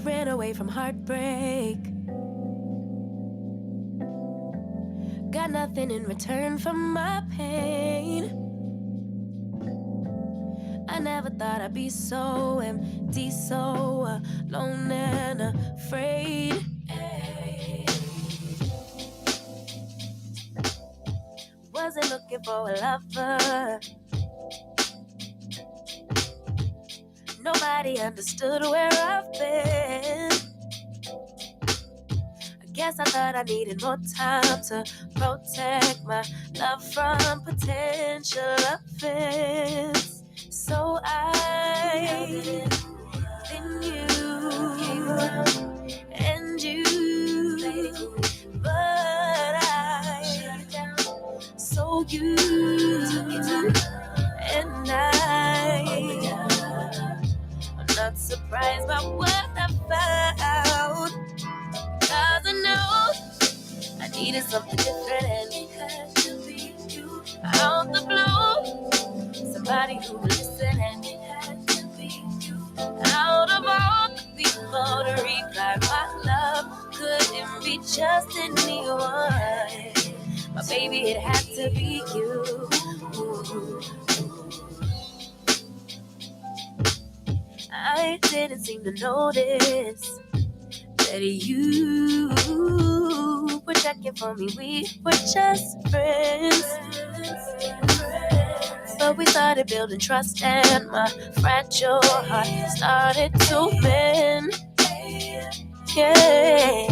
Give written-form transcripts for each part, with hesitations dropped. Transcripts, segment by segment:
ran away from heartbreak. Got nothing in return for my pain. I never thought I'd be so empty, so alone and afraid. Wasn't looking for a lover. Nobody understood where I've been. I guess I thought I needed more time to protect my love from potential offense. So I then you and you, but I so you and I'm not surprised by what I found, 'cause I know I needed something different, and it had to be you. Out the blue, somebody who would listen, and it had to be you. Out of all the people to reply, my love couldn't be just anyone. My baby, it had to be you. I didn't seem to notice that you were checking for me. We were just friends, but we started building trust, and my fragile heart started to mend. Yeah,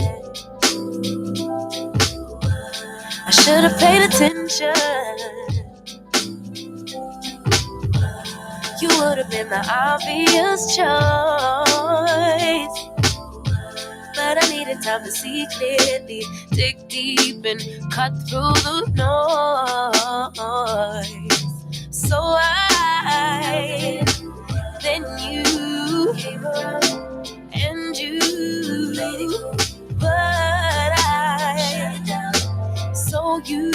I should have paid attention. You would have been the obvious choice, but I needed time to see clearly, dig deep and cut through the noise. So I, then you, and you, but I, so you,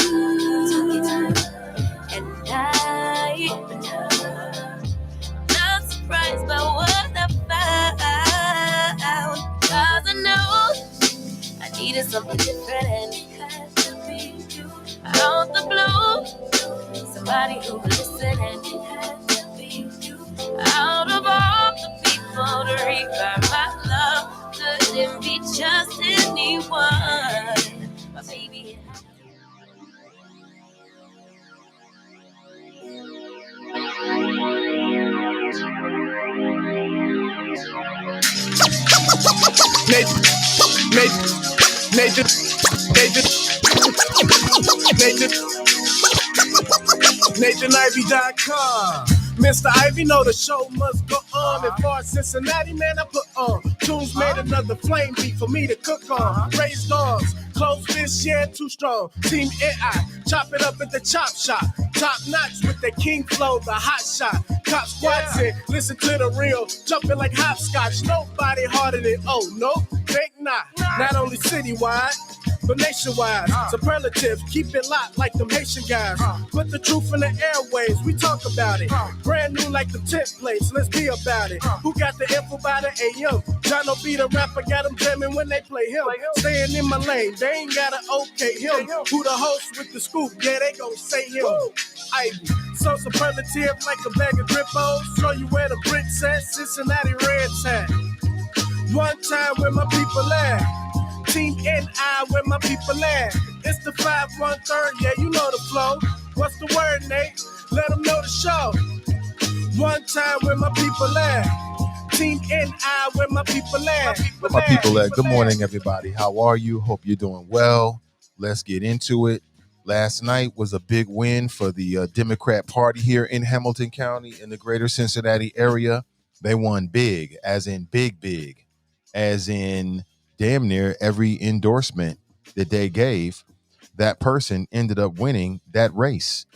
and I'm not surprised by what I found, 'cause I know I needed something different, and it had to be you. Out the blue, somebody who would listen, and it had to be you. Out of all the people to revive my love, couldn't be just anyone. My baby, Nathan, Nathan, Nathan, Nathan, Nathan, NathanIvey.com. Mr. Ivy, know the show must go on. As far as Cincinnati, man, I put on. Tunes made another flame beat for me to cook on. Raised dogs, close fish, yeah, too strong. Team AI, chop it up at the chop shop. Top notch with the king flow, the hot shot. Cop squats in, listen to the real, jumping like hopscotch. Nobody harder than, oh, no, think not. Not only citywide, but nationwide. Superlatives, keep it locked like them Haitian guys. Put the truth in the airwaves, we talk about it. Brand new like the templates, let's be about it. Who got the info by the AM? Jono be the rapper, got them jamming when they play him. Staying in my lane, they ain't gotta okay him. Who the host with the scoop? Yeah, they gon' say him. Ivy, so superlative like a bag of Grippos. Show you where the bricks at, Cincinnati Reds at. One time where my people at. Team NI, where my people at. It's the 513, yeah, you know the flow. What's the word, Nate? Let them know the show. One time where my people at. Team NI, where my people at. Where my people at. Good morning, everybody. How are you? Hope you're doing well. Let's get into it. Last night was a big win for the Democrat Party here in Hamilton County in the greater Cincinnati area. They won big, as in big, as in damn near every endorsement that they gave. That person ended up winning that race.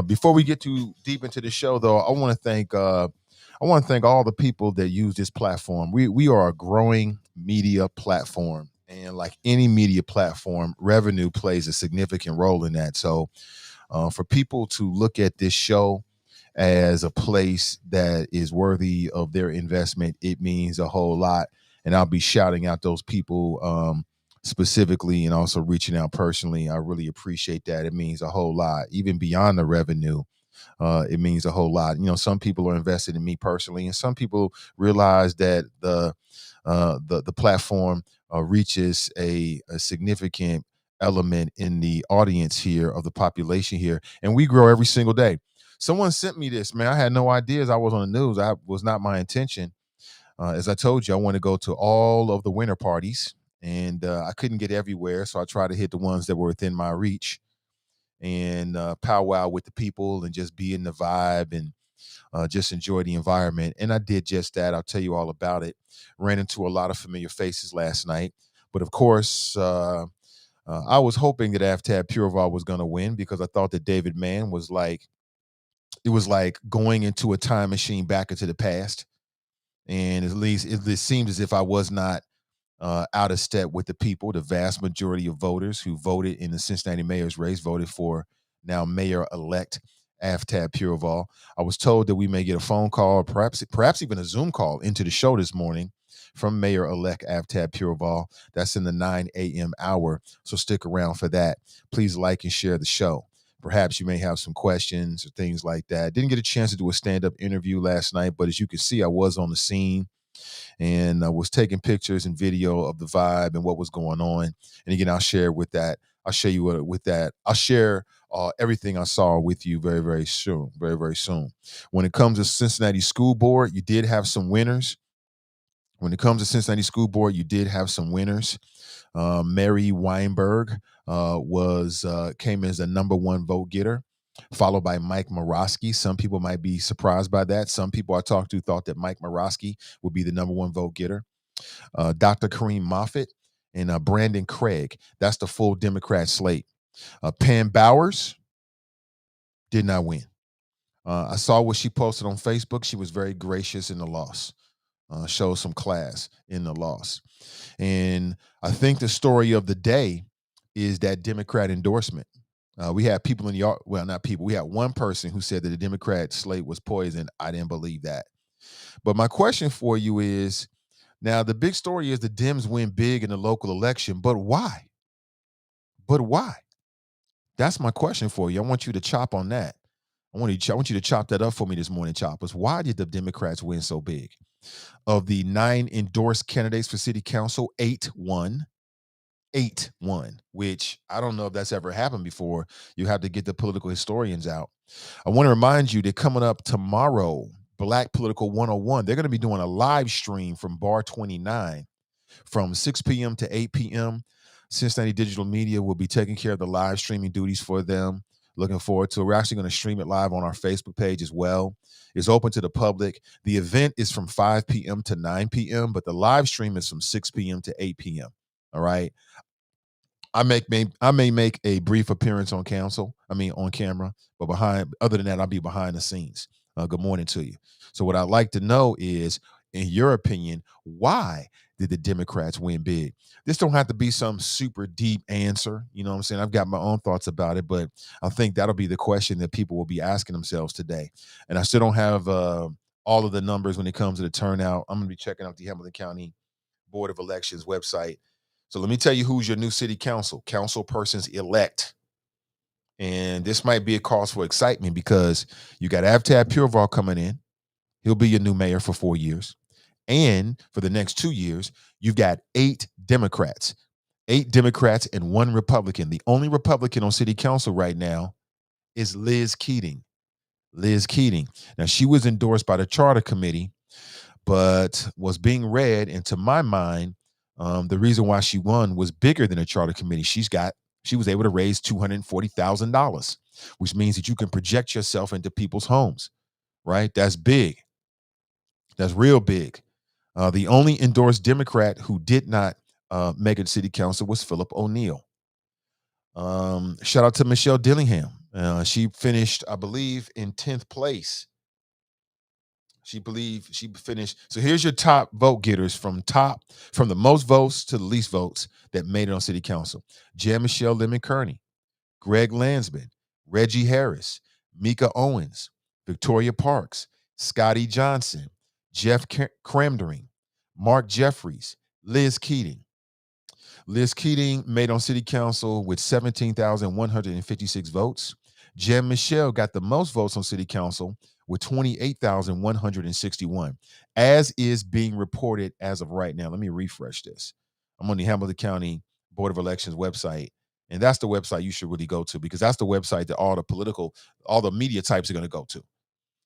Before we get too deep into the show, though, I want to thank all the people that use this platform. We are a growing media platform, and like any media platform, revenue plays a significant role in that. So, for people to look at this show as a place that is worthy of their investment, it means a whole lot. and I'll be shouting out those people specifically and also reaching out personally. I really appreciate that. It means a whole lot, even beyond the revenue. It means a whole lot. Some people are invested in me personally, and some people realize that the platform reaches a significant element in the audience here of the population here, and we grow every single day. Someone sent me this, man. I had no idea as I was on the news. I was not my intention. As I told you, I want to go to all of the winter parties, and I couldn't get everywhere, so I tried to hit the ones that were within my reach and powwow with the people and just be in the vibe and just enjoy the environment. And I did just that. I'll tell you all about it. Ran into a lot of familiar faces last night. But of course, I was hoping that Aftab Pureval was going to win because I thought that David Mann was like, it was like going into a time machine back into the past. And at least it seemed as if I was not out of step with the people. The vast majority of voters who voted in the Cincinnati mayor's race voted for now Mayor-elect Aftab Pureval. I was told that we may get a phone call, or perhaps even a Zoom call into the show this morning from Mayor-elect Aftab Pureval. That's in the 9 a.m. hour, so stick around for that. Please like and share the show. Perhaps you may have some questions or things like that. Didn't get a chance to do a stand-up interview last night, but as you can see, I was on the scene and I was taking pictures and video of the vibe and what was going on. And again, I'll share with that. I'll share you with that. I'll share everything I saw with you very, very soon. Very, very soon. When it comes to Cincinnati School Board, you did have some winners. When it comes to Cincinnati School Board, you did have some winners. Mary Weinberg came as the number one vote getter, followed by Mike Morosky. Some people might be surprised by that. Some people I talked to thought that Mike Morosky would be the number one vote getter. Dr. Kareem Moffitt and Brandon Craig. That's the full Democrat slate. Pam Bowers did not win. I saw what she posted on Facebook. She was very gracious in the loss. Showed some class in the loss. And I think the story of the day is that Democrat endorsement. We had people in the, well, not people, we had one person who said that the Democrat slate was poisoned. I didn't believe that. But my question for you is, now the big story is the Dems win big in the local election, but why? But why? That's my question for you. I want you to chop on that. I want you to chop that up for me this morning, choppers. Why did the Democrats win so big? Of the 9 endorsed candidates for city council, 8 won. 8 won, which I don't know if that's ever happened before. You have to get the political historians out. I want to remind you that coming up tomorrow, Black Political 101, they're going to be doing a live stream from Bar 29 from 6 p.m. to 8 p.m. Cincinnati Digital Media will be taking care of the live streaming duties for them. Looking forward to it. We're actually going to stream it live on our Facebook page as well. It's open to the public. The event is from 5 p.m. to 9 p.m., but the live stream is from 6 p.m. to 8 p.m. All right. I may make a brief appearance on camera, but other than that, I'll be behind the scenes. Good morning to you. So what I'd like to know is, in your opinion, why did the Democrats win big? This don't have to be some super deep answer. You know what I'm saying? I've got my own thoughts about it, but I think that'll be the question that people will be asking themselves today. And I still don't have all of the numbers when it comes to the turnout. I'm going to be checking out the Hamilton County Board of Elections website. So let me tell you who's your new city council persons elect. And this might be a cause for excitement because you got Aftab Pureval coming in. He'll be your new mayor for 4 years. And for the next 2 years, you've got 8 Democrats. 8 Democrats and 1 Republican. The only Republican on city council right now is Liz Keating. Liz Keating. Now, she was endorsed by the Charter Committee, but was being read, and to my mind, the reason why she won was bigger than a Charter Committee. She was able to raise $240,000, which means that you can project yourself into people's homes, right? That's big. That's real big. The only endorsed Democrat who did not make it to city council was Philip O'Neill. Shout out to Michelle Dillingham. She finished, I believe, in 10th place. She finished. So here's your top vote getters from the most votes to the least votes that made it on city council. Jan Michelle Lemon Kearney, Greg Landsman, Reggie Harris, Mika Owens, Victoria Parks, Scotty Johnson, Jeff Cramdering, Mark Jeffries, Liz Keating. Liz Keating made on city council with 17,156 votes. Jen Michelle got the most votes on city council with 28,161, as is being reported as of right now. Let me refresh this. I'm on the Hamilton County Board of Elections website, and that's the website you should really go to, because that's the website that all the media types are going to go to.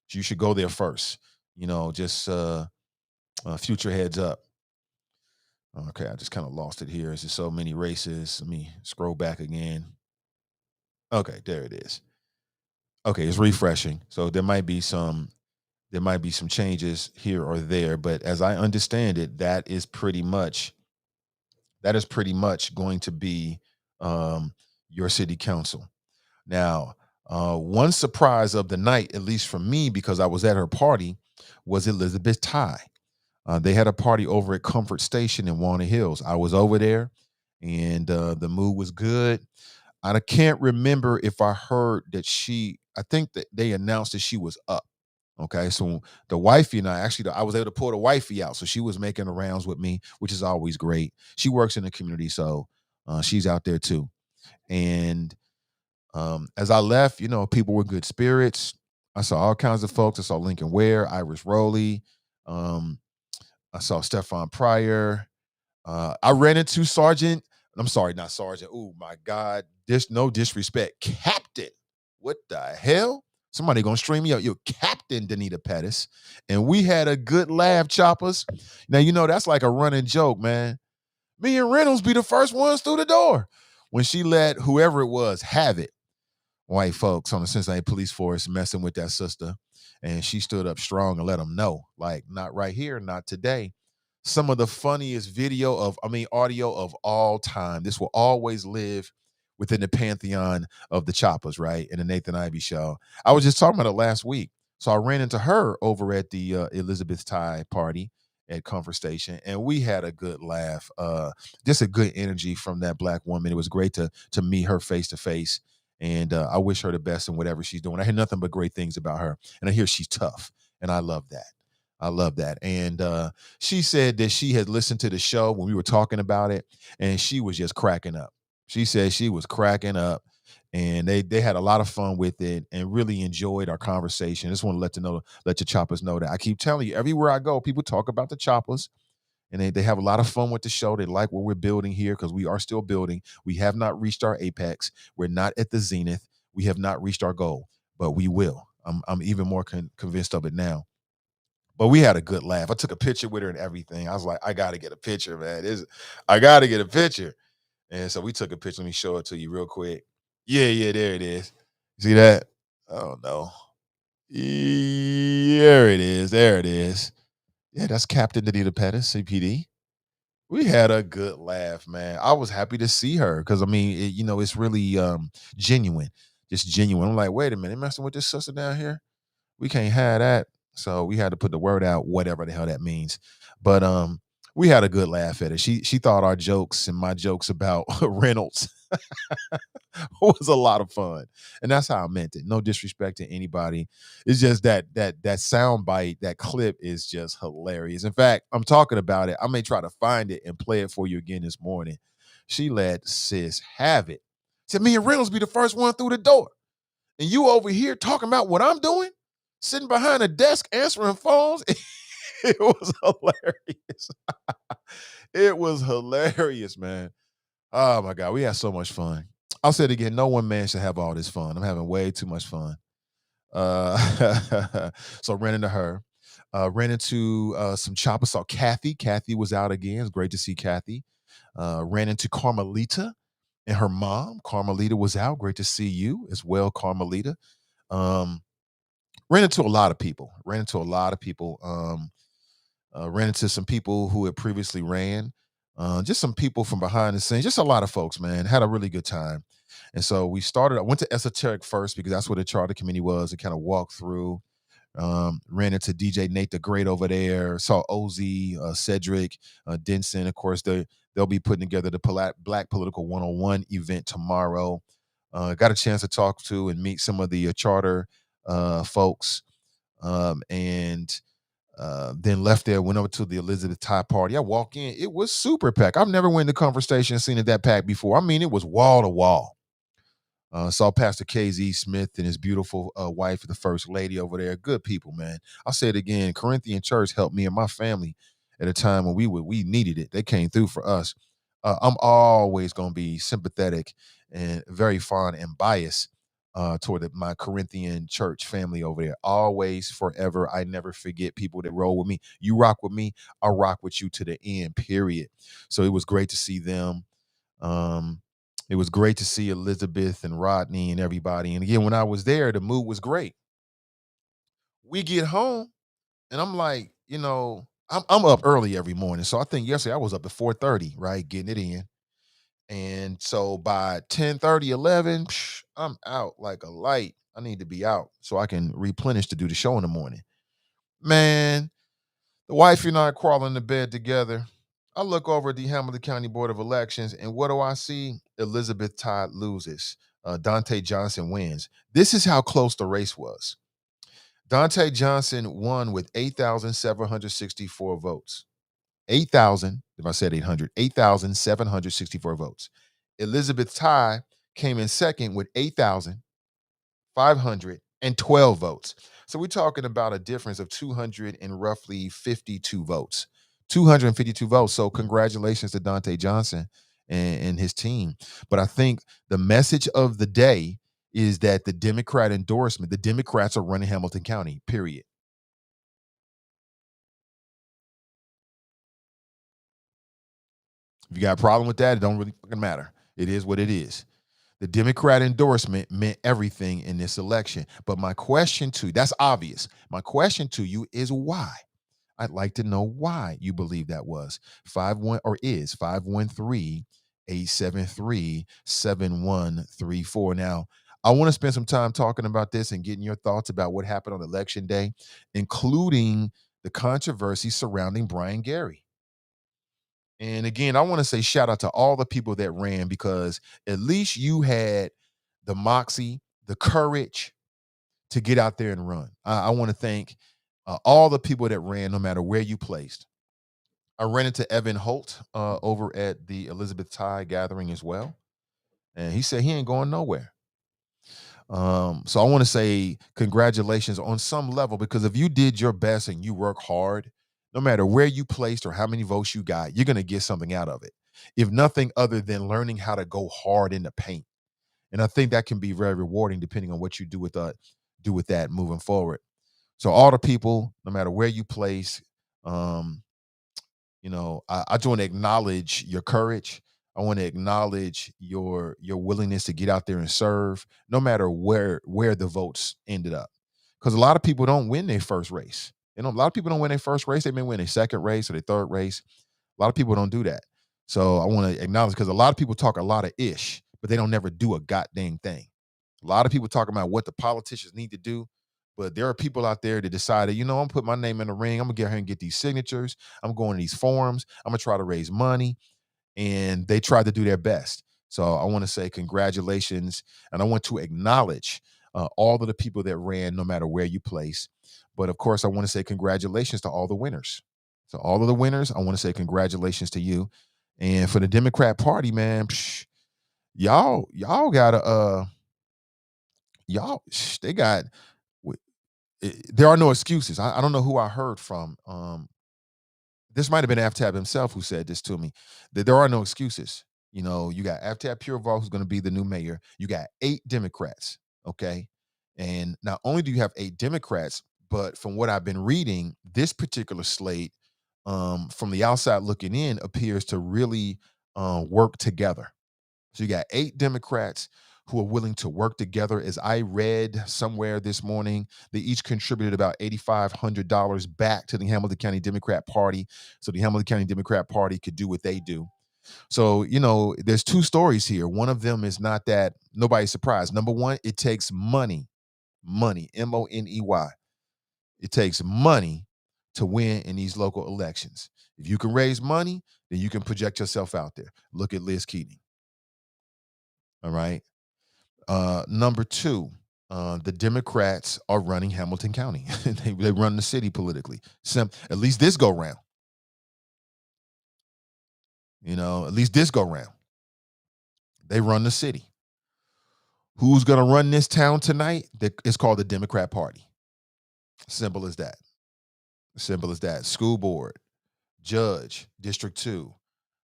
So you should go there first. Just future heads up. Okay, I just kind of lost it here. There's just so many races. Let me scroll back again. Okay, there it is. Okay, it's refreshing. So there might be some changes here or there, but as I understand it, that is pretty much going to be your city council. Now, one surprise of the night, at least for me, because I was at her party, was Elizabeth Ty. They had a party over at Comfort Station in Walnut Hills. I was over there, and the mood was good. I can't remember if I heard that I think that they announced that she was up. Okay, so the wifey and I was able to pull the wifey out. So she was making the rounds with me, which is always great. She works in the community, so she's out there too. And as I left, people were good spirits. I saw all kinds of folks. I saw Lincoln Ware, Iris Rowley. I saw Stefan Pryor. I ran into Sergeant. I'm sorry, not Sergeant. Oh my God. No disrespect. Captain. What the hell? Somebody gonna stream me out. Yo, Captain Danita Pettis. And we had a good laugh, choppers. Now, that's like a running joke, man. Me and Reynolds be the first ones through the door when she let whoever it was have it. White folks on the Cincinnati police force messing with that sister. And she stood up strong and let them know, like, not right here, not today. Some of the funniest audio of all time. This will always live within the pantheon of the choppers, right? In the Nathan Ivey Show. I was just talking about it last week. So I ran into her over at the Elizabeth Ty party at Comfort Station, and we had a good laugh. Just a good energy from that Black woman. It was great to meet her face to face. And I wish her the best in whatever she's doing. I hear nothing but great things about her. And I hear she's tough. And I love that. And she said that she had listened to the show when we were talking about it, and she was just cracking up. She said she was cracking up, and they had a lot of fun with it and really enjoyed our conversation. I just want to let your choppers know that. I keep telling you, everywhere I go, people talk about the choppers. And they have a lot of fun with the show. They like what we're building here, because we are still building. We have not reached our apex. We're not at the zenith. We have not reached our goal, but we will. I'm even more convinced of it now. But we had a good laugh. I took a picture with her and everything. I was like, I got to get a picture, man. I got to get a picture. And so we took a picture. Let me show it to you real quick. Yeah, there it is. See that? Oh, no. There it is. There it is. Yeah, that's Captain Danita Pettis, CPD. We had a good laugh, man. I was happy to see her because it's really genuine, just genuine. I'm like, wait a minute, messing with this sister down here. We can't have that. So we had to put the word out, whatever the hell that means. But we had a good laugh at it. She thought our jokes and my jokes about Reynolds was a lot of fun, and that's how I meant it. No disrespect to anybody. It's just that sound bite, that clip is just hilarious. In fact, I'm talking about it. I may try to find it and play it for you again this morning. She let sis have it. Said me and Reynolds be the first one through the door, and you over here talking about what I'm doing, sitting behind a desk answering phones. It was hilarious. It was hilarious, man. Oh my God, we had so much fun. I'll say it again. No one man should have all this fun. I'm having way too much fun. So ran into her. Ran into some choppers. Saw Kathy. Kathy was out again. It's great to see Kathy. Ran into Carmelita and her mom. Carmelita was out. Great to see you as well, Carmelita. Ran into a lot of people. Ran into some people who had previously ran. Just some people from behind the scenes. Just a lot of folks, man. Had a really good time. And so I went to Esoteric first because that's where the charter committee was, and kind of walked through. Ran into DJ Nate the Great over there. Saw Ozzy, Cedric, Denson. Of course, they'll be putting together the Black Political 101 event tomorrow. Got a chance to talk to and meet some of the charter folks. And Then left there, went over to the Elizabeth Ty party. I walk in, it was super packed. I've never went to Conversation and seen it that packed before. I mean, it was wall to wall. Saw Pastor KZ Smith and his beautiful wife, the first lady over there. Good people, man. I'll say it again. Corinthian Church helped me and my family at a time when we needed it. They came through for us. I'm always going to be sympathetic and very fond and biased toward my Corinthian church family over there. Always, forever. I never forget people that roll with me. You rock with me, I'll rock with you to the end, period. So it was great to see them. It was great to see Elizabeth and Rodney and everybody. And again, when I was there, the mood was great. We get home, and I'm like, I'm up early every morning. So I think yesterday I was up at 4:30, right, getting it in. And so by 10:30, 11, I'm out like a light. I need to be out so I can replenish to do the show in the morning. Man, the wife and I crawl into bed together. I look over at the Hamilton County Board of Elections, and what do I see? Elizabeth Todd loses. Dante Johnson wins. This is how close the race was. Dante Johnson won with 8,764 votes. 8,000, if I said 800, 8,764 votes. Elizabeth Ty came in second with 8,512 votes. So we're talking about a difference of 200 and roughly 52 votes. 252 votes. So congratulations to Dante Johnson and his team. But I think the message of the day is that the Democrat endorsement, the Democrats are running Hamilton County, period. If you got a problem with that, it don't really fucking matter. It is what it is. The Democrat endorsement meant everything in this election. But my question to you, that's obvious. My question to you is why? I'd like to know why you believe that was. 513-873-7134. Now, I want to spend some time talking about this and getting your thoughts about what happened on election day, including the controversy surrounding Brian Gary. And again, I want to say shout out to all the people that ran, because at least you had the moxie, the courage to get out there and run. I want to thank all the people that ran, no matter where you placed. I ran into Evan Holt over at the Elizabeth Ty gathering as well. And he said he ain't going nowhere. So I want to say congratulations on some level, because if you did your best and you work hard, no matter where you placed or how many votes you got, you're going to get something out of it. If nothing other than learning how to go hard in the paint. And I think that can be very rewarding depending on what you do with that moving forward. So all the people, no matter where you place, I just want to acknowledge your courage. I want to acknowledge your willingness to get out there and serve, no matter where the votes ended up. Because a lot of people don't win their first race. A lot of people don't win their first race. They may win their second race or their third race. A lot of people don't do that. So I want to acknowledge, because a lot of people talk a lot of ish, but they don't never do a goddamn thing. A lot of people talk about what the politicians need to do, but there are people out there that decided, I'm gonna put my name in the ring. I'm gonna get here and get these signatures. I'm going to these forums. I'm gonna try to raise money, and they tried to do their best. So I want to say congratulations, and I want to acknowledge all of the people that ran, no matter where you place. But of course, I want to say congratulations to all the winners. So all of the winners, I want to say congratulations to you. And for the Democrat Party, man, y'all gotta they got there are no excuses. I don't know who I heard from. This might have been Aftab himself who said this to me, that there are no excuses. You got Aftab Pureval, who's going to be the new mayor. You got 8 Democrats, okay? And not only do you have 8 Democrats, but from what I've been reading, this particular slate, from the outside looking in, appears to really work together. So you got 8 Democrats who are willing to work together. As I read somewhere this morning, they each contributed about $8,500 back to the Hamilton County Democrat Party, so the Hamilton County Democrat Party could do what they do. So, there's 2 stories here. One of them is not that nobody's surprised. Number one, it takes money, money, MONEY. It takes money to win in these local elections. If you can raise money, then you can project yourself out there. Look at Liz Keating. All right. Number 2, The Democrats are running Hamilton County. They run the city politically. At least this go round. At least this go round. They run the city. Who's going to run this town tonight? It's called the Democrat Party. Simple as that. Simple as that. School board, judge, District 2,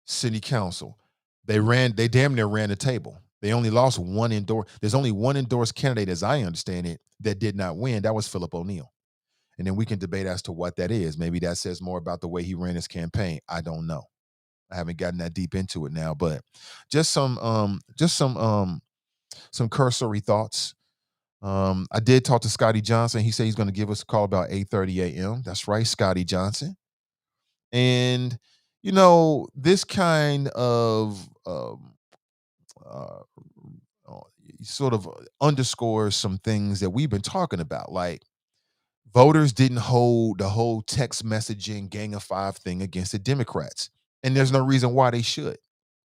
city council. They damn near ran the table. They only lost one There's only one endorsed candidate, as I understand it, that did not win. That was Philip O'Neill. And then we can debate as to what that is. Maybe that says more about the way he ran his campaign. I don't know. I haven't gotten that deep into it now, but just some cursory thoughts. I did talk to Scotty Johnson. He said he's going to give us a call about 8:30 a.m. That's right, Scotty Johnson. And this kind of sort of underscores some things that we've been talking about. Like, voters didn't hold the whole text messaging Gang of Five thing against the Democrats. And there's no reason why they should.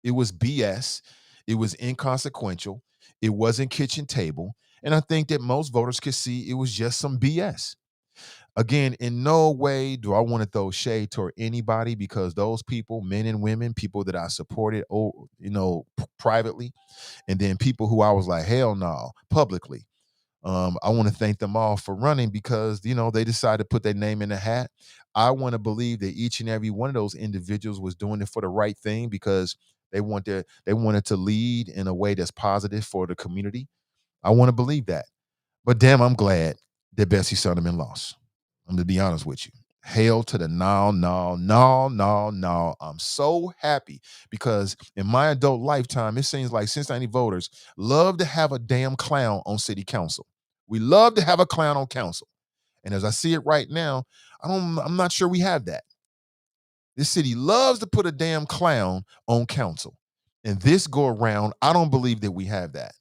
It was BS. It was inconsequential. It wasn't kitchen table. And I think that most voters could see it was just some BS. Again, in no way do I want to throw shade toward anybody, because those people, men and women, people that I supported, privately, and then people who I was like, hell no, publicly. I want to thank them all for running, because, they decided to put their name in the hat. I want to believe that each and every one of those individuals was doing it for the right thing, because they wanted to lead in a way that's positive for the community. I want to believe that. But damn, I'm glad that Bessie Sonderman lost. I'm going to be honest with you. Hail to the no. I'm so happy, because in my adult lifetime, it seems like Cincinnati voters love to have a damn clown on city council. We love to have a clown on council. And as I see it right now, I'm not sure we have that. This city loves to put a damn clown on council. And this go around, I don't believe that we have that.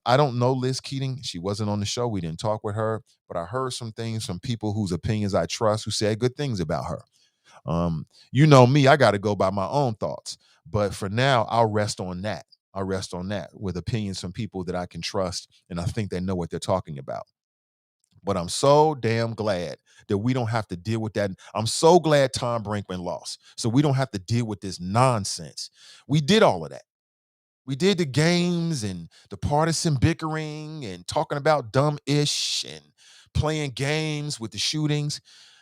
I don't know Liz Keating. She wasn't on the show. We didn't talk with her, but I heard some things from people whose opinions I trust, who said good things about her. You know me, I got to go by my own thoughts. But for now, I'll rest on that. With opinions from people that I can trust, and I think they know what they're talking about. But I'm so damn glad that we don't have to deal with that. I'm so glad Tom Brinkman lost, so we don't have to deal with this nonsense. We did all of that. We did the games and the partisan bickering and talking about dumb ish and playing games with the shootings.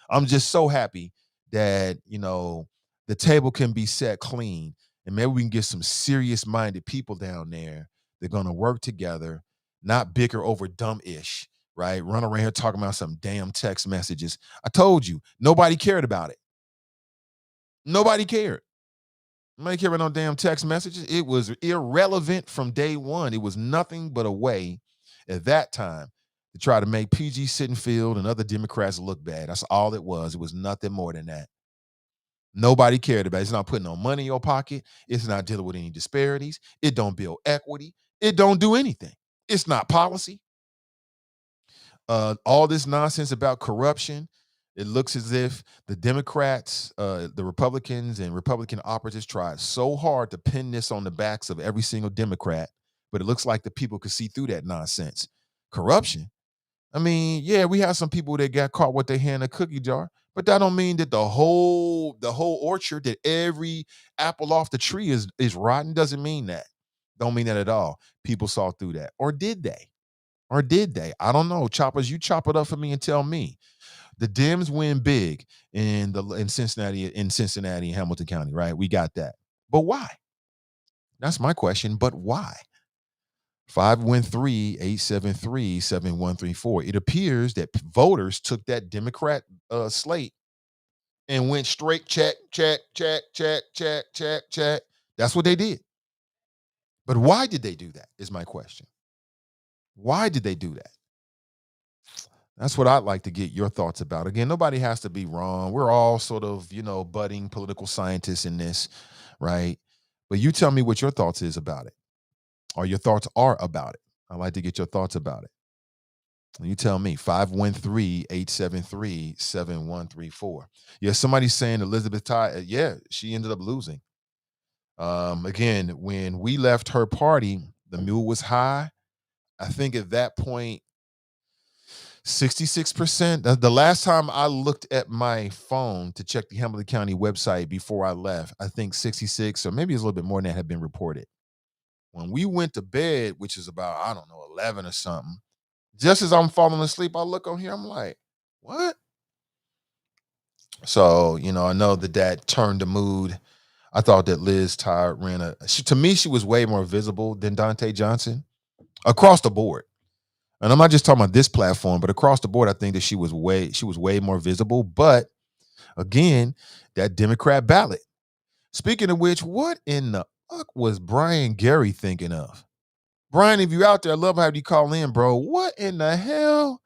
I'm just so happy that, the table can be set clean, and maybe we can get some serious minded people down there. They're going to work together, not bicker over dumb ish, right? Run around here talking about some damn text messages. I told you, nobody cared about it. Nobody cared. Nobody cared about no damn text messages. It was irrelevant from day one. It was nothing but a way at that time to try to make PG Sittenfield and other Democrats look bad. That's all it was. It was nothing more than that. Nobody cared about it. It's not putting no money in your pocket. It's not dealing with any disparities. It don't build equity. It don't do anything. It's not policy. All this nonsense about corruption. It looks as if the Democrats, the Republicans, and Republican operatives tried so hard to pin this on the backs of every single Democrat, but it looks like the people could see through that nonsense. Corruption. I mean, yeah, we have some people that got caught with their hand in a cookie jar, but that don't mean that the whole orchard, that every apple off the tree is rotten. Doesn't mean that. Don't mean that at all. People saw through that, or did they? I don't know. Choppers, you chop it up for me and tell me. The Dems win big in Cincinnati and Hamilton County, right? We got that. But why? That's my question. But why? 513-873-7134. It appears that voters took that Democrat slate and went straight check. That's what they did. But why did they do that is my question. Why did they do that? That's what I'd like to get your thoughts about. Again, nobody has to be wrong. We're all sort of, budding political scientists in this, right? But you tell me what your thoughts is about it, or your thoughts are about it. I'd like to get your thoughts about it. And you tell me, 513-873-7134. Yeah, somebody's saying Elizabeth Ty, she ended up losing. Again, when we left her party, the mule was high. I think at that point, 66%. The last time I looked at my phone to check the Hamilton County website before I left, I think 66 or maybe it's a little bit more than that had been reported. When we went to bed, which is about, I don't know, 11 or something, just as I'm falling asleep, I look on here, I'm like, what? So, I know that turned the mood. I thought that Liz Tyer to me, she was way more visible than Dante Johnson across the board. And I'm not just talking about this platform, but across the board, I think that she was way more visible. But again, that Democrat ballot. Speaking of which, what in the fuck was Brian Gary thinking of? Brian, if you're out there, I love having you call in, bro. What in the hell?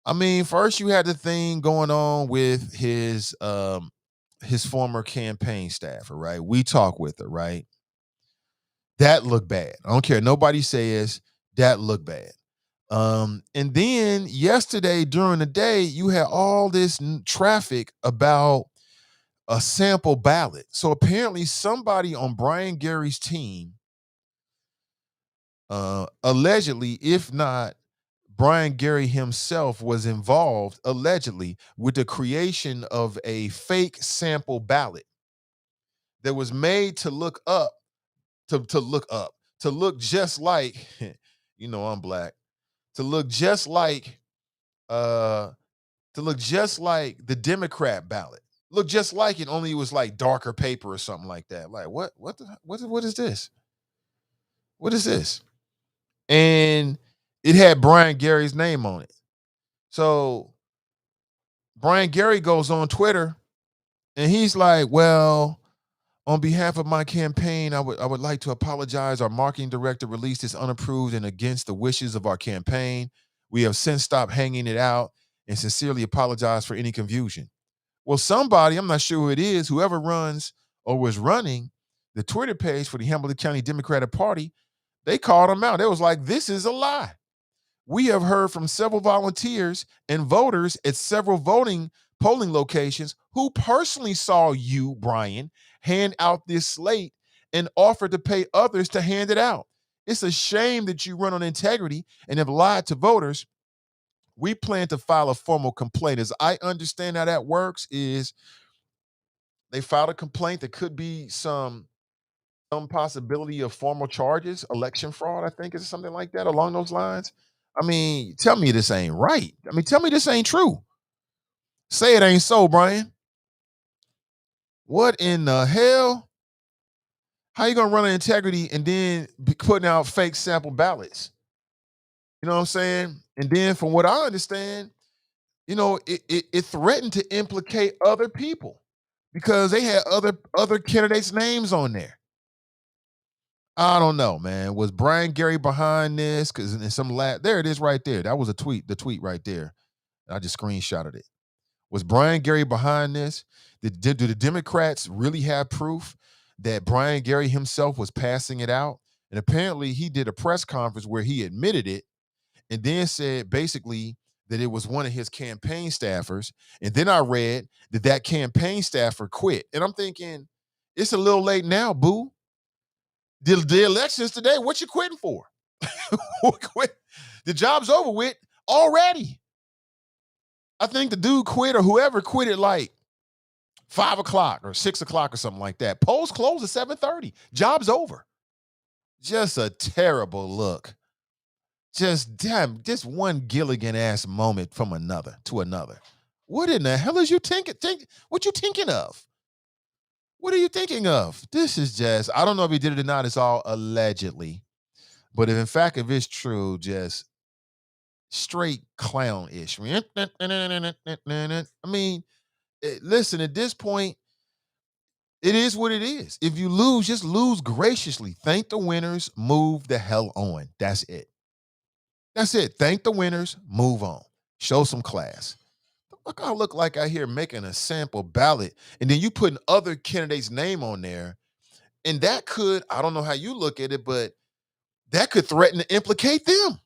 I mean, first you had the thing going on with his former campaign staffer, right? We talk with her, right? That looked bad. I don't care. Nobody says that looked bad. And then yesterday during the day, you had all this traffic about a sample ballot. So apparently somebody on Brian Gary's team, allegedly, if not Brian Gary himself, was involved, allegedly, with the creation of a fake sample ballot that was made to look just like, I'm black, to look just like the Democrat ballot. Look just like it, only it was like darker paper or something like that. Like, what is this? What is this? And it had Brian Gary's name on it. So Brian Gary goes on Twitter and he's like, well, on behalf of my campaign, I would like to apologize. Our marketing director released this unapproved and against the wishes of our campaign. We have since stopped hanging it out and sincerely apologize for any confusion. Well, somebody, I'm not sure who it is, whoever runs or was running the Twitter page for the Hamilton County Democratic Party, they called him out. They was like, this is a lie. We have heard from several volunteers and voters at several polling locations who personally saw you, Brian, hand out this slate and offered to pay others to hand it out. It's a shame that you run on integrity and have lied to voters. We plan to file a formal complaint. As I understand how that works is they filed a complaint. There could be some possibility of formal charges, election fraud, I think, is something like that along those lines. I mean, tell me this ain't right. I mean, tell me this ain't true. Say it ain't so, Brian. What in the hell? How you gonna run on integrity and then be putting out fake sample ballots? You know what I'm saying? And then from what I understand, it threatened to implicate other people because they had other candidates' names on there. I don't know, man. Was Brian Gary behind this? Because in there it is right there. That was the tweet right there. I just screenshotted it. Was Brian Gary behind this? Do the Democrats really have proof that Brian Gary himself was passing it out? And apparently he did a press conference where he admitted it and then said basically that it was one of his campaign staffers. And then I read that campaign staffer quit. And I'm thinking, it's a little late now, boo. The election's today. What you quitting for? The job's over with already. I think the dude quit or whoever quit at like 5 o'clock or 6 o'clock or something like that. Polls close at 7:30. Job's over. Just a terrible look. Just one Gilligan-ass moment from another to another. What in the hell is you thinking? What you thinking of? What are you thinking of? This is just, I don't know if he did it or not. It's all allegedly. But if it's true, just straight clown-ish. I mean, listen, at this point, it is what it is. If you lose, just lose graciously. Thank the winners, move the hell on. That's it. That's it. Thank the winners, move on. Show some class. Look, I look like I here making a sample ballot, and then you putting other candidates' name on there, and that could, I don't know how you look at it, but that could threaten to implicate them.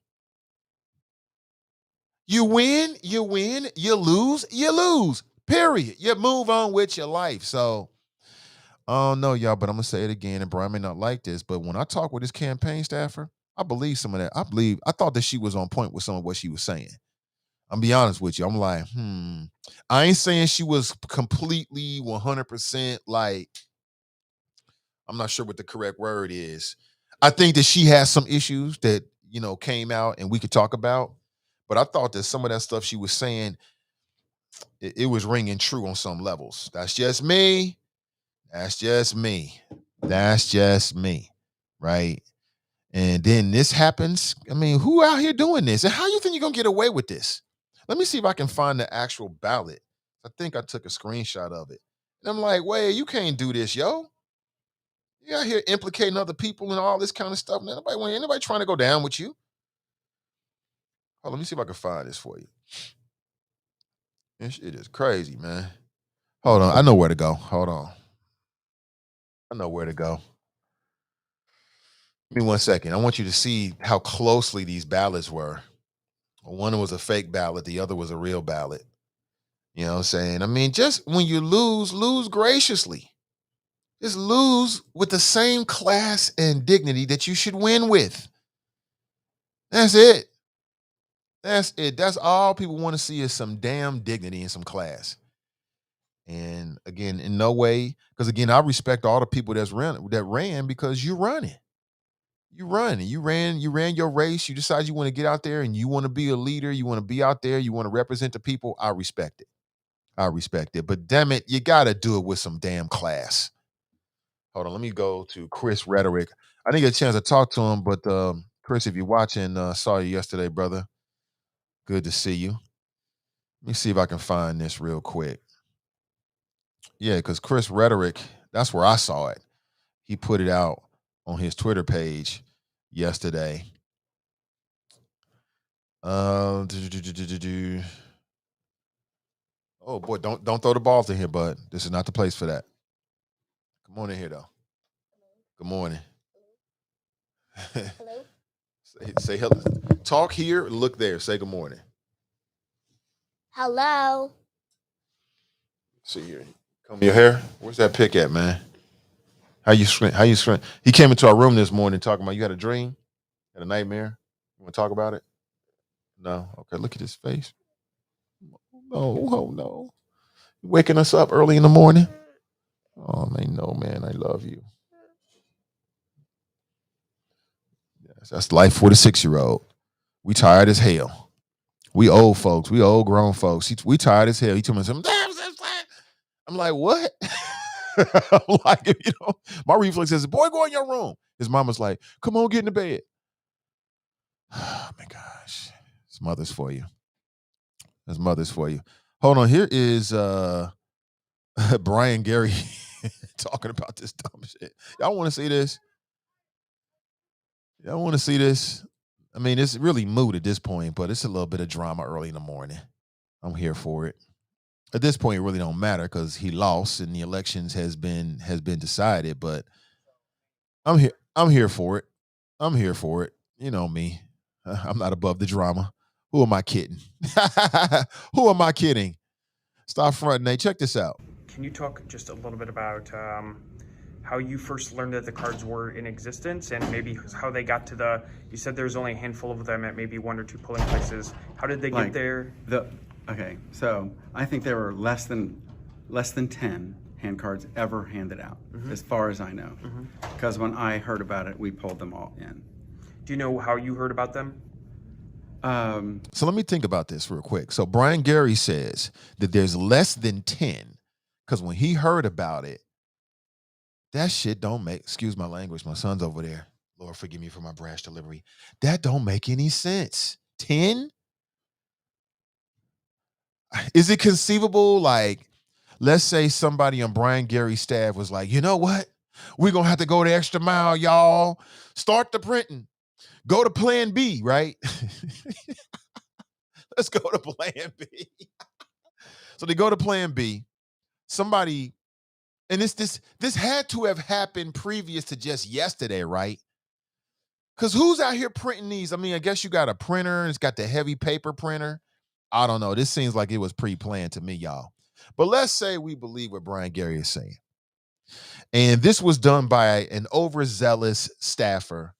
You win, you lose, period. You move on with your life. So, I don't know, y'all, but I'm going to say it again, and Brian may not like this, but when I talk with his campaign staffer, I believe some of that. I thought that she was on point with some of what she was saying. I'm be honest with you. I'm like, I ain't saying she was completely 100% like, I'm not sure what the correct word is. I think that she has some issues that, came out and we could talk about. But I thought that some of that stuff she was saying, it was ringing true on some levels. That's just me. That's just me. That's just me. Right. And then this happens. I mean, who out here doing this? And how you think you're going to get away with this? Let me see if I can find the actual ballot. I think I took a screenshot of it. And I'm like, wait, you can't do this, yo. You out here implicating other people and all this kind of stuff. Anybody trying to go down with you. Oh, let me see if I can find this for you. It is crazy, man. Hold on. I know where to go. Hold on. I know where to go. Give me 1 second. I want you to see how closely these ballots were. One was a fake ballot. The other was a real ballot. You know what I'm saying? I mean, just when you lose graciously. Just lose with the same class and dignity that you should win with. That's it. That's it. That's all people want to see is some damn dignity and some class. And again, in no way, because again, I respect all the people that ran because you're running. You run. You ran your race. You decide you want to get out there and you want to be a leader. You want to be out there. You want to represent the people. I respect it. I respect it. But damn it, you got to do it with some damn class. Hold on. Let me go to Chris Rhetoric. I didn't get a chance to talk to him, but Chris, if you're watching, saw you yesterday, brother. Good to see you. Let me see if I can find this real quick. Yeah, because Chris Rhetoric, that's where I saw it. He put it out on his Twitter page yesterday. Oh boy, don't throw the balls in here, bud. This is not the place for that. Come on in here, though. Good morning. Hello. Say hello. Talk here. Look there. Say good morning. Hello. See here. Comb your hair. Where's that pick at, man? How you scream? He came into our room this morning talking about you had a dream, had a nightmare. You want to talk about it? No. Okay. Look at his face. No. Oh no. You waking us up early in the morning. Oh man, no man. I love you. Yes, that's life for the 6-year-old. We tired as hell. We old folks. We old grown folks. We tired as hell. He told me something. I'm like, what? I'm like, my reflex is, boy, go in your room. His mama's like, come on, get in the bed. Oh my gosh. It's mothers for you. It's mothers for you. Hold on. Here is Brian Gary talking about this dumb shit. Y'all want to see this? Y'all want to see this? I mean, it's really moot at this point, but it's a little bit of drama early in the morning. I'm here for it. At this point, it really don't matter because he lost and the elections has been decided. But I'm here. I'm here for it. I'm here for it. You know me. I'm not above the drama. Who am I kidding? Who am I kidding? Stop fronting. Hey, check this out. Can you talk just a little bit about how you first learned that the cards were in existence and maybe how they got to you said there's only a handful of them at maybe 1 or 2 polling places. How did they get there? Okay, so I think there were less than 10 hand cards ever handed out, as far as I know. Because when I heard about it, we pulled them all in. Do you know how you heard about them? So let me think about this real quick. So Brian Gary says that there's less than 10 because when he heard about it, that shit don't make, excuse my language, my son's over there. Lord, forgive me for my brash delivery. That don't make any sense. 10? Is it conceivable? Like, let's say somebody on Brian Gary's staff was like, you know what? We're going to have to go the extra mile, y'all. Start the printing. Go to plan B, right? Let's go to plan B. So they go to plan B. Somebody, and this had to have happened previous to just yesterday, right? Because who's out here printing these? I mean, I guess you got a printer. It's got the heavy paper printer. I don't know. This seems like it was pre-planned to me, y'all. But let's say we believe what Brian Gary is saying. And this was done by an overzealous staffer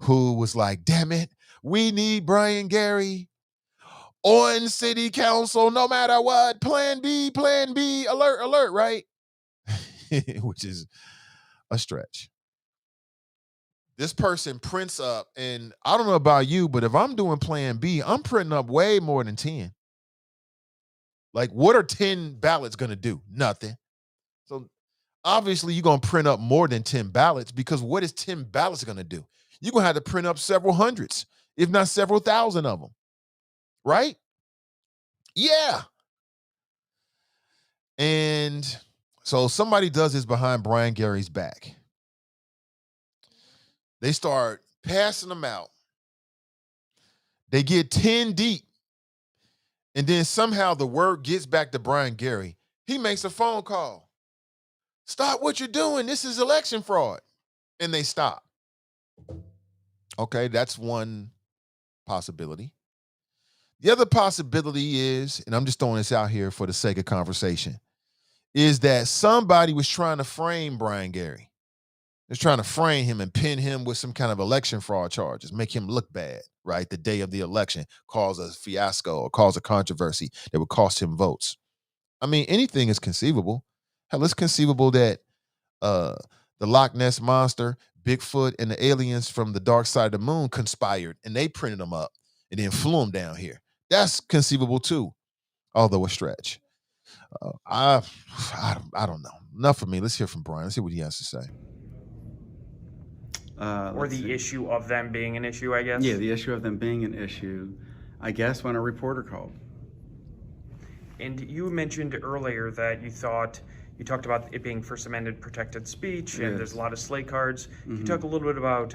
who was like, damn it, we need Brian Gary on city council no matter what. Plan B, alert, alert, right? Which is a stretch. This person prints up, and I don't know about you, but if I'm doing plan B, I'm printing up way more than 10. Like, what are 10 ballots going to do? Nothing. So obviously you're going to print up more than 10 ballots, because what is 10 ballots going to do? You're going to have to print up several hundreds, if not several thousand of them. Right? Yeah. And so somebody does this behind Brian Gary's back. They start passing them out. They get 10 deep. And then somehow the word gets back to Brian Gary. He makes a phone call. Stop what you're doing. This is election fraud. And they stop. Okay, that's one possibility. The other possibility is, and I'm just throwing this out here for the sake of conversation, is that somebody was trying to frame Brian Gary. They're trying to frame him and pin him with some kind of election fraud charges, make him look bad, right? The day of the election, cause a fiasco or cause a controversy that would cost him votes. I mean, anything is conceivable. Hell, it's conceivable that the Loch Ness Monster, Bigfoot, and the aliens from the dark side of the moon conspired, and they printed them up and then flew them down here. That's conceivable too, although a stretch. I don't know. Enough for me. Let's hear from Brian. Let's see what he has to say. Or the issue of them being an issue, I guess? Yeah, the issue of them being an issue, I guess, when a reporter called. And you mentioned earlier that you talked about it being First Amendment protected speech, and there's a lot of slate cards. Can you talk a little bit about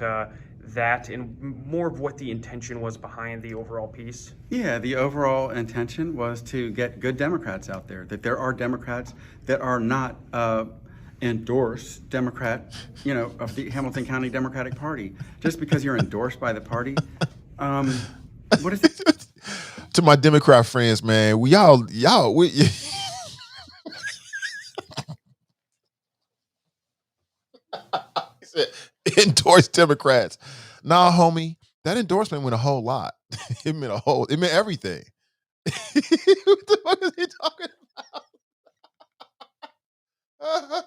that and more of what the intention was behind the overall piece? Yeah, the overall intention was to get good Democrats out there, that there are Democrats that are not endorsed Democrat, of the Hamilton County Democratic Party. Just because you're endorsed by the party, what is it? To my Democrat friends, man, we he said, endorse Democrats. Nah, homie, that endorsement meant a whole lot. It meant everything. What the fuck is he talking about?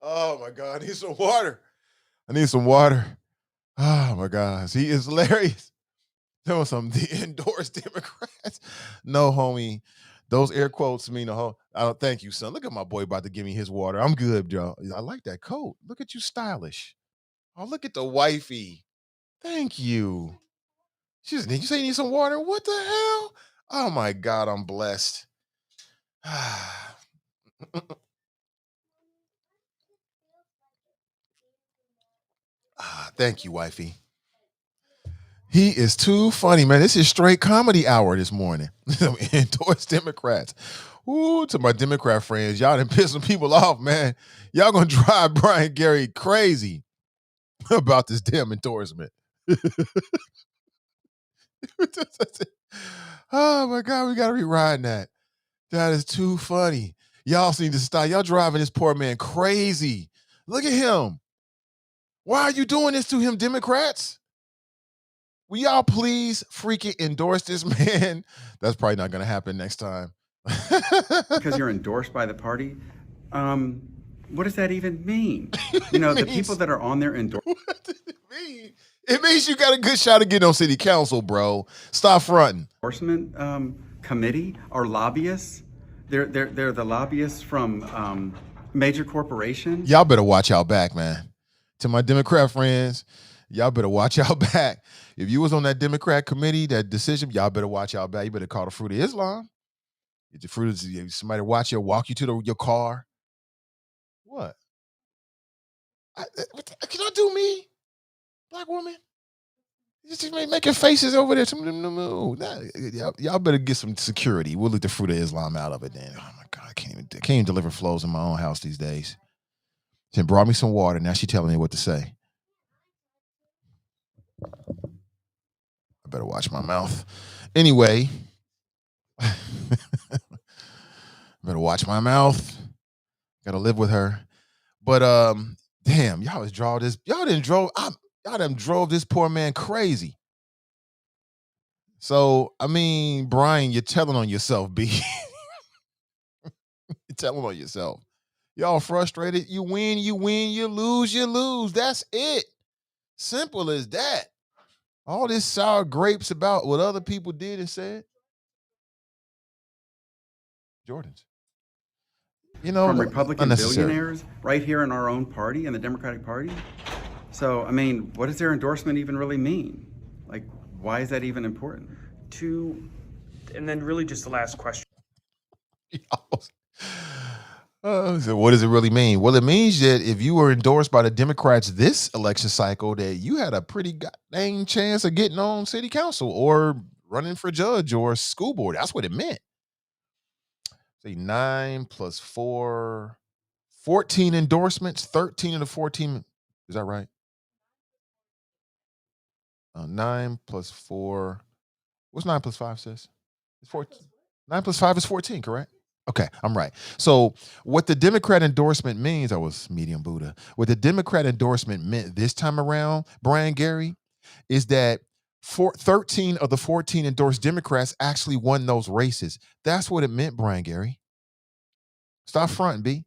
Oh my God, I need some water. Oh my gosh, he is hilarious. Tell us something. The endorsed Democrats. No, homie. Those air quotes mean a whole. I don't thank you, son. Look at my boy about to give me his water. I'm good, Joe. I like that coat. Look at you, stylish. Oh, look at the wifey. Thank you. You say you need some water? What the hell? Oh my God, I'm blessed. Thank you, wifey. He is too funny, man. This is straight comedy hour this morning. Endorsed Democrats. Ooh, to my Democrat friends, y'all done pissed some people off, man. Y'all gonna drive Brian Gary crazy about this damn endorsement. Oh my God, we gotta rewind that. That is too funny. Y'all need to stop. Y'all driving this poor man crazy. Look at him. Why are you doing this to him, Democrats? Will y'all please freaking endorse this man? That's probably not going to happen next time. Because you're endorsed by the party? What does that even mean? The people that are on their endorsement. What does it mean? It means you got a good shot of getting on city council, bro. Stop fronting. Endorsement committee are lobbyists. They're the lobbyists from major corporations. Y'all better watch y'all back, man. To my Democrat friends, y'all better watch y'all back. If you was on that Democrat committee, that decision, y'all better watch y'all back. You better call the Fruit of Islam. Get the Fruit of somebody walk you to your car. What? Can I do me? Black woman? You just making faces over there. Y'all better get some security. We'll let the Fruit of Islam out of it then. Oh my God, I can't even deliver flows in my own house these days. She brought me some water. Now she telling me what to say. I better watch my mouth. Anyway, better watch my mouth. Gotta live with her. But damn, y'all was draw this. Y'all didn't draw. Y'all done drove this poor man crazy. So, I mean, Brian, you're telling on yourself, B. You're telling on yourself. Y'all frustrated. You win, you win, you lose, you lose. That's it. Simple as that. All this sour grapes about what other people did and said. Jordans. You know, From Republican unnecessary. billionaires right here in our own party, in the Democratic Party. So, I mean, what does their endorsement even really mean? Like, why is that even important? And then really just the last question. So what does it really mean? Well, it means that if you were endorsed by the Democrats this election cycle, that you had a pretty dang chance of getting on city council or running for judge or school board. That's what it meant. Say 9 plus 4, 14 endorsements, 13 of the 14. Is that right? 9 plus 4. What's 9 plus 5, sis? It's 14. 9 plus 5 is 14, correct? Okay, I'm right. So what the Democrat endorsement means, I was medium Buddha. What the Democrat endorsement meant this time around, Brian Gary, is that 13 of the 14 endorsed Democrats actually won those races. That's what it meant, Brian Gary. Stop fronting, B.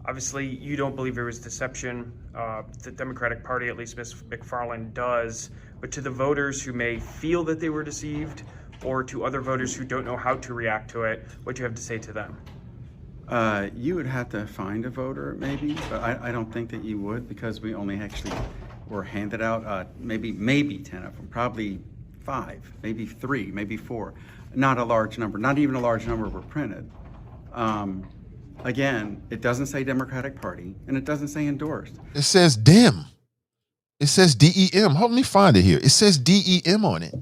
Obviously, you don't believe there was deception. The Democratic Party, at least Ms. McFarland, does. But to the voters who may feel that they were deceived, or to other voters who don't know how to react to it, what do you have to say to them? You would have to find a voter, maybe, but I don't think that you would, because we only actually were handed out maybe 10 of them, probably 5, maybe 3, maybe 4. Not a large number, not even a large number were printed. Again, it doesn't say Democratic Party, and it doesn't say endorsed. It says Dem. It says DEM. Hold, let me find it here. It says DEM on it.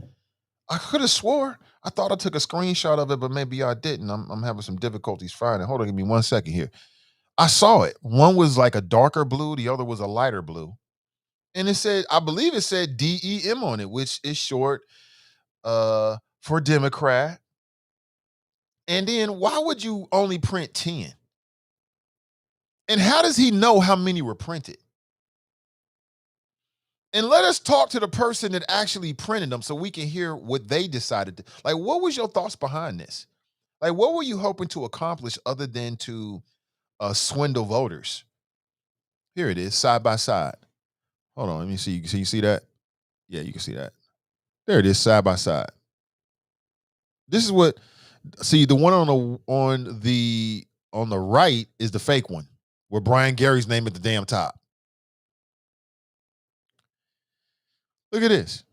I could have swore. I thought I took a screenshot of it, but maybe I didn't. I'm having some difficulties finding it. Hold on, give me 1 second here. I saw it. One was like a darker blue, the other was a lighter blue. And it said, I believe it said DEM on it, which is short for Democrat. And then why would you only print 10? And how does he know how many were printed? And let us talk to the person that actually printed them so we can hear what they decided to. Like, what was your thoughts behind this? Like, what were you hoping to accomplish other than to swindle voters? Here it is, side by side. Hold on, let me see. You see that? Yeah, you can see that. There it is, side by side. This is what. See, the one on the right is the fake one, where Brian Gary's name at the damn top. Look at this.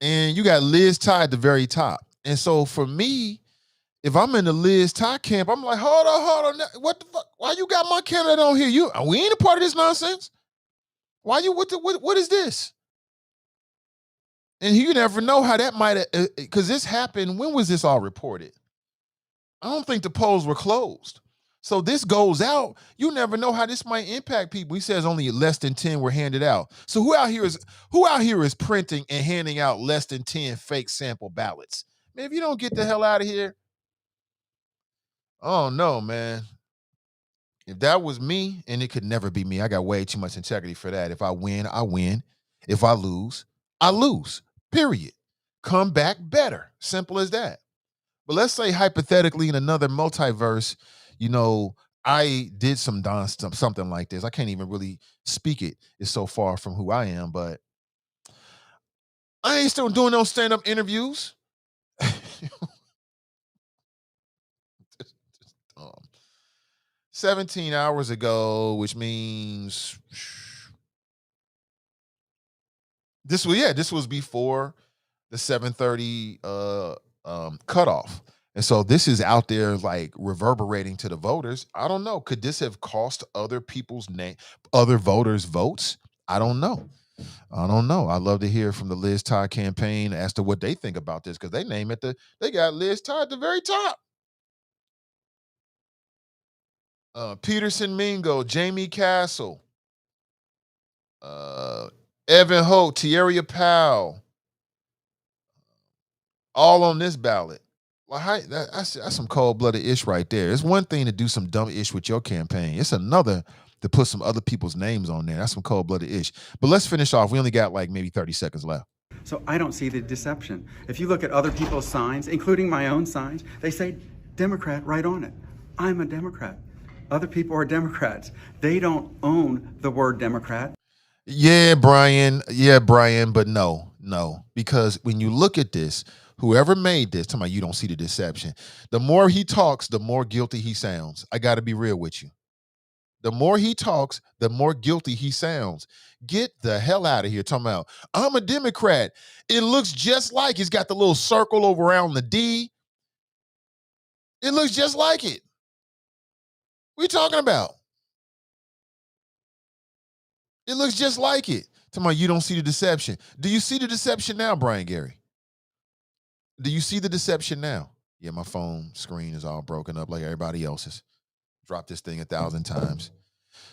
And you got Liz Ty at the very top. And so for me, if I'm in the Liz Ty camp, I'm like, hold on. What the fuck? Why you got my candidate on here? We ain't a part of this nonsense. Why you, what is this? And you never know how that might have, because this happened, when was this all reported? I don't think the polls were closed. So this goes out, you never know how this might impact people. He says only less than 10 were handed out. So who out here is printing and handing out less than 10 fake sample ballots? Man, if you don't get the hell out of here. Oh no, man. If that was me, and it could never be me, I got way too much integrity for that. If I win, I win. If I lose, I lose. Period. Come back better. Simple as that. But let's say hypothetically in another multiverse, I did something like this. I can't even really speak it. It's so far from who I am, but I ain't still doing no stand-up interviews. 17 hours ago, which means this was before the 7:30 cutoff. And so this is out there like reverberating to the voters. I don't know. Could this have cost other voters' votes? I don't know. I'd love to hear from the Liz Ty campaign as to what they think about this, because they got Liz Ty at the very top. Peterson Mingo, Jamie Castle, Evan Holt, Tierra Powell, all on this ballot. Well, that's some cold-blooded ish right there. It's one thing to do some dumb ish with your campaign. It's another to put some other people's names on there. That's some cold-blooded ish. But let's finish off. We only got like maybe 30 seconds left. So I don't see the deception. If you look at other people's signs, including my own signs, they say Democrat right on it. I'm a Democrat. Other people are Democrats. They don't own the word Democrat. Yeah, Brian. Yeah, Brian. But no. Because when you look at this, whoever made this, talking about you don't see the deception. The more he talks, the more guilty he sounds. I got to be real with you. The more he talks, the more guilty he sounds. Get the hell out of here. Talking about, I'm a Democrat. It looks just like he's got the little circle over around the D. It looks just like it. What are you talking about? It looks just like it. Talking about you don't see the deception. Do you see the deception now, Brian Gary? Do you see the deception now? Yeah, my phone screen is all broken up like everybody else's. Dropped this thing 1,000 times.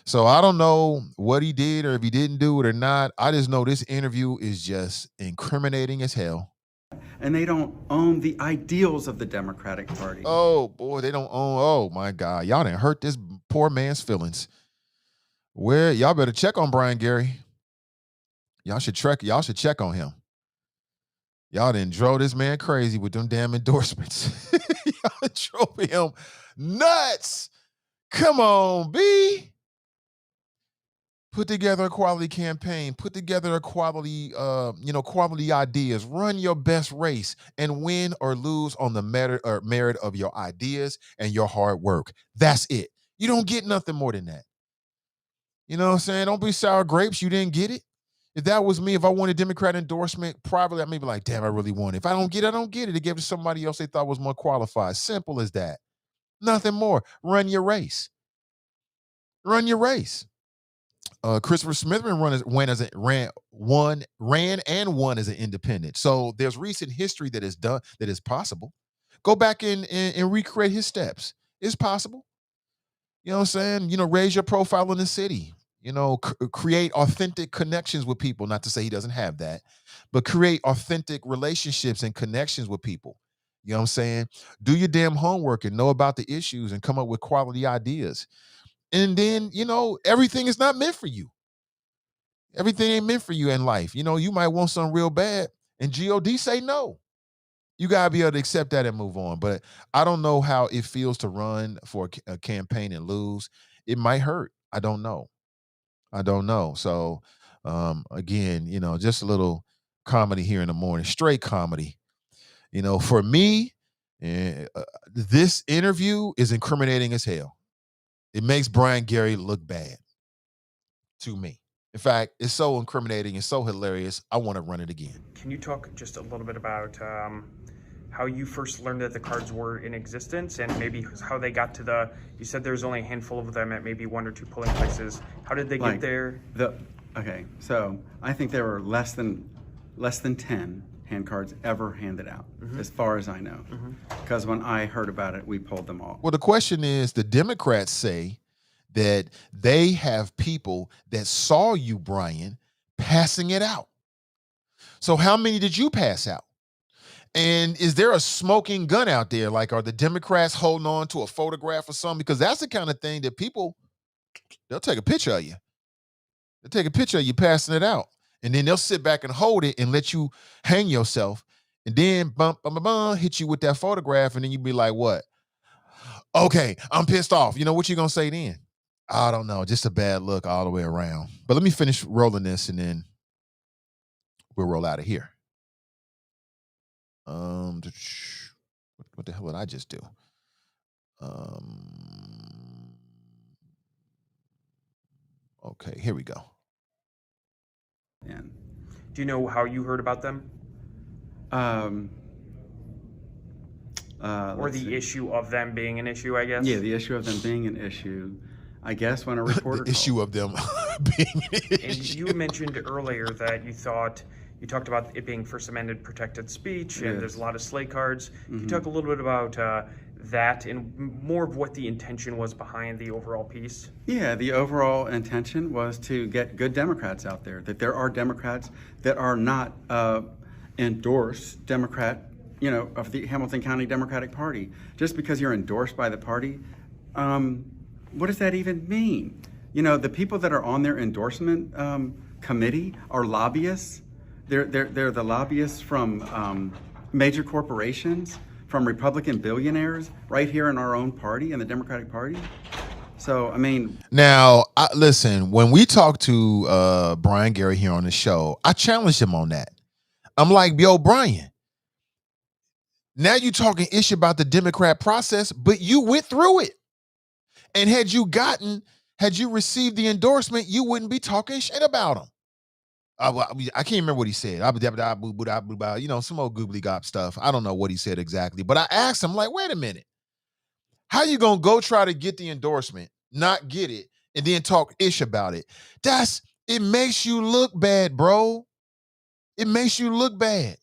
So I don't know what he did or if he didn't do it or not. I just know this interview is just incriminating as hell. And they don't own the ideals of the Democratic Party. Oh, boy, they don't own. Oh, my God. Y'all done hurt this poor man's feelings. Where y'all better check on Brian Gary. Y'all should check on him. Y'all done drove this man crazy with them damn endorsements. Y'all drove him nuts. Come on, B. Put together a quality campaign. Put together a quality, quality ideas. Run your best race and win or lose on the merit of your ideas and your hard work. That's it. You don't get nothing more than that. You know what I'm saying? Don't be sour grapes. You didn't get it. If that was me, if I wanted Democrat endorsement, probably I may be like, damn, I really want it. If I don't get it, I don't get it. They give it to somebody else they thought was more qualified. Simple as that. Nothing more. Run your race. Run your race. Christopher Smithman ran and won as an independent. So there's recent history that is done, that is possible. Go back and recreate his steps. It's possible. You know what I'm saying? Raise your profile in the city. Create authentic connections with people. Not to say he doesn't have that, but create authentic relationships and connections with people. You know what I'm saying? Do your damn homework and know about the issues and come up with quality ideas. And then, everything is not meant for you. Everything ain't meant for you in life. You might want something real bad and God say no. You got to be able to accept that and move on. But I don't know how it feels to run for a campaign and lose. It might hurt. I don't know. So, again, just a little comedy here in the morning, straight comedy. For me, this interview is incriminating as hell. It makes Brian Gary look bad to me. In fact, it's so incriminating and so hilarious, I want to run it again. Can you talk just a little bit about how you first learned that the cards were in existence and maybe how they got to you said there's only a handful of them at maybe 1 or 2 polling places. How did they get there? Okay, so I think there were less than 10 hand cards ever handed out, as far as I know. Because when I heard about it, we pulled them all. Well, the question is, the Democrats say that they have people that saw you, Brian, passing it out. So how many did you pass out? And is there a smoking gun out there? Like, are the Democrats holding on to a photograph or something? Because that's the kind of thing that people, they'll take a picture of you. They'll take a picture of you passing it out. And then they'll sit back and hold it and let you hang yourself. And then hit you with that photograph. And then you'd be like, what? Okay, I'm pissed off. What you going to say then? I don't know. Just a bad look all the way around. But let me finish rolling this and then we'll roll out of here. What the hell did I just do? Okay, here we go. And do you know how you heard about them? Or the issue of them being an issue, I guess? Yeah, the issue of them being an issue. I guess when a reporter the issue of them being an issue. And you mentioned earlier that you talked about it being First Amendment protected speech, and there's a lot of slate cards. Can you talk a little bit about that and more of what the intention was behind the overall piece? Yeah, the overall intention was to get good Democrats out there, that there are Democrats that are not endorsed Democrat, of the Hamilton County Democratic Party. Just because you're endorsed by the party, what does that even mean? You know, the people that are on their endorsement committee are lobbyists. They're the lobbyists from major corporations, from Republican billionaires, right here in our own party, in the Democratic Party. So, I mean, now listen. When we talked to Brian Gary here on the show, I challenged him on that. I'm like, yo, Brian. Now you talking ish about the Democrat process, but you went through it. And had you received the endorsement, you wouldn't be talking shit about them. I can't remember what he said. You know, some old goobly gop stuff. I don't know what he said exactly. But I asked him, like, wait a minute. How you gonna go try to get the endorsement, not get it, and then talk ish about it? It makes you look bad, bro. It makes you look bad.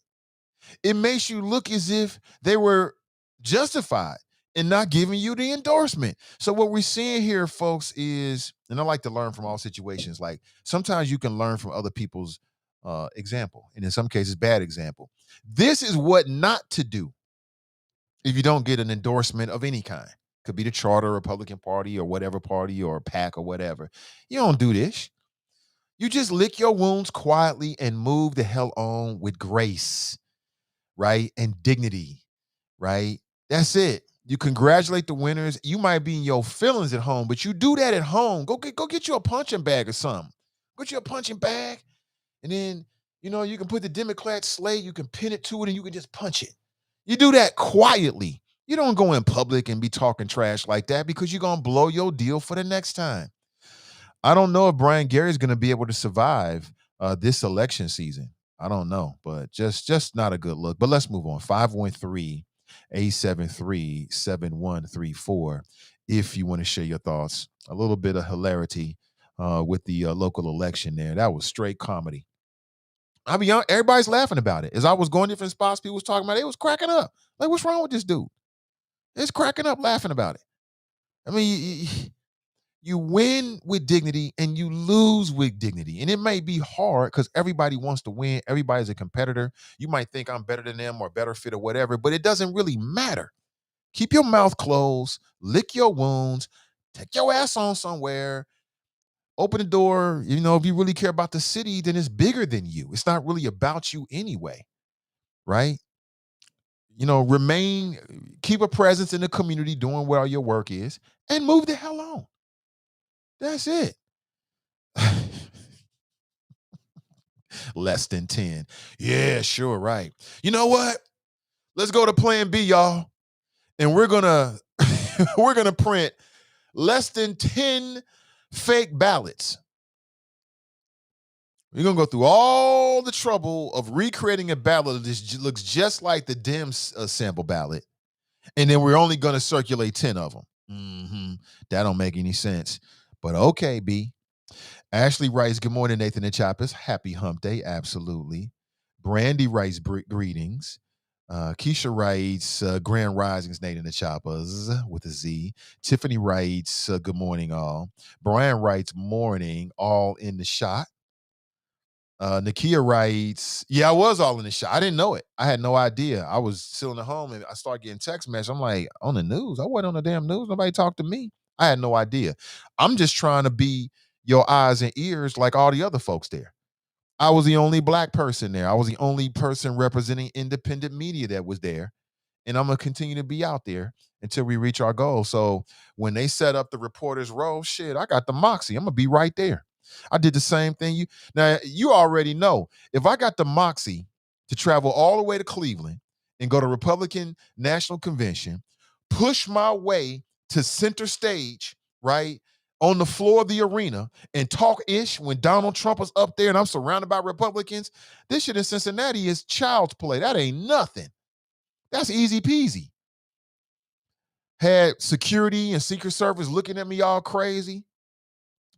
It makes you look as if they were justified in not giving you the endorsement. So what we're seeing here, folks, is, and I like to learn from all situations, like sometimes you can learn from other people's example, and in some cases, bad example. This is what not to do if you don't get an endorsement of any kind. Could be the charter, Republican Party, or whatever party, or PAC, or whatever. You don't do this. You just lick your wounds quietly and move the hell on with grace, right? And dignity, right? That's it. You congratulate the winners. You might be in your feelings at home, but you do that at home. Go get you a punching bag or something. Get you a punching bag, and then, you know, you can put the Democrat slate, you can pin it to it, and you can just punch it. You do that quietly. You don't go in public and be talking trash like that, because you're going to blow your deal for the next time. I don't know if Brian Gary is going to be able to survive this election season. I don't know, but just not a good look. But let's move on. 513-873-7134. If you want to share your thoughts. A little bit of hilarity with the local election there. That was straight comedy. I'll be honest, everybody's laughing about it. As I was going different spots, people was talking about it. It was cracking up. Like, what's wrong with this dude? It's cracking up laughing about it. I mean, you win with dignity and you lose with dignity. And it may be hard because everybody wants to win. Everybody's a competitor. You might think I'm better than them or better fit or whatever, but it doesn't really matter. Keep your mouth closed, lick your wounds, take your ass on somewhere, open the door. You know, if you really care about the city, then it's bigger than you. It's not really about you anyway, right? You know, keep a presence in the community doing what all your work is, and move the hell on. That's it. Less than 10. Yeah, sure, right. You know what? Let's go to plan B, y'all. And we're gonna we're gonna print less than 10 fake ballots. We're gonna go through all the trouble of recreating a ballot that looks just like the Dems sample ballot, and then we're only gonna circulate 10 of them. That don't make any sense. But okay, B. Ashley writes, good morning, Nathan and Choppers. Happy hump day. Absolutely. Brandy writes, greetings. Keisha writes, grand risings, Nathan and Choppers with a Z. Tiffany writes, good morning, all. Brian writes, morning, all in the shot. Nakia writes, yeah, I was all in the shot. I didn't know it. I had no idea. I was sitting at home and I started getting text messages. I'm like, on the news? I wasn't on the damn news. Nobody talked to me. I had no idea. I'm just trying to be your eyes and ears like all the other folks there. I was the only black person there. I was the only person representing independent media that was there. And I'm going to continue to be out there until we reach our goal. So when they set up the reporters row, shit, I got the moxie. I'm going to be right there. I did the same thing. Now, you already know, if I got the moxie to travel all the way to Cleveland and go to Republican National Convention, push my way to center stage, right, on the floor of the arena and talk ish when Donald Trump is up there and I'm surrounded by Republicans, this shit in Cincinnati is child's play. That ain't nothing. That's easy peasy. Had security and Secret Service looking at me all crazy,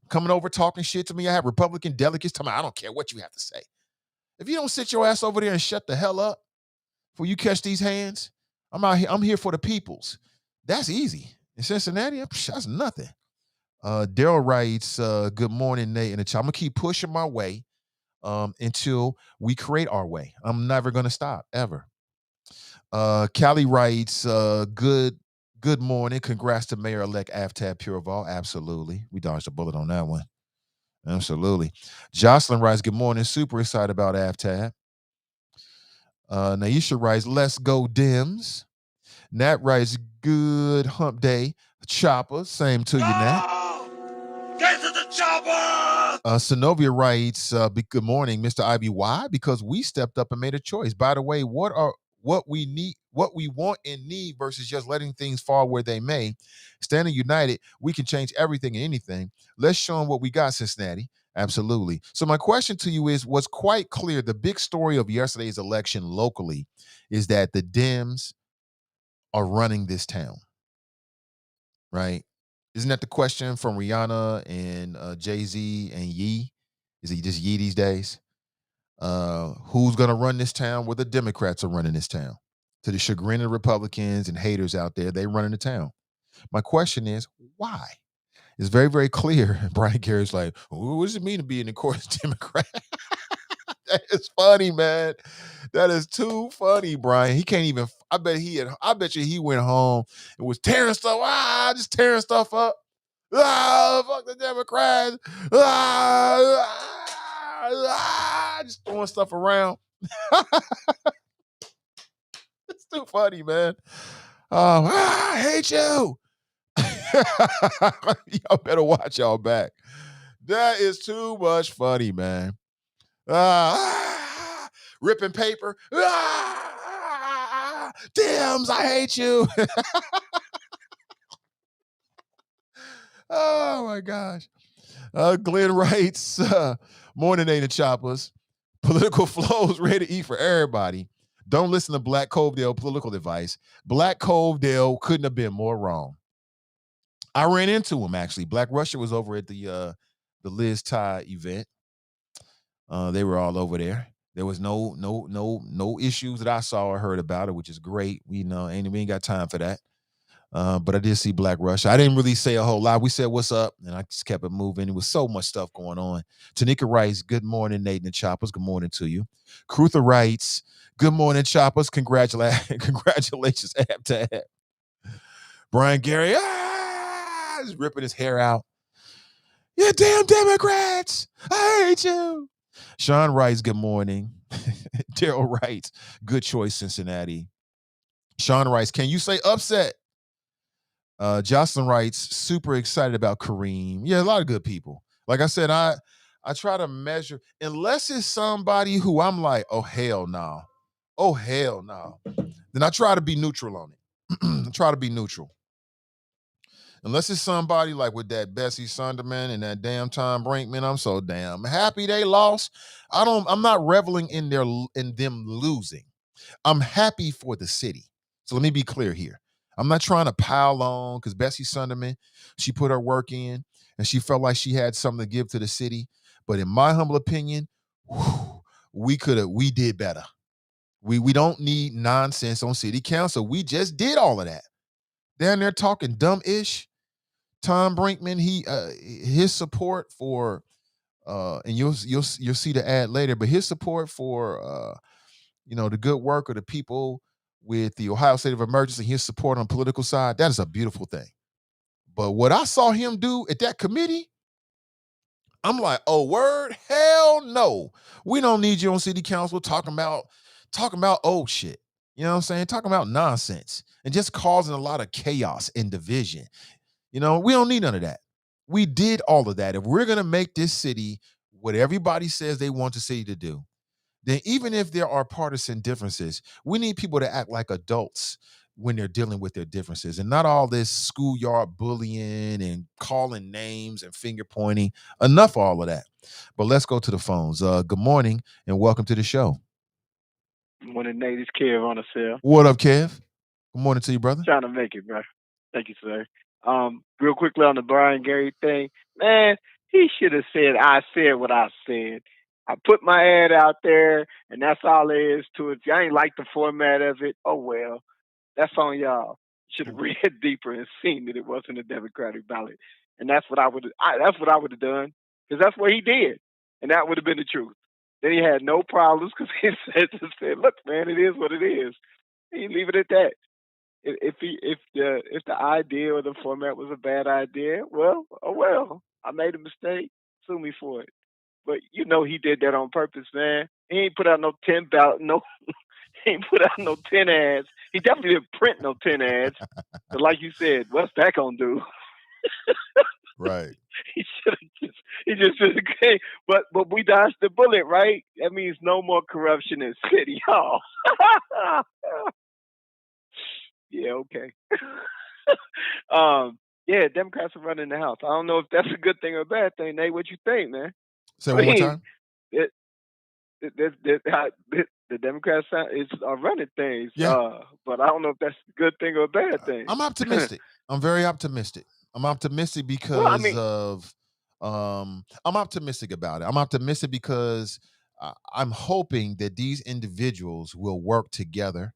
coming over talking shit to me. I had Republican delegates telling me, I don't care what you have to say. If you don't sit your ass over there and shut the hell up before you catch these hands, I'm here for the peoples. That's easy. In Cincinnati, that's nothing. Daryl writes, good morning, Nate. And I'm going to keep pushing my way until we create our way. I'm never going to stop, ever. Callie writes, good Good morning. Congrats to Mayor-elect Aftab Pureval. Absolutely. We dodged a bullet on that one. Absolutely. Jocelyn writes, good morning. Super excited about Aftab. Naisha writes, let's go Dems. Nat writes, good hump day. Chopper. Same to you, Nat. Get to the chopper! Synovia writes, good morning, Mr. Ivy. Why? Because we stepped up and made a choice. By the way, what we need, what we want and need versus just letting things fall where they may. Standing united, we can change everything and anything. Let's show them what we got, Cincinnati. Absolutely. So my question to you is, what's quite clear, the big story of yesterday's election locally is that the Dems are running this town, right? Isn't that the question from Rihanna and Jay-Z and Yee? Is he just Yee these days? Who's going to run this town? Well, the Democrats are running this town. To the chagrin of Republicans and haters out there, they running the town. My question is, why? It's very, very clear. Brian Gary's like, what does it mean to be an course Democrat? That is funny, man. That is too funny, Brian. He can't even. I bet you he went home and was tearing stuff. Just tearing stuff up. Fuck the Democrats. Just throwing stuff around. It's too funny, man. I hate you. Y'all better watch y'all back. That is too much funny, man. Ripping paper. Dems, I hate you. Oh my gosh. Glenn writes, morning, Nathan Choppers. Political flows ready to eat for everybody. Don't listen to Black Covedale political advice. Black Covedale couldn't have been more wrong. I ran into him actually. Black Russia was over at the Liz Ty event. They were all over there. There was no issues that I saw or heard about it, which is great. We ain't got time for that. But I did see Black Russia. I didn't really say a whole lot. We said, what's up? And I just kept it moving. There was so much stuff going on. Tanika writes, good morning, Nathan and Choppers. Good morning to you. Crutha writes, good morning, Choppers. Congratulations, Abtab. Brian Gary, he's ripping his hair out. You damn Democrats. I hate you. Sean writes, good morning. Daryl writes, good choice, Cincinnati. Sean writes, can you say upset? Jocelyn writes, super excited about Kareem. Yeah, a lot of good people. Like I said, I try to measure, unless it's somebody who I'm like, oh, hell no. Oh, hell no. Then I try to be neutral on it. I try to be neutral. Unless it's somebody like with that Bessie Sunderman and that damn Tom Brinkman, I'm so damn happy they lost. I'm not reveling in them losing. I'm happy for the city. So let me be clear here. I'm not trying to pile on because Bessie Sunderman, she put her work in and she felt like she had something to give to the city. But in my humble opinion, we did better. We don't need nonsense on city council. We just did all of that. Down there talking dumb-ish. Tom Brinkman, his support for and you'll see the ad later, but his support for the good work of the people with the Ohio State of Emergency, his support on the political side, that is a beautiful thing. But what I saw him do at that committee, I'm like, oh, word? Hell no. We don't need you on city council talking about old shit. You know what I'm saying? Talking about nonsense and just causing a lot of chaos and division. We don't need none of that. We did all of that. If we're going to make this city what everybody says they want the city to do, then even if there are partisan differences, we need people to act like adults when they're dealing with their differences and not all this schoolyard bullying and calling names and finger pointing. Enough of all of that. But let's go to the phones. Good morning and welcome to the show. Good morning, Nate. It's Kev on the cell. What up, Kev? Good morning to you, brother. Trying to make it, bro. Thank you, sir. Real quickly on the Brian Gary thing, man, he should have said, I said what I said. I put my ad out there, and that's all there is to it. If I ain't like the format of it, oh well. That's on y'all. Should have read deeper and seen that it wasn't a Democratic ballot. And that's what I would have done, because that's what he did. And that would have been the truth. Then he had no problems because he said, look, man, it is what it is. He leave it at that. If the idea or the format was a bad idea, well, oh well, I made a mistake. Sue me for it. But you know he did that on purpose, man. He ain't put out no 10 he ain't put out no 10 ads. He definitely didn't print no 10 ads. But like you said, what's that gonna do? Right. He should have just okay. But we dodged the bullet, right? That means no more corruption in City Hall. Yeah, okay. Yeah, Democrats are running the House. I don't know if that's a good thing or a bad thing. Nate, what you think, man? Say I one more mean, time. it, the Democrats are running things, Yeah. but I don't know if that's a good thing or a bad thing. I'm optimistic. I'm very optimistic. I'm optimistic Well, I because mean, of I'm optimistic about it. I'm optimistic because I'm hoping that these individuals will work together.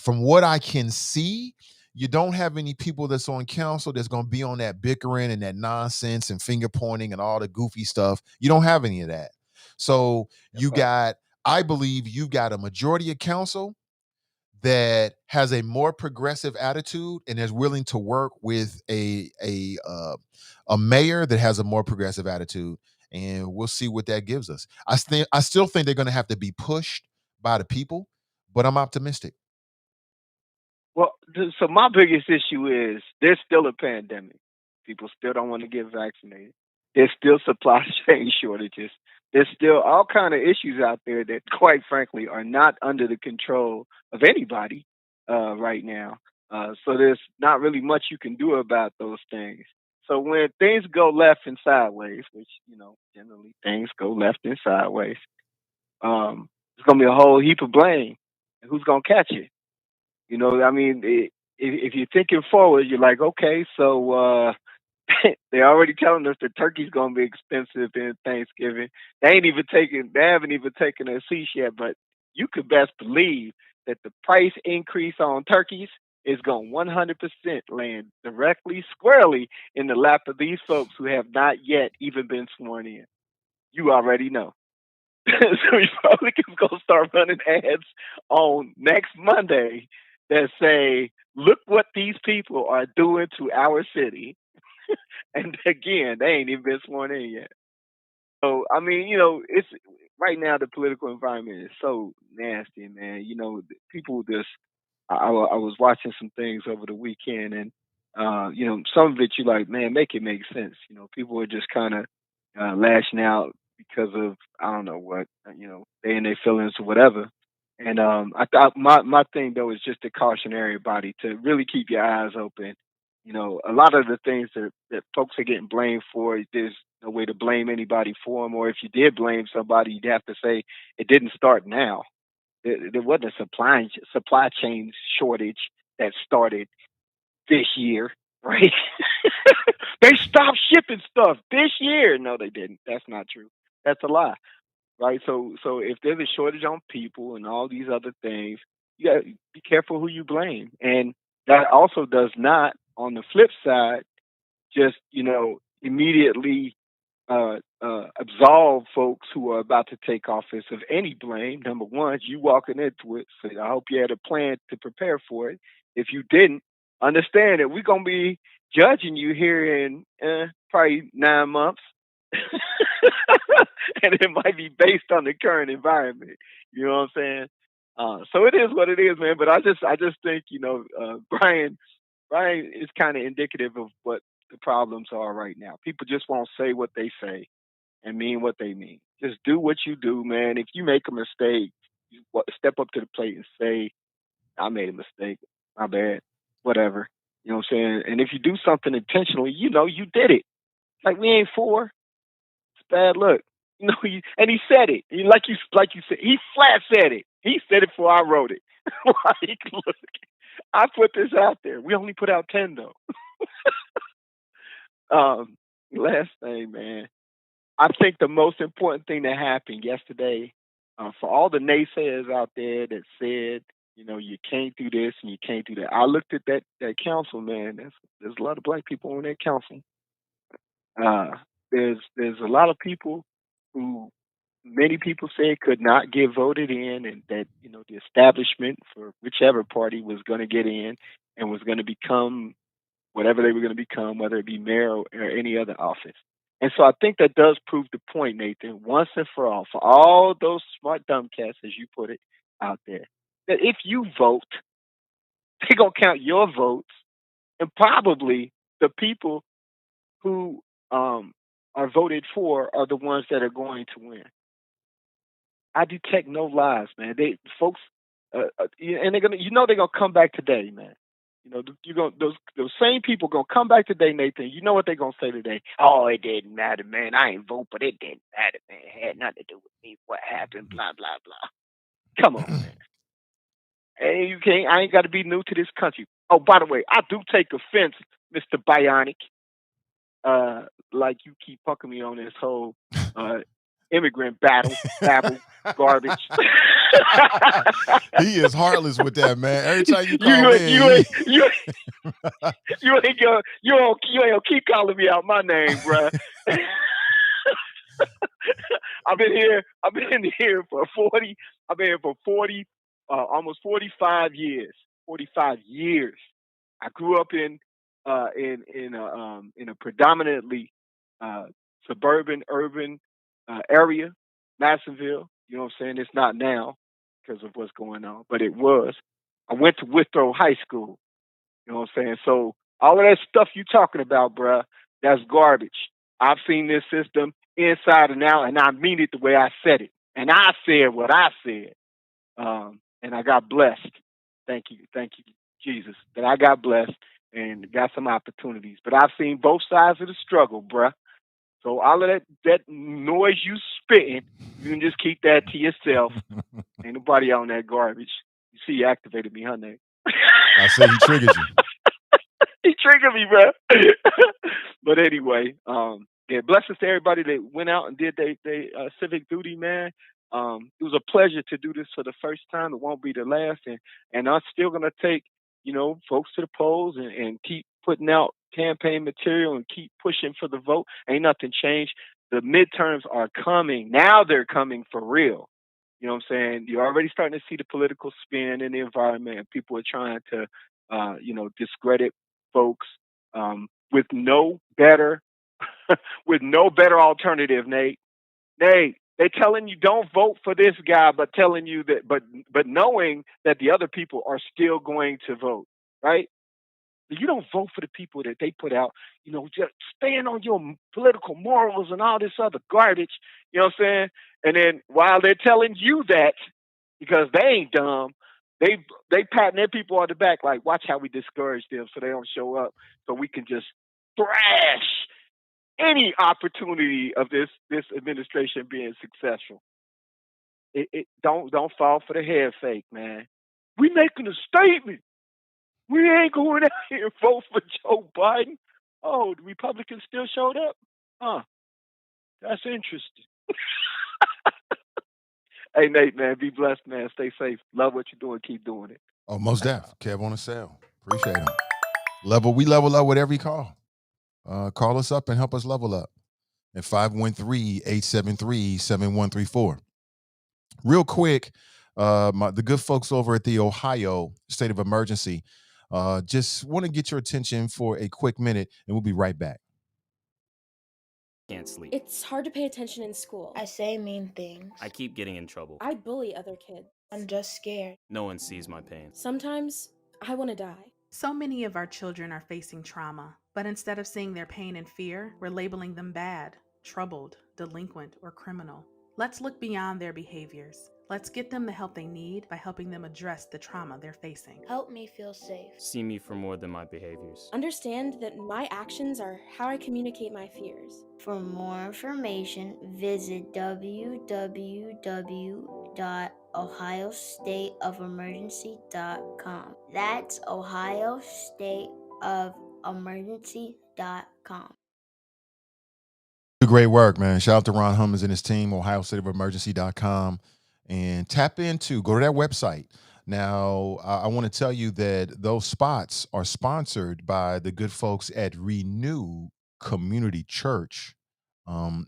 From what I can see, you don't have any people that's on council that's going to be on that bickering and that nonsense and finger pointing and all the goofy stuff. You don't have any of that. So you right. got, I believe you've got a majority of council that has a more progressive attitude and is willing to work with a mayor that has a more progressive attitude, and we'll see what that gives us. I still think they're going to have to be pushed by the people, but I'm optimistic. Well, so my biggest issue is there's still a pandemic. People still don't want to get vaccinated. There's still supply chain shortages. There's still all kind of issues out there that, quite frankly, are not under the control of anybody right now. So there's not really much you can do about those things. So when things go left and sideways, which generally things go left and sideways, there's gonna be a whole heap of blame. And who's gonna catch it? I mean, if you're thinking forward, you're like, okay, so they're already telling us the turkey's gonna be expensive in Thanksgiving. They haven't even taken a cease yet, but you could best believe that the price increase on turkeys is going 100% land directly, squarely in the lap of these folks who have not yet even been sworn in. You already know. So Republicans gonna start running ads on next Monday that say, "Look what these people are doing to our city," and again, they ain't even been sworn in yet. So I mean, it's right now the political environment is so nasty, man. People just. I was watching some things over the weekend, and some of it you like, man, make it make sense. People are just kind of lashing out because of I don't know what, they in their feelings or whatever. And I thought my thing though is just to caution everybody to really keep your eyes open. A lot of the things that folks are getting blamed for, there's no way to blame anybody for them. Or if you did blame somebody, you'd have to say it didn't start now. There wasn't a supply chain shortage that started this year, right? They stopped shipping stuff this year. No, they didn't. That's not true. That's a lie, right? So if there's a shortage on people and all these other things, you got to be careful who you blame. And that also does not, on the flip side, just immediately absolve folks who are about to take office of any blame. Number one, you walking into it, so I hope you had a plan to prepare for it. If you didn't, understand that we're gonna be judging you here in probably 9 months, and it might be based on the current environment. You know what I'm saying? So it is what it is, man. But I just think Brian is kind of indicative of what the problems are right now. People just won't say what they say and mean what they mean. Just do what you do, man. If you make a mistake, you step up to the plate and say, I made a mistake. My bad. Whatever. You know what I'm saying? And if you do something intentionally, you did it. Like we ain't for. It's bad luck. And he said it. Like you said, he flat said it. He said it before I wrote it. Like, look, I put this out there. We only put out 10 though. Last thing, man. I think the most important thing that happened yesterday, for all the naysayers out there that said, you can't do this and you can't do that. I looked at that council, man. There's a lot of black people on that council. There's a lot of people who many people said could not get voted in, and that the establishment for whichever party was going to get in, and was going to become whatever they were going to become, whether it be mayor or any other office. And so I think that does prove the point, Nathan, once and for all those smart dumb cats, as you put it out there, that if you vote, they're going to count your votes, and probably the people who are voted for are the ones that are going to win. I detect no lies, man. Folks, and they're gonna, they're gonna come back today, man. Those same people gonna come back today, Nathan. You know what they're gonna say today? Oh, it didn't matter, man. I ain't vote, but it didn't matter, man. It had nothing to do with me. What happened? Blah blah blah. Come on, man. And you can't. I ain't got to be new to this country. Oh, by the way, I do take offense, Mr. Bionic. Like you keep punking me on this whole immigrant babble, garbage. He is heartless with that, man. Every time you call you ain't gonna keep calling me out my name, bruh. I've been here for 40. I've been here for 40, almost 45 years. 45 years. I grew up in a predominantly suburban, urban area, Madisonville. You know what I'm saying? It's not now because of what's going on, but it was. I went to Withrow High School. You know what I'm saying? So all of that stuff you talking about, bruh, that's garbage. I've seen this system inside and out, and I mean it the way I said it. And I said what I said. And I got blessed. Thank you, Jesus, that I got blessed and got some opportunities. But I've seen both sides of the struggle, bruh. So all of that noise you spitting, you can just keep that to yourself. Ain't nobody on that garbage. You see, you activated me, huh, Nate? I said he triggered you. He triggered me, bro. But anyway, blessings to everybody that went out and did their civic duty, man. It was a pleasure to do this for the first time. It won't be the last, and I'm still gonna take folks to the polls and keep putting out campaign material and keep pushing for the vote. Ain't nothing changed. The midterms are coming. Now they're coming for real. You know what I'm saying? You're already starting to see the political spin in the environment, and people are trying to, discredit folks with no better, alternative. Nate, they're telling you don't vote for this guy, but telling you that, but knowing that the other people are still going to vote, right? You don't vote for the people that they put out, just stand on your political morals and all this other garbage, you know what I'm saying? And then while they're telling you that, because they ain't dumb, they patting their people on the back like, watch how we discourage them so they don't show up, so we can just thrash any opportunity of this administration being successful. Don't fall for the head fake, man. We making a statement. We ain't going out here and vote for Joe Biden. Oh, the Republicans still showed up? Huh. That's interesting. Hey, Nate, man, be blessed, man. Stay safe. Love what you're doing. Keep doing it. Oh, most def. Kev on the cell. Appreciate him. We level up with every call. Call us up and help us level up at 513-873-7134. Real quick, the good folks over at the Ohio State of Emergency just want to get your attention for a quick minute, and we'll be right back. Can't sleep. It's hard to pay attention in school. I say mean things. I keep getting in trouble. I bully other kids. I'm just scared. No one sees my pain. Sometimes I want to die. So many of our children are facing trauma, but instead of seeing their pain and fear, we're labeling them bad, troubled, delinquent, or criminal. Let's look beyond their behaviors. Let's get them the help they need by helping them address the trauma they're facing. Help me feel safe. See me for more than my behaviors. Understand that my actions are how I communicate my fears. For more information, visit www.ohiostateofemergency.com. That's ohiostateofemergency.com. Great work, man. Shout out to Ron Hummons and his team, ohiostateofemergency.com. And go to that website. Now, I want to tell you that those spots are sponsored by the good folks at Renew Community Church.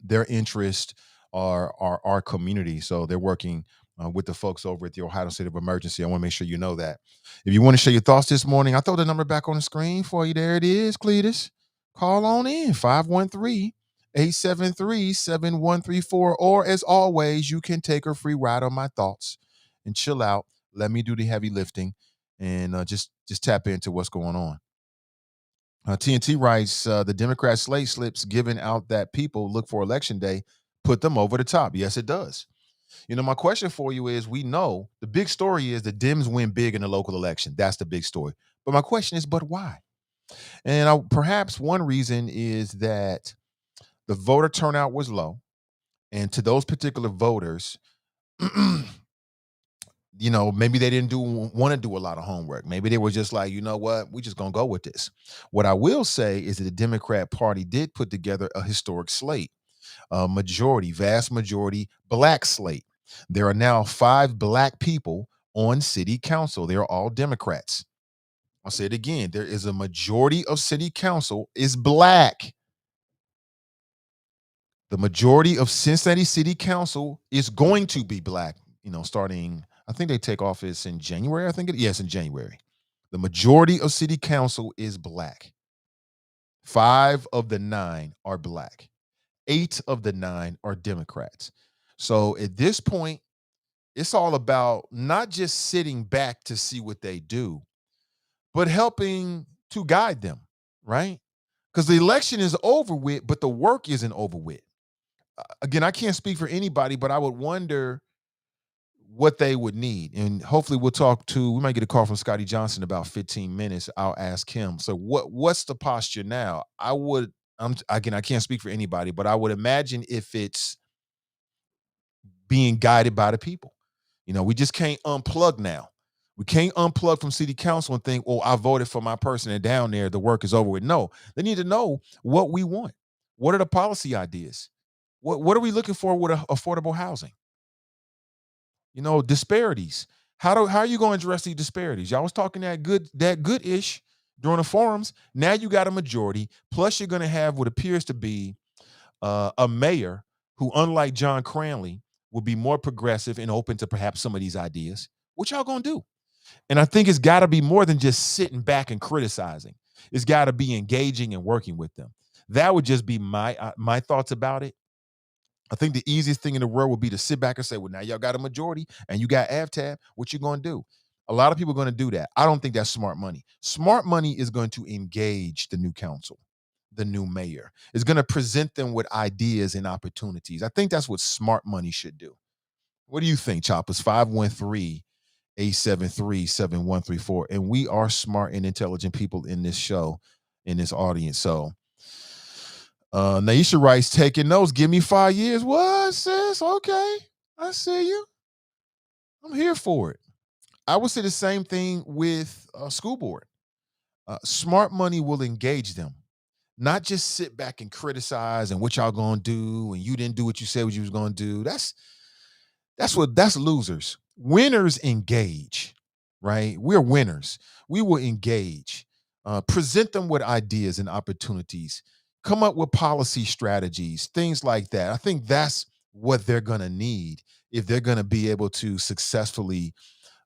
Their interests are our community. So they're working with the folks over at the Ohio State of Emergency. I want to make sure you know that. If you want to share your thoughts this morning, I throw the number back on the screen for you. There it is, Cletus. Call on in, 513-873-7134. Or as always, you can take a free ride on my thoughts and chill out. Let me do the heavy lifting and just tap into what's going on. TNT writes, the Democrat slate slips giving out that people look for election day, put them over the top. Yes, it does. My question for you is, we know the big story is the Dems win big in the local election. That's the big story. But my question is, but why? And perhaps one reason is that the voter turnout was low. And to those particular voters, maybe they didn't want to do a lot of homework. Maybe they were just like, you know what, we just going to go with this. What I will say is that the Democrat Party did put together a historic slate, vast majority black slate. There are now 5 black people on city council. They're all Democrats. I'll say it again. There is a majority of city council is black. The majority of Cincinnati City Council is going to be black, starting, I think they take office in January. Yes, in January. The majority of city council is black. 5 of the 9 are black. 8 of the 9 are Democrats. So at this point, it's all about not just sitting back to see what they do, but helping to guide them, right? Because the election is over with, but the work isn't over with. Again, I can't speak for anybody, but I would wonder what they would need. And hopefully we might get a call from Scotty Johnson in about 15 minutes. I'll ask him. So what's the posture now? I can't speak for anybody, but I would imagine if it's being guided by the people. We just can't unplug now. We can't unplug from city council and think, I voted for my person and down there, the work is over with. No, they need to know what we want. What are the policy ideas? What are we looking for with affordable housing? Disparities. How are you going to address these disparities? Y'all was talking that good-ish during the forums. Now you got a majority. Plus you're going to have what appears to be a mayor who, unlike John Cranley, will be more progressive and open to perhaps some of these ideas. What y'all going to do? And I think it's got to be more than just sitting back and criticizing. It's got to be engaging and working with them. That would just be my thoughts about it. I think the easiest thing in the world would be to sit back and say, well, now y'all got a majority and you got AvTab. What you going to do? A lot of people are going to do that. I don't think that's smart money. Smart money is going to engage the new council, the new mayor. It's going to present them with ideas and opportunities. I think that's what smart money should do. What do you think, Choppers? 513-873-7134. And we are smart and intelligent people in this show, in this audience. So Naisha writes, taking notes, give me 5 years. What, sis? Okay, I see you. I'm here for it. I would say the same thing with school board. Smart money will engage them, not just sit back and criticize and what y'all gonna do and you didn't do what you said what you was gonna do. That's losers. Winners engage, right? We're winners. We will engage, present them with ideas and opportunities, come up with policy strategies, things like that. I think that's what they're going to need if they're going to be able to successfully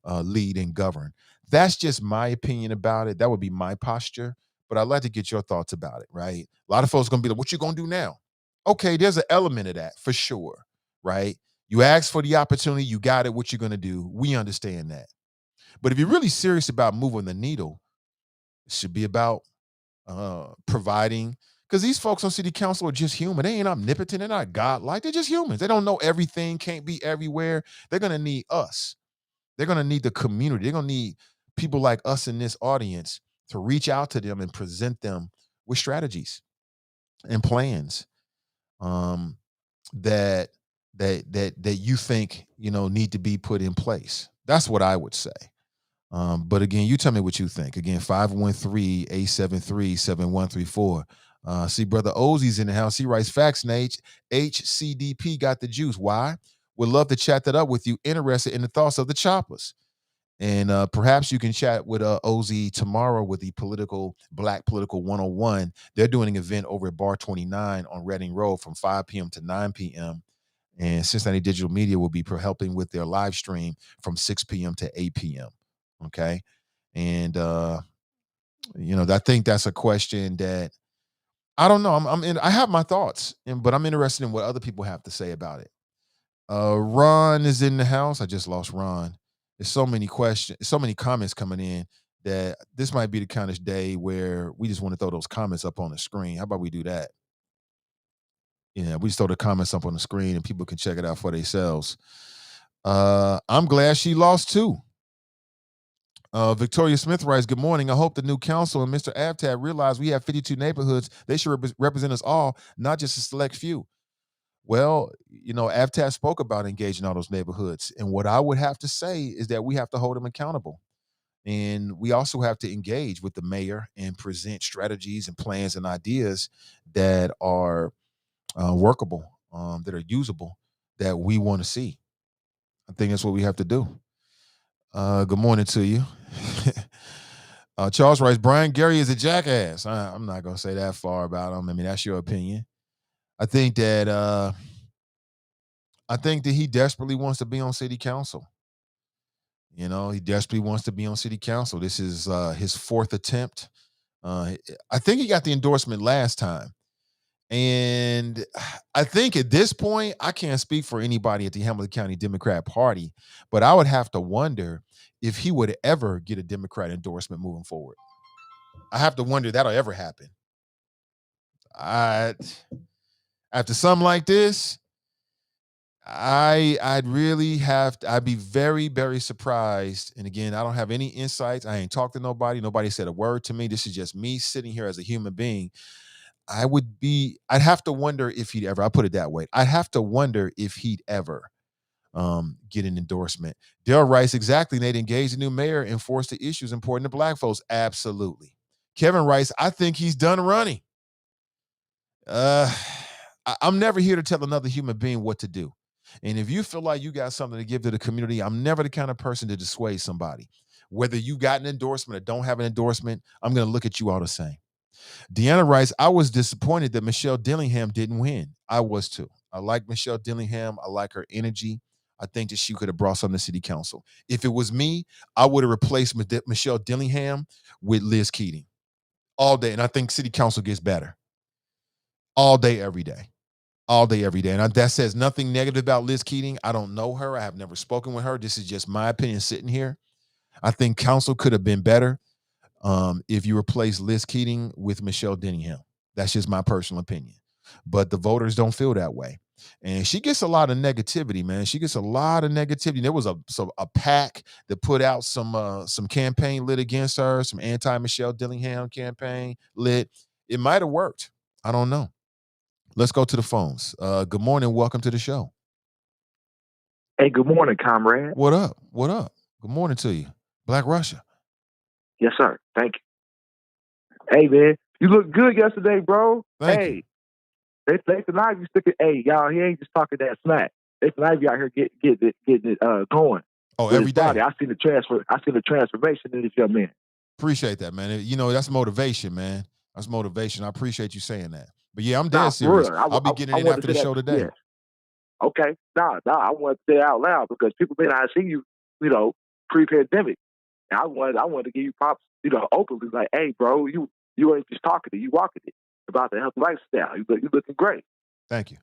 lead and govern. That's just my opinion about it. That would be my posture, but I'd like to get your thoughts about it, right? A lot of folks are going to be like, what you going to do now? Okay, there's an element of that for sure, right? You asked for the opportunity, you got it, what you're going to do. We understand that. But if you're really serious about moving the needle, it should be about providing, because these folks on city council are just human. They ain't omnipotent. They're not godlike. They're just humans. They don't know everything, can't be everywhere. They're going to need us. They're going to need the community. They're going to need people like us in this audience to reach out to them and present them with strategies and plans that you think, need to be put in place. That's what I would say. But again, you tell me what you think. Again, 513-873-7134. See, Brother Ozzy's in the house. He writes, facts, Nate. HCDP got the juice. Why? Would love to chat that up with you. Interested in the thoughts of the choppers. And perhaps you can chat with Ozzy tomorrow with the Black Political 101. They're doing an event over at Bar 29 on Reading Road from 5 p.m. to 9 p.m. And Cincinnati Digital Media will be helping with their live stream from 6 p.m. to 8 p.m. Okay. And, I think that's a question that I don't know. I have my thoughts, but I'm interested in what other people have to say about it. Ron is in the house. I just lost Ron. There's so many questions, so many comments coming in that this might be the kind of day where we just want to throw those comments up on the screen. How about we do that? Yeah, we just throw the comments up on the screen and people can check it out for themselves. I'm glad she lost too. Victoria Smith writes, good morning. I hope the new council and Mr. Avtab realize we have 52 neighborhoods. They should represent us all, not just a select few. Well, Avtab spoke about engaging all those neighborhoods. And what I would have to say is that we have to hold them accountable. And we also have to engage with the mayor and present strategies and plans and ideas that are workable, that are usable, that we want to see. I think that's what we have to do. Good morning to you. Charles writes, Brian Gary is a jackass. I'm not going to say that far about him. I mean, that's your opinion. I think that he desperately wants to be on city council. He desperately wants to be on city council. This is his fourth attempt. I think he got the endorsement last time. And I think at this point, I can't speak for anybody at the Hamilton County Democrat Party, but I would have to wonder if he would ever get a Democrat endorsement moving forward. I have to wonder if that'll ever happen. After something like this, I'd be very, very surprised. And again, I don't have any insights. I ain't talked to nobody. Nobody said a word to me. This is just me sitting here as a human being. I'd have to wonder if he'd ever, I'll put it that way. I'd have to wonder if he'd ever get an endorsement. Dale writes, exactly, Nate, engage the new mayor, enforce the issues important to black folks. Absolutely. Kevin writes, I think he's done running. I'm never here to tell another human being what to do. And if you feel like you got something to give to the community, I'm never the kind of person to dissuade somebody. Whether you got an endorsement or don't have an endorsement, I'm going to look at you all the same. Deanna writes, I was disappointed that Michelle Dillingham didn't win. I was too. I like Michelle Dillingham. I like her energy. I think that she could have brought something to city council. If it was me, I would have replaced Michelle Dillingham with Liz Keating all day. And I think city council gets better all day, every day. All day, every day. And that says nothing negative about Liz Keating. I don't know her. I have never spoken with her. This is just my opinion sitting here. I think council could have been better if you replace Liz Keating with Michelle Dillingham. That's just my personal opinion. But the voters don't feel that way. And she gets a lot of negativity, man. She gets a lot of negativity. There was a PAC that put out some campaign lit against her, some anti-Michelle Dillingham campaign lit. It might have worked. I don't know. Let's go to the phones. Good morning. Welcome to the show. Hey, good morning, comrade. What up? What up? Good morning to you. Black Russia. Yes, sir. Thank you. Hey, man, you look good yesterday, bro. Thank you. Nathan Ivey sticking. Hey, y'all, he ain't just talking that smack. Nathan Ivey out here getting it going. Oh, every day. I seen the transformation in this young man. Appreciate that, man. That's motivation, man. That's motivation. I appreciate you saying that. But yeah, I'm dead serious. I'll be getting in after the show today. Yeah. Okay. Nah, I want to say it out loud because people may not see you, pre-pandemic. And I wanted to give you props, openly, like, hey, bro, you ain't just talking it, you walking it about the healthy lifestyle. You looking great. Thank you.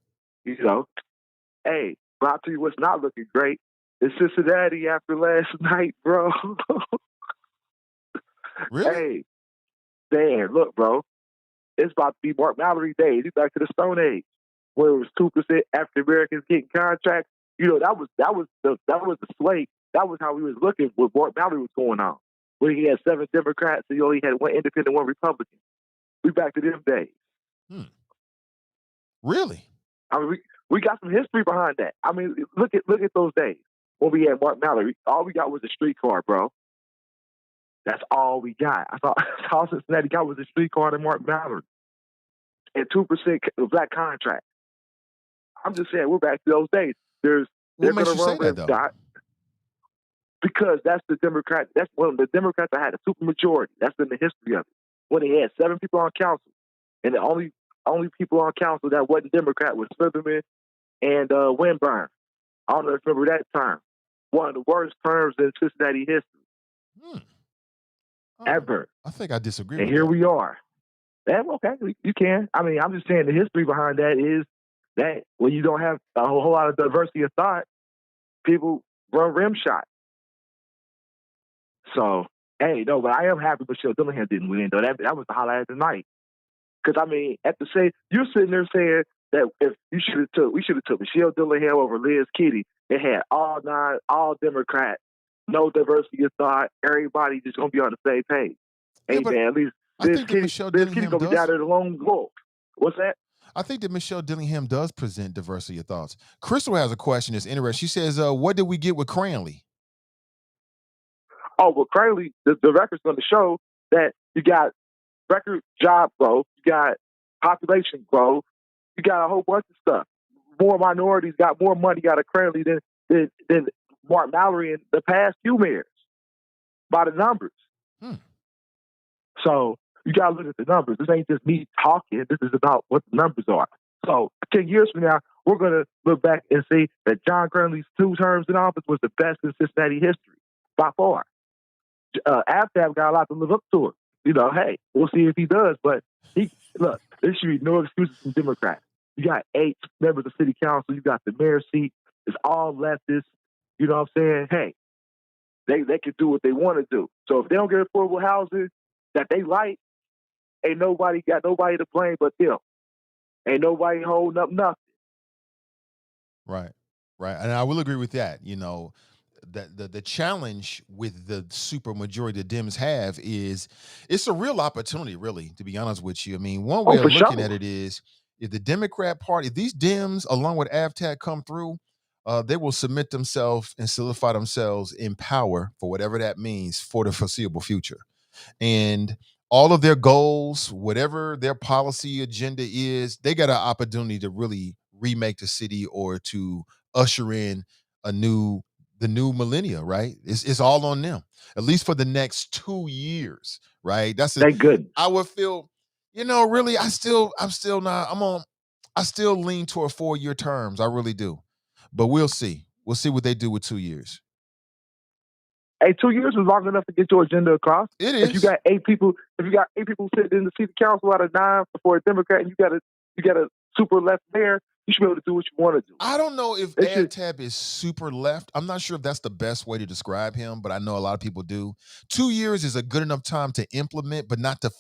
Hey, but I'll tell you what's not looking great. It's Cincinnati after last night, bro. Really? Hey, Dan, look, bro. It's about to be Mark Mallory days. He's back to the Stone Age, where it was 2% African Americans getting contracts. That was the slate. That was how we was looking when Mark Mallory was going on. When he had 7 Democrats and he only had 1 independent, 1 Republican. We back to them days. Really? I mean, we got some history behind that. I mean, look at those days when we had Mark Mallory. All we got was a streetcar, bro. That's all we got. I thought all Cincinnati got was a streetcar and Mark Mallory and 2% black contract. I'm just saying we're back to those days. What makes you say that, though? Because that's the Democrat. That's one of the Democrats that had a supermajority. That's been the history of it. When they had 7 people on council, and the only people on council that wasn't Democrat was Silverman and Windburn. I don't know if you remember that term. One of the worst terms in Cincinnati history ever. I think I disagree and with here that. we are. That, okay, you can. I mean, I'm just saying the history behind that is that when you don't have a whole lot of diversity of thought, people run rim shot. So, hey, no, but I am happy Michelle Dillingham didn't win, though. That was the highlight of the night. Because, I mean, at the same, you're sitting there saying that if we should have took Michelle Dillingham over Liz Kitty. It had all Democrats, no diversity of thought, everybody just going to be on the same page. Yeah, hey, man, at least Liz Kitty going to be down there the lone wolf. What's that? I think that Michelle Dillingham does present diversity of thoughts. Crystal has a question that's interesting. She says, what did we get with Cranley? Oh, well, Cranley, the record's going to show that you got record job growth, you got population growth, you got a whole bunch of stuff. More minorities got more money out of Cranley than Mark Mallory in the past few mayors by the numbers. So you got to look at the numbers. This ain't just me talking. This is about what the numbers are. So 10 years from now, we're going to look back and see that John Cranley's 2 terms in office was the best in Cincinnati history by far. Aftab got a lot to live up to it. You know, hey, we'll see if he does. But look, there should be no excuses from Democrats. You got 8 members of city council. You got the mayor's seat. It's all leftists. You know what I'm saying? Hey, they can do what they want to do. So if they don't get affordable housing that they like, ain't nobody got nobody to blame but them. Ain't nobody holding up nothing. Right. And I will agree with that. You know, that the challenge with the super majority the Dems have is it's a real opportunity, really, to be honest with you. I mean, one way of looking at it is if the Democrat Party, these Dems, along with AVTAC, come through, they will submit themselves and solidify themselves in power for whatever that means for the foreseeable future. And all of their goals, whatever their policy agenda is, they got an opportunity to really remake the city or to usher in the new millennia, right? It's all on them, at least for the next 2 years, right? Thank goodness. I would feel, really, I still lean toward 4-year terms. I really do. But we'll see. We'll see what they do with 2 years. Hey, 2 years is long enough to get your agenda across. It is. If you got 8 people sitting in the city council out of 9 for a Democrat, and you got a super left mayor, you should be able to do what you want to do. I don't know if AVTAB is super left. I'm not sure if that's the best way to describe him, but I know a lot of people do. 2 years is a good enough time to implement, but not to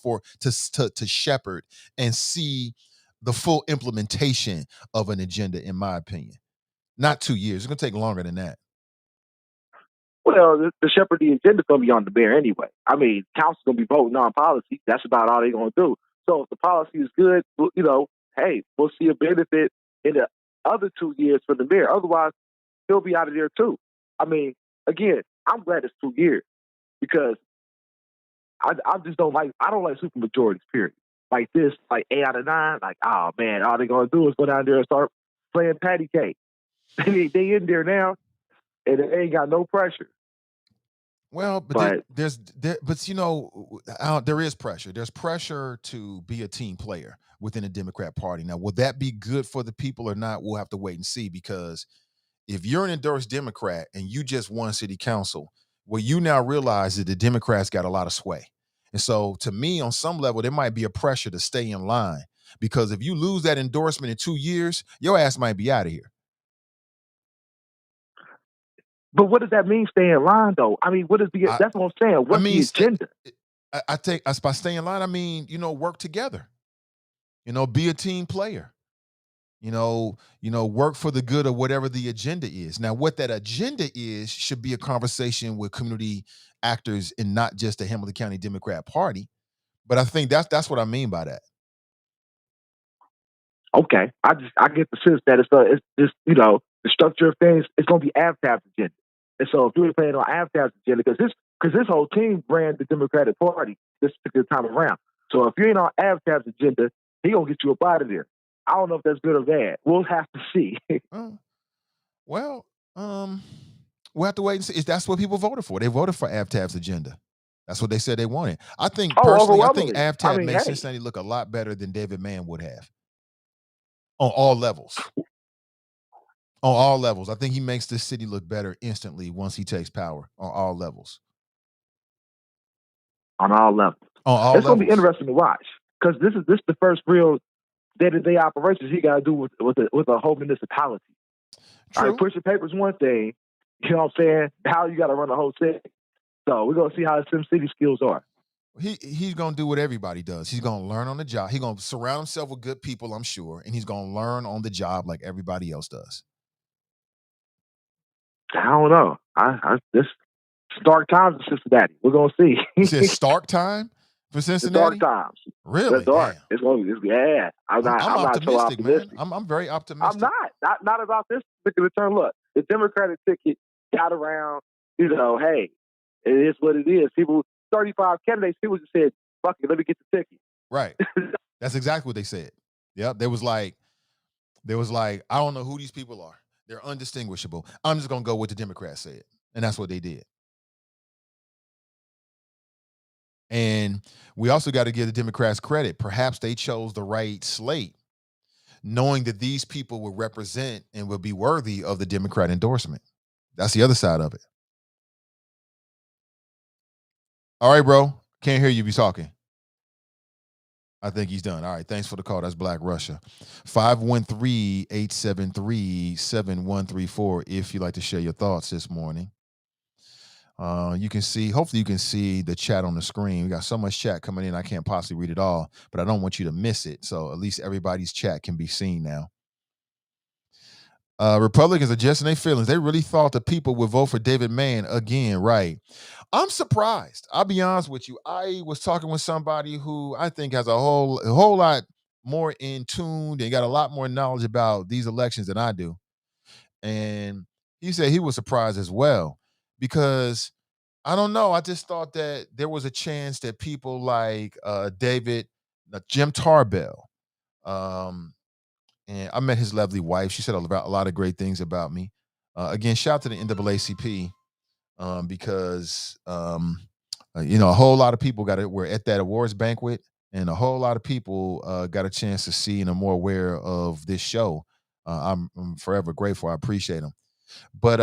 shepherd and see the full implementation of an agenda, in my opinion. Not 2 years. It's going to take longer than that. Well, the shepherding agenda is going to be on the mayor anyway. I mean, council's going to be voting on policy. That's about all they're going to do. So if the policy is good, hey, we'll see a benefit in the other 2 years for the mayor. Otherwise, he'll be out of there too. I mean, again, I'm glad it's 2 years because I don't like super majorities, period. Like this, like 8 out of 9, like, oh man, all they're going to do is go down there and start playing patty cake. They in there now, and they ain't got no pressure. Well, but there is pressure. There's pressure to be a team player within the Democrat Party. Now, will that be good for the people or not? We'll have to wait and see, because if you're an endorsed Democrat and you just won city council, well, you now realize that the Democrats got a lot of sway. And so to me, on some level, there might be a pressure to stay in line, because if you lose that endorsement in 2 years, your ass might be out of here. But what does that mean, stay in line, though? I mean, that's what I'm saying. What's the agenda? By staying in line, I mean, work together. Be a team player. Work for the good of whatever the agenda is. Now, what that agenda is should be a conversation with community actors and not just the Hamilton County Democrat Party. But I think that's what I mean by that. Okay, I get the sense that it's just the structure of things. It's going to be AVTAB's agenda. And so if you're playing on AVTAB's agenda, because this whole team ran the Democratic Party this particular time around. So if you ain't on AVTAB's agenda, he gonna get you up out of there. I don't know if that's good or bad. We'll have to see. We'll have to wait and see. That's what people voted for. They voted for AVTAB's agenda. That's what they said they wanted. I think personally, I think AVTAB makes Cincinnati look a lot better than David Mann would have on all levels. On all levels. I think he makes this city look better instantly once he takes power on all levels. On all levels. On all It's going to be levels. interesting to watch because this is the first real day-to-day operations he got to do with a whole municipality. True. All right, push your papers one thing. You know what I'm saying? How you got to run the whole city. So we're going to see how his SimCity skills are. He's going to do what everybody does. He's going to learn on the job. He's going to surround himself with good people, I'm sure, and he's going to learn on the job like everybody else does. I don't know. This dark times in Cincinnati. We're going to see. You said Stark time for Cincinnati? It's dark times. Really? It's dark. Damn. It's going to be, yeah. I'm not so optimistic. Man. I'm very optimistic. I'm not about this particular turn. Look, the Democratic ticket got around, hey, it is what it is. 35 candidates, people just said, fuck it, let me get the ticket. Right. That's exactly what they said. Yep. There was like, I don't know who these people are. They're undistinguishable. I'm just going to go with the Democrats said. And that's what they did. And we also got to give the Democrats credit. Perhaps they chose the right slate, knowing that these people will represent and will be worthy of the Democrat endorsement. That's the other side of it. All right, bro. Can't hear you be talking. I think he's done. All right. Thanks for the call. That's Black Russia. 513-873-7134 if you'd like to share your thoughts this morning. Hopefully you can see the chat on the screen. We got so much chat coming in, I can't possibly read it all, but I don't want you to miss it. So at least everybody's chat can be seen now. Republicans are just in their feelings. They really thought the people would vote for David Mann again, right? I'm surprised. I'll be honest with you. I was talking with somebody who I think has a whole lot more in tune and got a lot more knowledge about these elections than I do. And he said he was surprised as well because I don't know. I just thought that there was a chance that people like Jim Tarbell, and I met his lovely wife. She said a lot of great things about me. Again, shout out to the NAACP because a whole lot of people were at that awards banquet, and a whole lot of people got a chance to see and are more aware of this show. I'm forever grateful. I appreciate them. But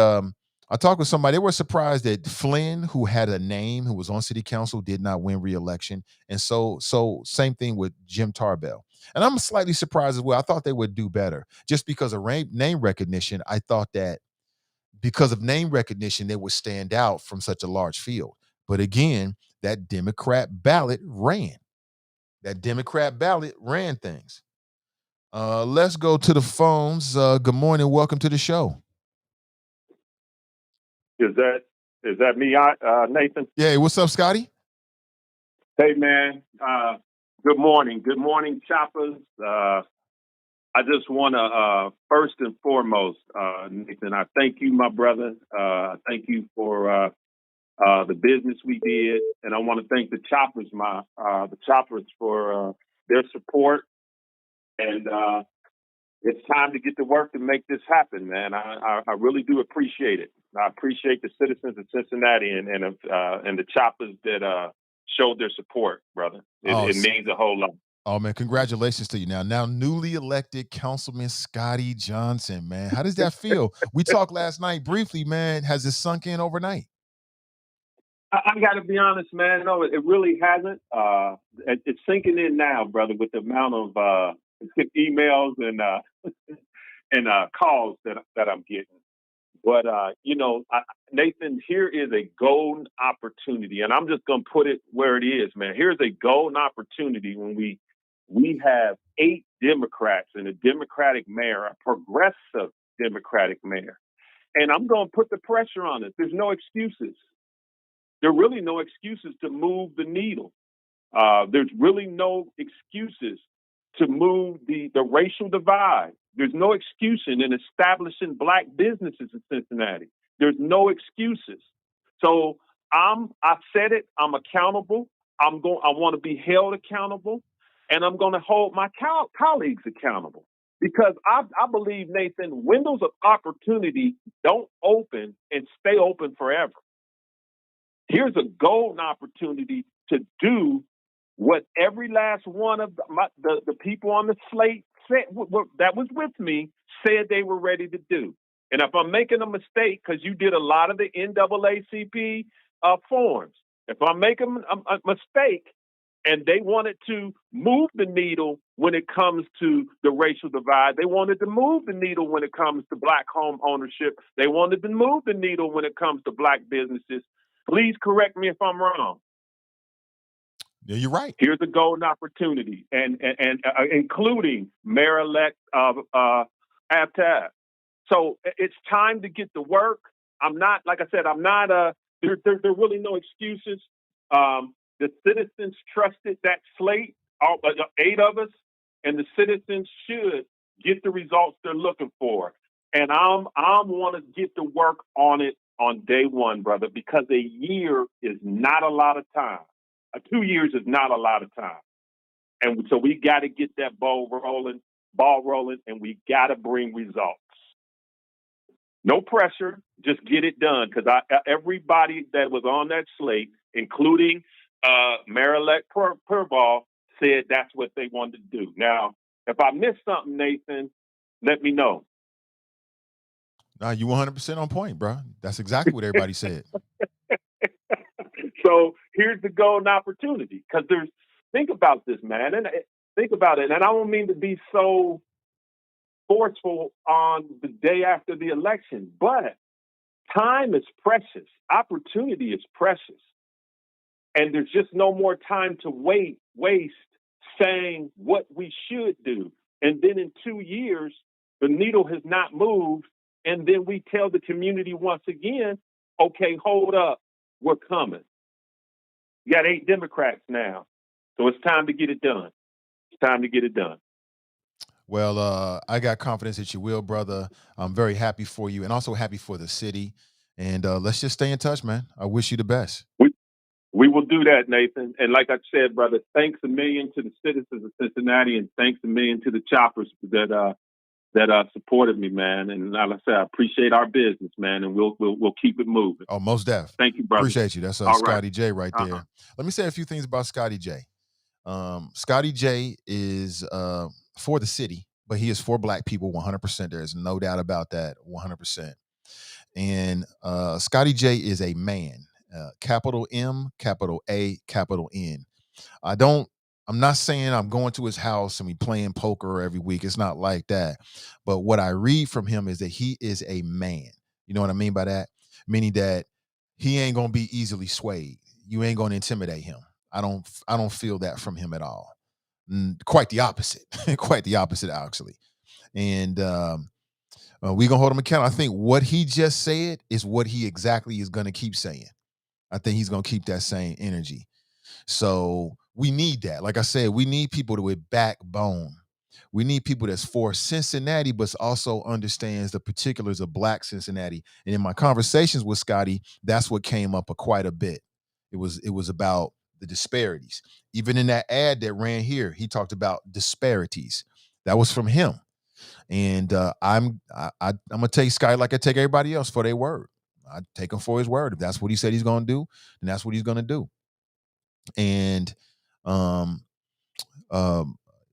I talked with somebody. They were surprised that Flynn, who had a name, who was on city council, did not win re-election. And so same thing with Jim Tarbell. And I'm slightly surprised as well. I thought they would do better. Just because of name recognition, I thought that because of name recognition, they would stand out from such a large field. But again, that Democrat ballot ran. Things. Let's go to the phones. Good morning. Welcome to the show. Is that me, Nathan? Yeah. What's up, Scotty? Hey, man. Good morning. Good morning, choppers. I just want to, first and foremost, Nathan, I thank you, my brother. Thank you for the business we did. And I want to thank the choppers, for their support. And it's time to get to work to make this happen, man. I really do appreciate it. I appreciate the citizens of Cincinnati and the choppers that showed their support, brother. It means a whole lot. Oh, man, congratulations to you. Now newly elected Councilman Scotty Johnson, man. How does that feel? We talked last night briefly, man. Has it sunk in overnight? I got to be honest, man. No, it really hasn't. It's sinking in now, brother, with the amount of emails and calls that I'm getting. But, Nathan, here is a golden opportunity, and I'm just going to put it where it is, man. Here's a golden opportunity when we have 8 Democrats and a Democratic mayor, a progressive Democratic mayor. And I'm going to put the pressure on it. There's no excuses. There are really no excuses to move the needle. There's really no excuses to move the racial divide. There's no excuse in establishing black businesses in Cincinnati. There's no excuses. So I said it. I'm accountable. I want to be held accountable, and I'm going to hold my colleagues accountable because I believe, Nathan, windows of opportunity don't open and stay open forever. Here's a golden opportunity to do what every last one of the people on the slate said, that was with me, said they were ready to do. And if I'm making a mistake, because you did a lot of the NAACP forms, if I'm making a mistake and they wanted to move the needle when it comes to the racial divide, they wanted to move the needle when it comes to black home ownership, they wanted to move the needle when it comes to black businesses, please correct me if I'm wrong. Yeah, you're right. Here's a golden opportunity, and including Mayor-elect Abtab. So it's time to get to work. I'm not, like I said, I'm not, there are really no excuses. The citizens trusted that slate, all, 8 of us, and the citizens should get the results they're looking for. And I'm want to get to work on it on day one, brother, because a year is not a lot of time. 2 years is not a lot of time. And so we got to get that ball rolling, and we got to bring results. No pressure, just get it done. Because everybody that was on that slate, including Mayor-elect Purval, said that's what they wanted to do. Now, if I missed something, Nathan, let me know. Nah, you 100% on point, bro. That's exactly what everybody said. So here's the golden opportunity. Because think about this, man. And think about it. And I don't mean to be so forceful on the day after the election, but time is precious. Opportunity is precious. And there's just no more time to waste saying what we should do. And then in 2 years, the needle has not moved. And then we tell the community once again, okay, hold up, we're coming. You got 8 Democrats now. So it's time to get it done. It's time to get it done. Well, I got confidence that you will, brother. I'm very happy for you and also happy for the city. And let's just stay in touch, man. I wish you the best. We will do that, Nathan. And like I said, brother, thanks a million to the citizens of Cincinnati, and thanks a million to the choppers that supported me, man. And like I said, I appreciate our business, man, and we'll keep it moving. Oh, most def. Thank you, brother. Appreciate you. That's Scotty J right there. Let me say a few things about Scotty J. Scotty J is for the city, but he is for black people 100%. There's no doubt about that, 100%. And Scotty J is a man, capital M, capital A, capital N. I'm not saying I'm going to his house and we playing poker every week. It's not like that. But what I read from him is that he is a man. You know what I mean by that? Meaning that he ain't going to be easily swayed. You ain't going to intimidate him. I don't feel that from him at all. Quite the opposite. Quite the opposite, actually. And we gonna hold him accountable. I think what he just said is what he exactly is gonna keep saying. I think he's gonna keep that same energy. So we need that. Like I said, we need people with backbone. We need people that's for Cincinnati, but also understands the particulars of Black Cincinnati. And in my conversations with Scotty, that's what came up quite a bit. It was about the disparities. Even in that ad that ran here, he talked about disparities. That was from him. And I'm gonna take Scotty like I take everybody else for their word. I take him for his word. If that's what he said he's gonna do, then that's what he's gonna do. And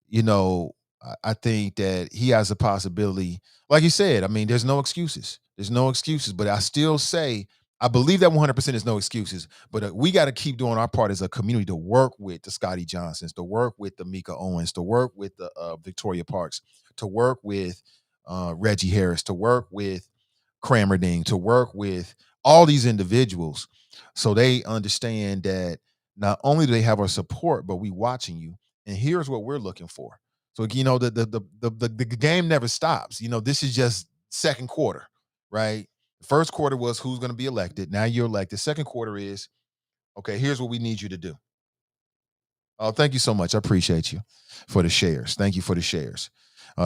you know, I think that he has a possibility. Like you said, I mean, there's no excuses. There's no excuses. But I still say I believe that 100% is no excuses. But we got to keep doing our part as a community to work with the Scotty Johnsons, to work with the Mika Owens, to work with the Victoria Parks, to work with Reggie Harris, to work with Cramerding, to work with all these individuals, so they understand that not only do they have our support, but we watching you. And here's what we're looking for. So you know the game never stops. You know, this is just second quarter, right? First quarter was who's going to be elected. Now you're elected. Second quarter is, okay, here's what we need you to do. Oh, thank you so much. I appreciate you for the shares. Thank you for the shares.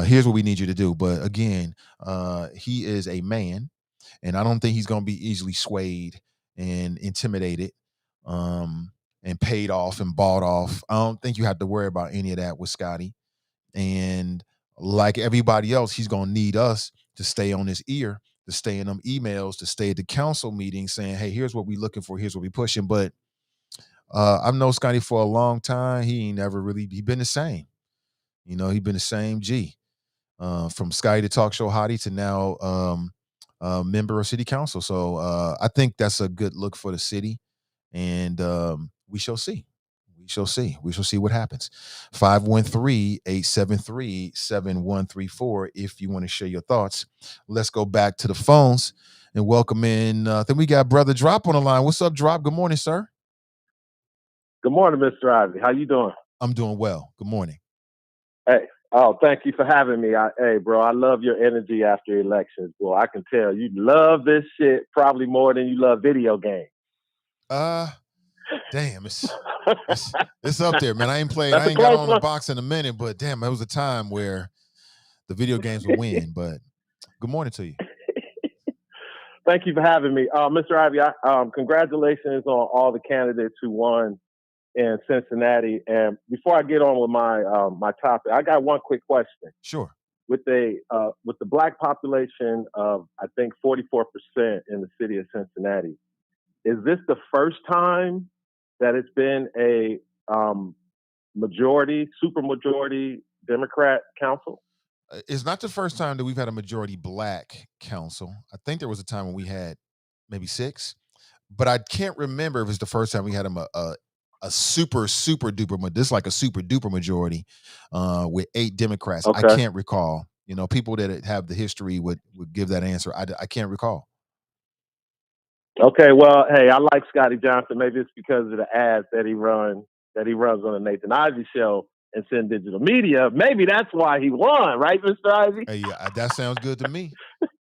Here's what we need you to do. But again, he is a man, and I don't think he's going to be easily swayed and intimidated and paid off and bought off. I don't think you have to worry about any of that with Scotty. And like everybody else, he's going to need us to stay on his ear, to stay in them emails, to stay at the council meeting saying, hey, here's what we're looking for. Here's what we're pushing. But I've known Scotty for a long time. He ain't never really, he been the same. You know, he been the same G. From Scotty the Talk Show Hottie to now member of city council. So I think that's a good look for the city, and we shall see. We shall see. We shall see what happens. 513-873-7134 if you want to share your thoughts. Let's go back to the phones and welcome in. I think we got Brother Drop on the line. What's up, Drop? Good morning, sir. Good morning, Mr. Ivey. How you doing? I'm doing well. Good morning. Hey, thank you for having me. Hey, bro, I love your energy after elections. Well, I can tell you love this shit probably more than you love video games. Damn, it's up there, man. I ain't got on the box in a minute, but damn, it was a time where the video games would win. But good morning to you. Thank you for having me. Mr. Ivey, congratulations on all the candidates who won in Cincinnati. And before I get on with my topic, I got one quick question. Sure. With the black population of, I think, 44% in the city of Cincinnati, is this the first time that it's been a supermajority Democrat council? It's not the first time that we've had a majority black council. I think there was a time when we had maybe 6, but I can't remember if it's the first time we had a super duper. This is like a super duper majority with 8 Democrats. Okay. I can't recall. You know, people that have the history would give that answer. I can't recall. Okay, well, hey, I like Scotty Johnson. Maybe it's because of the ads that he runs on the Nathan Ivey Show and Send Digital Media. Maybe that's why he won, right, Mr. Ivey? Hey, yeah, that sounds good to me.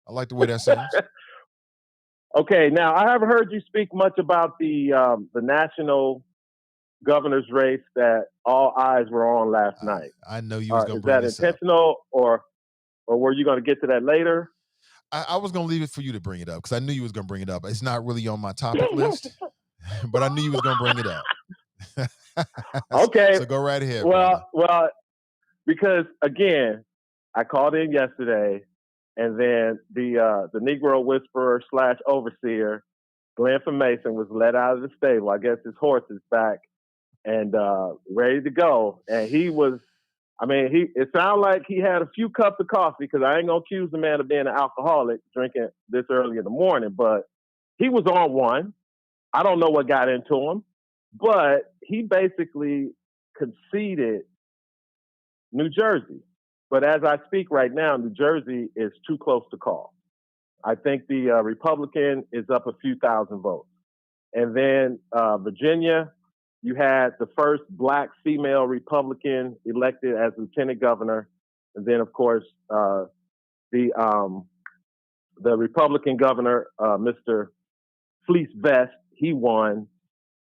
I like the way that sounds. Okay, now I haven't heard you speak much about the national governor's race that all eyes were on last night. I know you was going to bring this up. Is that intentional, or were you going to get to that later? I was going to leave it for you to bring it up because I knew you was going to bring it up. It's not really on my topic list, but I knew you was going to bring it up. Okay. So go right ahead. Well, because again, I called in yesterday, and then the Negro whisperer / overseer, Glenn from Mason, was let out of the stable. I guess his horse is back and ready to go. And he was, it sounded like he had a few cups of coffee, because I ain't gonna accuse the man of being an alcoholic drinking this early in the morning, but he was on one. I don't know what got into him, but he basically conceded New Jersey. But as I speak right now, New Jersey is too close to call. I think the Republican is up a few thousand votes. And then Virginia, you had the first black female Republican elected as lieutenant governor. And then, of course, the Republican governor, Mr. Fleece Vest, he won.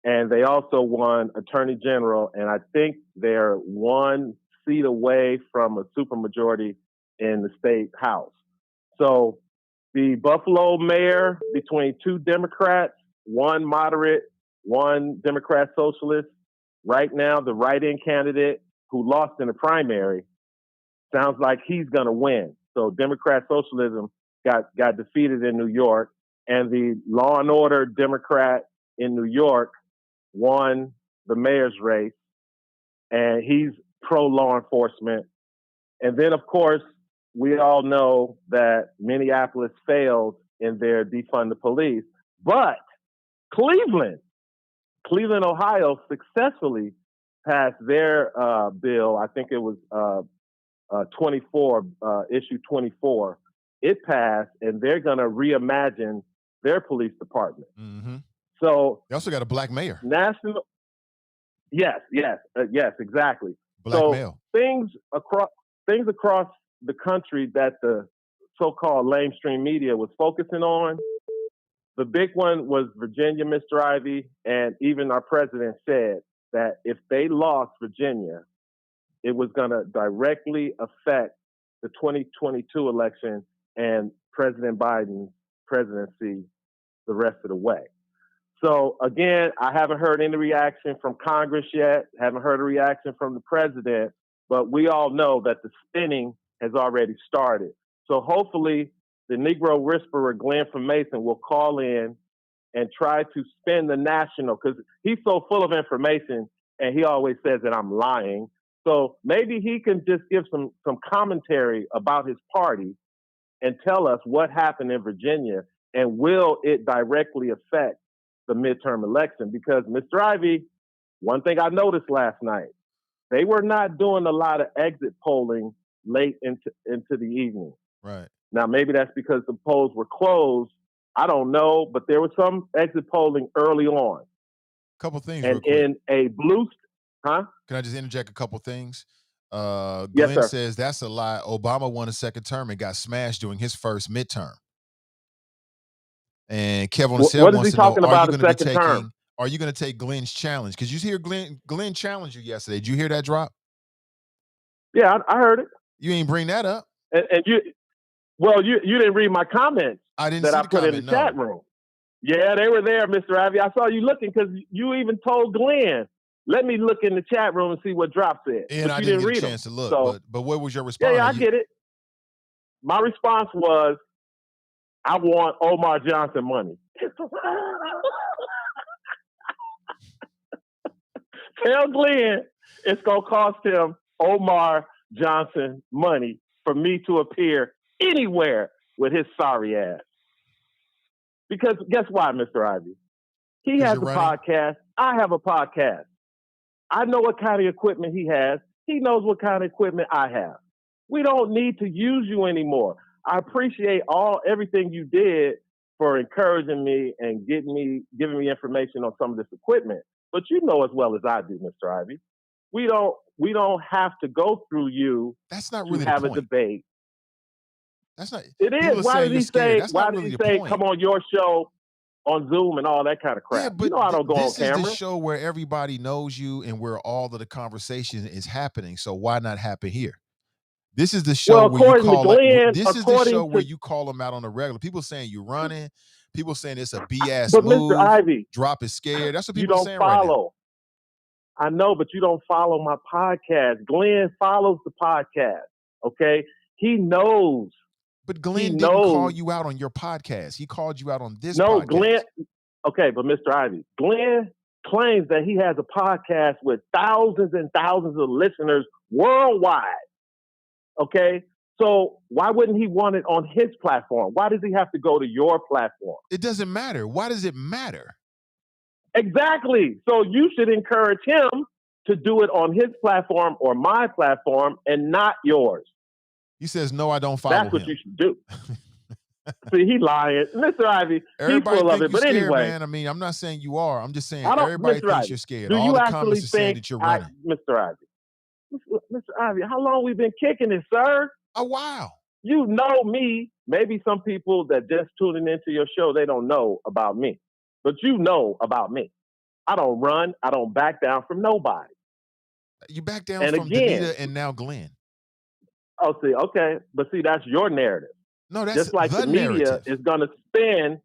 And they also won attorney general. And I think they're one seat away from a supermajority in the state house. So the Buffalo mayor, between 2 Democrats, one moderate, one Democrat socialist, right now the write-in candidate who lost in the primary, sounds like he's going to win. So Democrat socialism got defeated in New York, and the law and order Democrat in New York won the mayor's race, and he's pro-law enforcement. And then, of course, we all know that Minneapolis failed in their defund the police, but Cleveland, Ohio successfully passed their bill. I think it was 24, issue 24. It passed, and they're going to reimagine their police department. Mm-hmm. So they also got a black mayor. National. Yes, exactly. Black male. Things across the country that the so-called lamestream media was focusing on. The big one was Virginia, Mr. Ivey, and even our president said that if they lost Virginia, it was going to directly affect the 2022 election and President Biden's presidency the rest of the way. So again, I haven't heard any reaction from Congress yet, haven't heard a reaction from the president, but we all know that the spinning has already started. So hopefully the Negro whisperer, Glenn from Mason, will call in and try to spin the national, because he's so full of information and he always says that I'm lying. So maybe he can just give some commentary about his party and tell us what happened in Virginia, and will it directly affect the midterm election? Because Mr. Ivey, one thing I noticed last night, they were not doing a lot of exit polling late into the evening. Right. Now, maybe that's because the polls were closed. I don't know, but there was some exit polling early on. Couple things and real quick. in a blue, huh? Can I just interject a couple things? Yes, Glenn sir. says that's a lie. Obama won a second term and got smashed during his first midterm. And Kevin What wants is he to know, talking are you about going a to be second term? are you going to take Glenn's challenge? Because you hear Glenn challenged you yesterday. Did you hear that drop? Yeah, I heard it. You ain't bring that up. And you didn't read my comments I didn't that see I the put comment, in the no. chat room. Yeah, they were there, Mr. Ivey. I saw you looking because you even told Glenn, let me look in the chat room and see what drop said. And but I you didn't didn't get a read chance them. to look. So, but what was your response? Yeah, I get it. My response was, I want Omar Johnson money. Tell Glenn it's going to cost him Omar Johnson money for me to appear anywhere with his sorry ass. Because guess why, Mr. Ivey? He has a podcast. I have a podcast. I know what kind of equipment he has. He knows what kind of equipment I have. We don't need to use you anymore. I appreciate everything you did for encouraging me and giving me information on some of this equipment. But you know as well as I do, Mr. Ivey, we don't have to go through you. That's not to really the have point. a debate. That's not. It is. Why did he say? Why did he say come on your show on Zoom and all that kind of crap? Yeah, but you know I don't go on camera. This is the show where everybody knows you and where all of the conversation is happening. So why not happen here? This is the show where you call Glenn, this is the show where you call them out on the regular. People saying you running. People saying it's a BS but move. Mr. Ivey, drop is scared. That's what you people are don't saying follow. right now. I know, but you don't follow my podcast. Glenn follows the podcast. Okay, he knows. But Glenn didn't call you out on your podcast. He called you out on this podcast. No, Glenn. Okay, but Mr. Ivey, Glenn claims that he has a podcast with thousands and thousands of listeners worldwide. Okay, so why wouldn't he want it on his platform? Why does he have to go to your platform? It doesn't matter. Why does it matter? Exactly. So you should encourage him to do it on his platform or my platform and not yours. He says, no, I don't follow him. That's what you should do. See, he lying. Mr. Ivey, everybody he's full of think it. But scared, anyway. Man. I mean, I'm not saying you are. I'm just saying everybody thinks Ivey, you're scared. Do All you the actually comments are saying think that you're running. Mr. Ivey, Mr. Ivey, how long we been kicking it, sir? A while. You know me. Maybe some people that just tuning into your show, they don't know about me. But you know about me. I don't run. I don't back down from nobody. You back down from Danita and now Glenn. Oh, see, okay. But see, that's your narrative. No, that's just like the media narrative. Is going to spin.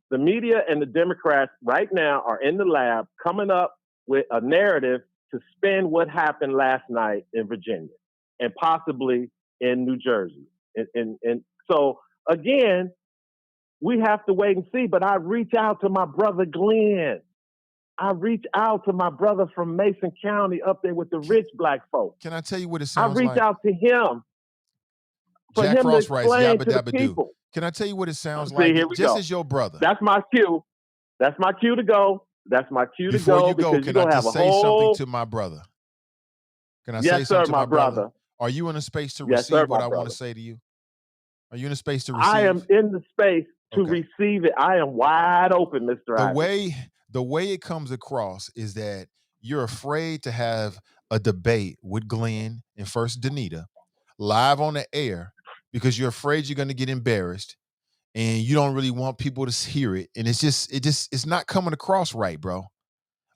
The media and the Democrats right now are in the lab coming up with a narrative to spin what happened last night in Virginia and possibly in New Jersey. And so, again, we have to wait and see. But I reach out to my brother Glenn. I reach out to my brother from Mason County up there with the rich black folks. Can I tell you what it sounds like? I reach out to him. Jack Frost writes, yabba dabba do. Can I tell you what it sounds See, like? Here we Just go. as your brother. That's my cue. That's my cue to go. That's my cue to Before go. you go, can I just say something to my brother? Can I say something to my brother? Are you in a space to receive what I want to say to you? Are you in a space to receive? I am in the space to receive it. I am wide open, Mr. Ivey. The way it comes across is that you're afraid to have a debate with Glenn and First Danita live on the air because you're afraid you're going to get embarrassed and you don't really want people to hear it. And it's not coming across right, bro.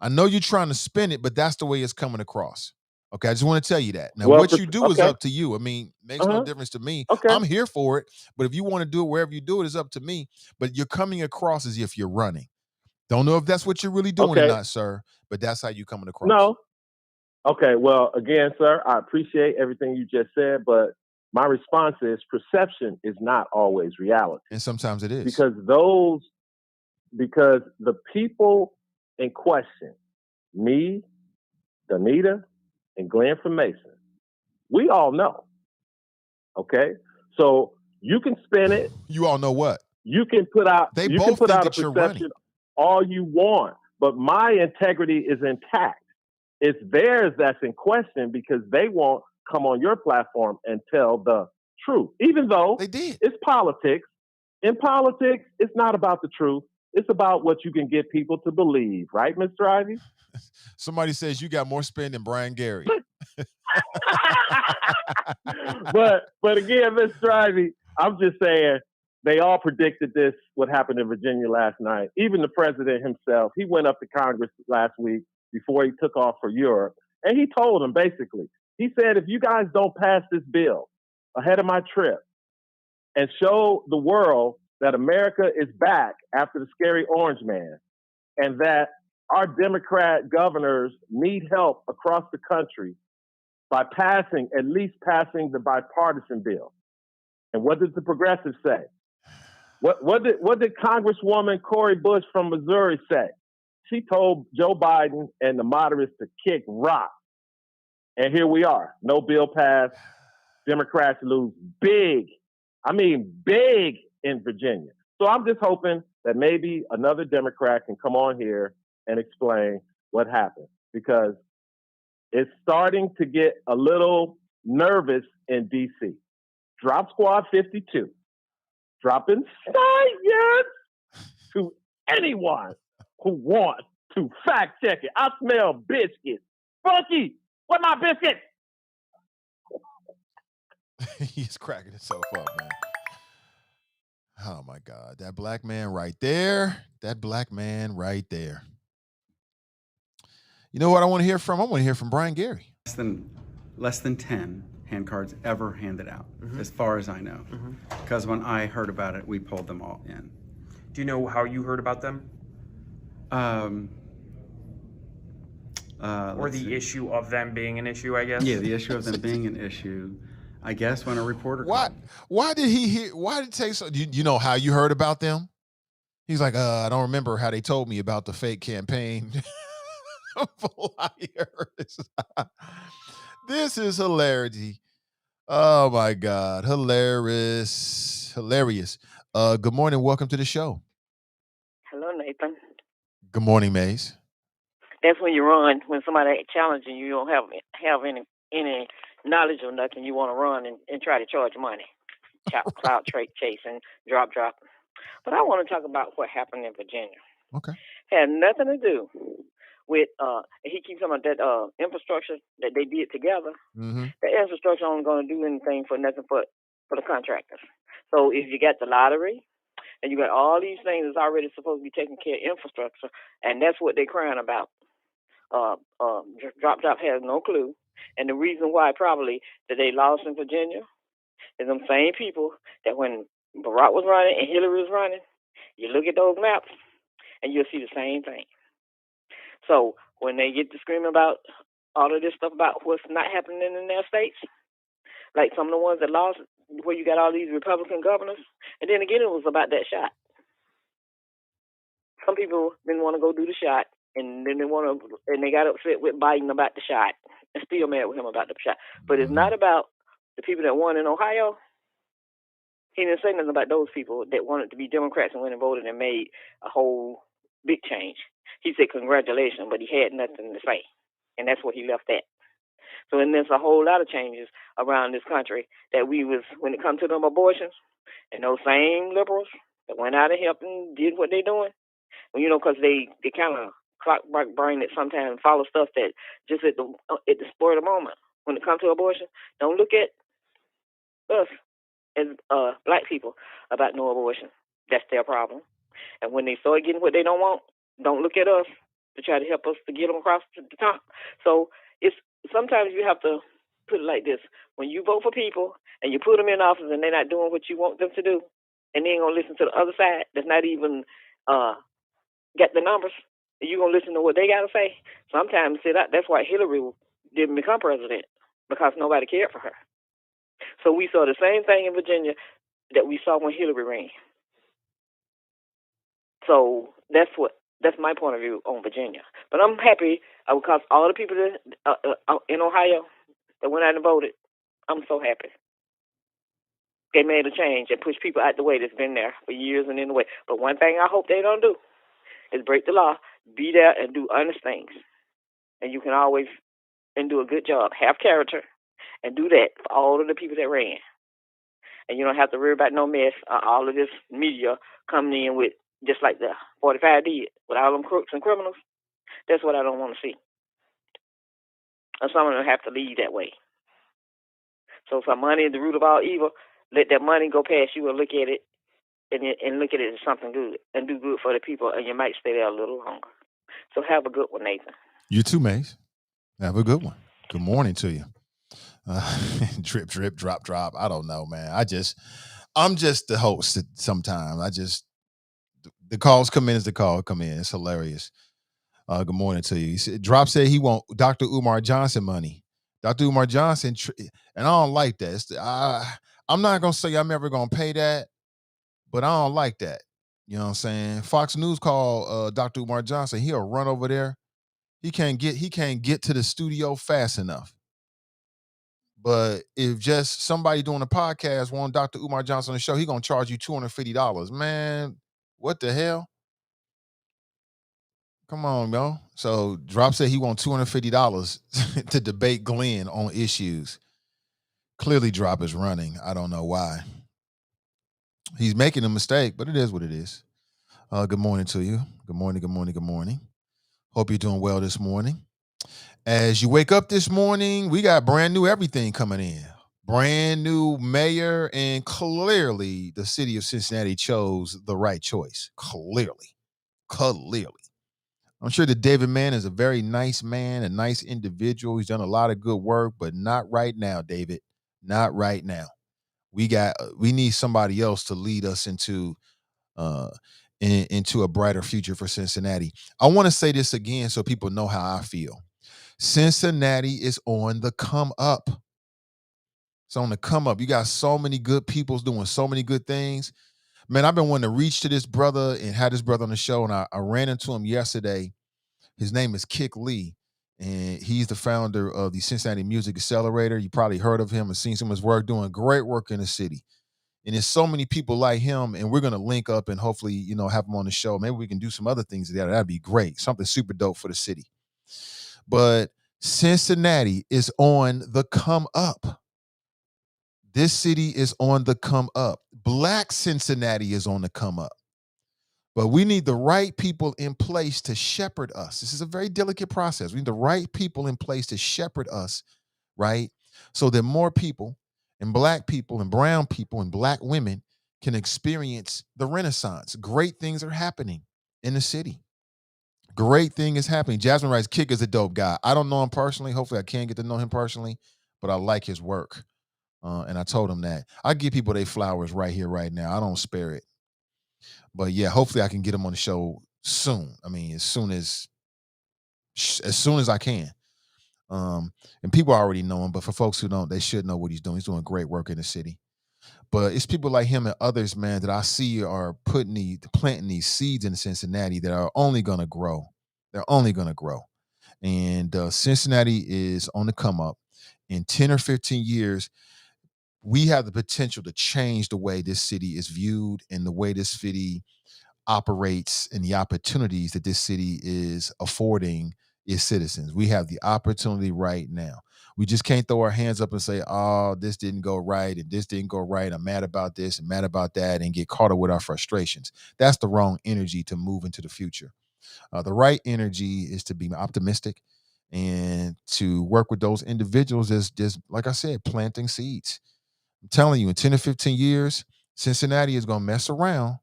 I know you're trying to spin it, but that's the way it's coming across. Okay, I just want to tell you that. Now, what you do is up to you. I mean, makes no difference to me. I'm here for it, but if you want to do it wherever you do it, it's up to me. But you're coming across as if you're running. Don't know if that's what you're really doing or not, sir, but that's how you coming across. No. Okay, well, again, sir, I appreciate everything you just said, but my response is perception is not always reality. And sometimes it is. Because the people in question, me, Danita, and Glenn from Mason, we all know. Okay? So You can spin it. You all know what? You can put out. They you both can put think out a that you're perception running. all you want, but my integrity is intact. It's theirs that's in question because they won't come on your platform and tell the truth, even though They did. it's politics. In politics, it's not about the truth. It's about what you can get people to believe, right, Mr. Ivey? Somebody says you got more spin than Brian Gary. but again, Mr. Ivey, I'm just saying they all predicted this, what happened in Virginia last night. Even the president himself, he went up to Congress last week before he took off for Europe, and he told them basically, he said, if you guys don't pass this bill ahead of my trip and show the world that America is back after the scary orange man and that our Democrat governors need help across the country by at least passing the bipartisan bill. And what did the progressives say? What did Congresswoman Cori Bush from Missouri say? She told Joe Biden and the moderates to kick rock. And here we are. No bill passed. Democrats lose big. I mean, big in Virginia. So I'm just hoping that maybe another Democrat can come on here and explain what happened, because it's starting to get a little nervous in D.C. Drop Squad 52, dropping science to anyone who wants to fact check it. I smell biscuits. Funky, what my biscuits? He's cracking himself up, man. Oh my God. That black man right there. That black man right there. You know what I want to hear from? I want to hear from Brian Gary. Less than 10 hand cards ever handed out, as far as I know. Because when I heard about it, we pulled them all in. Do you know how you heard about them? Or the issue of them being an issue, I guess? Yeah, the issue of them being an issue. I guess when a reporter Why did it take so? Do you know how you heard about them? He's like, I don't remember how they told me about the fake campaign flyers. This is hilarity. Oh my God. Hilarious. Good morning. Welcome to the show. Hello, Nathan. Good morning, Maze. That's when you run, when somebody challenging you, you don't have any knowledge or nothing, you want to run and try to charge money. Cloud chasing, drop. But I want to talk about what happened in Virginia. Okay. Had nothing to do with, he keeps talking about that infrastructure that they did together. Mm-hmm. The infrastructure ain't going to do anything for nothing for the contractors. So if you got the lottery, and you got all these things that's already supposed to be taking care of infrastructure, and that's what they're crying about. Drop has no clue. And the reason why probably that they lost in Virginia is them same people that when Barack was running and Hillary was running, you look at those maps and you'll see the same thing. So when they get to screaming about all of this stuff about what's not happening in their states, like some of the ones that lost, where you got all these Republican governors, and then again it was about that shot. Some people didn't want to go do the shot, and then they got upset with Biden about the shot, and still mad with him about the shot. But it's not about the people that won in Ohio. He didn't say nothing about those people that wanted to be Democrats and went and voted and made a whole big change. He said congratulations, but he had nothing to say, and that's what he left at. So, and there's a whole lot of changes around this country that when it comes to them abortions, and those same liberals that went out and helped and did what they're doing, well, because they kind of clock brain it sometimes, follow stuff that just at the spur of the moment. When it comes to abortion, don't look at us as black people about no abortion. That's their problem. And when they start getting what they don't want, don't look at us to try to help us to get them across the top. So sometimes you have to put it like this. When you vote for people and you put them in office and they're not doing what you want them to do, and they ain't going to listen to the other side that's not even get the numbers, you're going to listen to what they got to say. Sometimes, that's why Hillary didn't become president, because nobody cared for her. So we saw the same thing in Virginia that we saw when Hillary ran. So that's my point of view on Virginia. But I'm happy because all the people that, in Ohio that went out and voted, I'm so happy. they made a change and pushed people out the way that's been there for years and in the way. But one thing I hope they don't do is break the law, be there and do honest things. And you can always and do a good job, have character, and do that for all of the people that ran. And you don't have to worry about no mess, all of this media coming in with, just like the 45 did, with all them crooks and criminals. That's what I don't want to see. And some of them have to leave that way. So if money is the root of all evil, let that money go past you and look at it and look at it as something good and do good for the people, and you might stay there a little longer. So have a good one, Nathan. You too, Mace. Have a good one. Good morning to you. Drip, drip, drop, drop. I don't know, man. I'm just the host sometimes. The calls come in as the call come in. It's hilarious. Good morning to you. Drop said he want Dr. Umar Johnson money. Dr. Umar Johnson, and I don't like that. I'm not going to say I'm ever going to pay that, but I don't like that. You know what I'm saying? Fox News called Dr. Umar Johnson. He'll run over there. He can't get to the studio fast enough. But if just somebody doing a podcast want Dr. Umar Johnson on the show, he gonna charge you $250. Man, what the hell? Come on, yo. So Drop said he want $250 to debate Glenn on issues. Clearly Drop is running. I don't know why. He's making a mistake, but it is what it is. Good morning to you. Good morning, good morning, good morning. Hope you're doing well this morning. As you wake up this morning, we got brand new everything coming in. Brand new mayor, and clearly the city of Cincinnati chose the right choice. Clearly. I'm sure that David Mann is a very nice man, a nice individual. He's done a lot of good work, but not right now, David. Not right now. We need somebody else to lead us into a brighter future for Cincinnati. I want to say this again so people know how I feel. Cincinnati is on the come up. It's on the come up. You got so many good people doing so many good things. Man, I've been wanting to reach to this brother and had this brother on the show, and I ran into him yesterday. His name is Kick Lee, and he's the founder of the Cincinnati Music Accelerator. You probably heard of him and seen some of his work, doing great work in the city. And there's so many people like him, and we're going to link up and hopefully, have him on the show. Maybe we can do some other things together. That'd be great. Something super dope for the city. But Cincinnati is on the come up. This city is on the come up. Black Cincinnati is on the come up. But we need the right people in place to shepherd us. This is a very delicate process. We need the right people in place to shepherd us, right? So that more people and black people and brown people and black women can experience the Renaissance. Great things are happening in the city. Great thing is happening. Jasmine writes, Kick is a dope guy. I don't know him personally. Hopefully I can get to know him personally, but I like his work. And I told him that. I give people their flowers right here, right now. I don't spare it. But yeah, hopefully I can get him on the show soon. I mean, as soon as I can. And people already know him, but for folks who don't, they should know what he's doing. He's doing great work in the city. But it's people like him and others, man, that I see are planting these seeds in Cincinnati that are only going to grow. They're only going to grow. And Cincinnati is on the come up. In 10 or 15 years, we have the potential to change the way this city is viewed and the way this city operates and the opportunities that this city is affording its citizens. We have the opportunity right now. We just can't throw our hands up and say, oh, this didn't go right and this didn't go right. I'm mad about this and mad about that, and get caught up with our frustrations. That's the wrong energy to move into the future. The right energy is to be optimistic and to work with those individuals as just, like I said, planting seeds. I'm telling you, in 10 to 15 years, Cincinnati is going to mess around.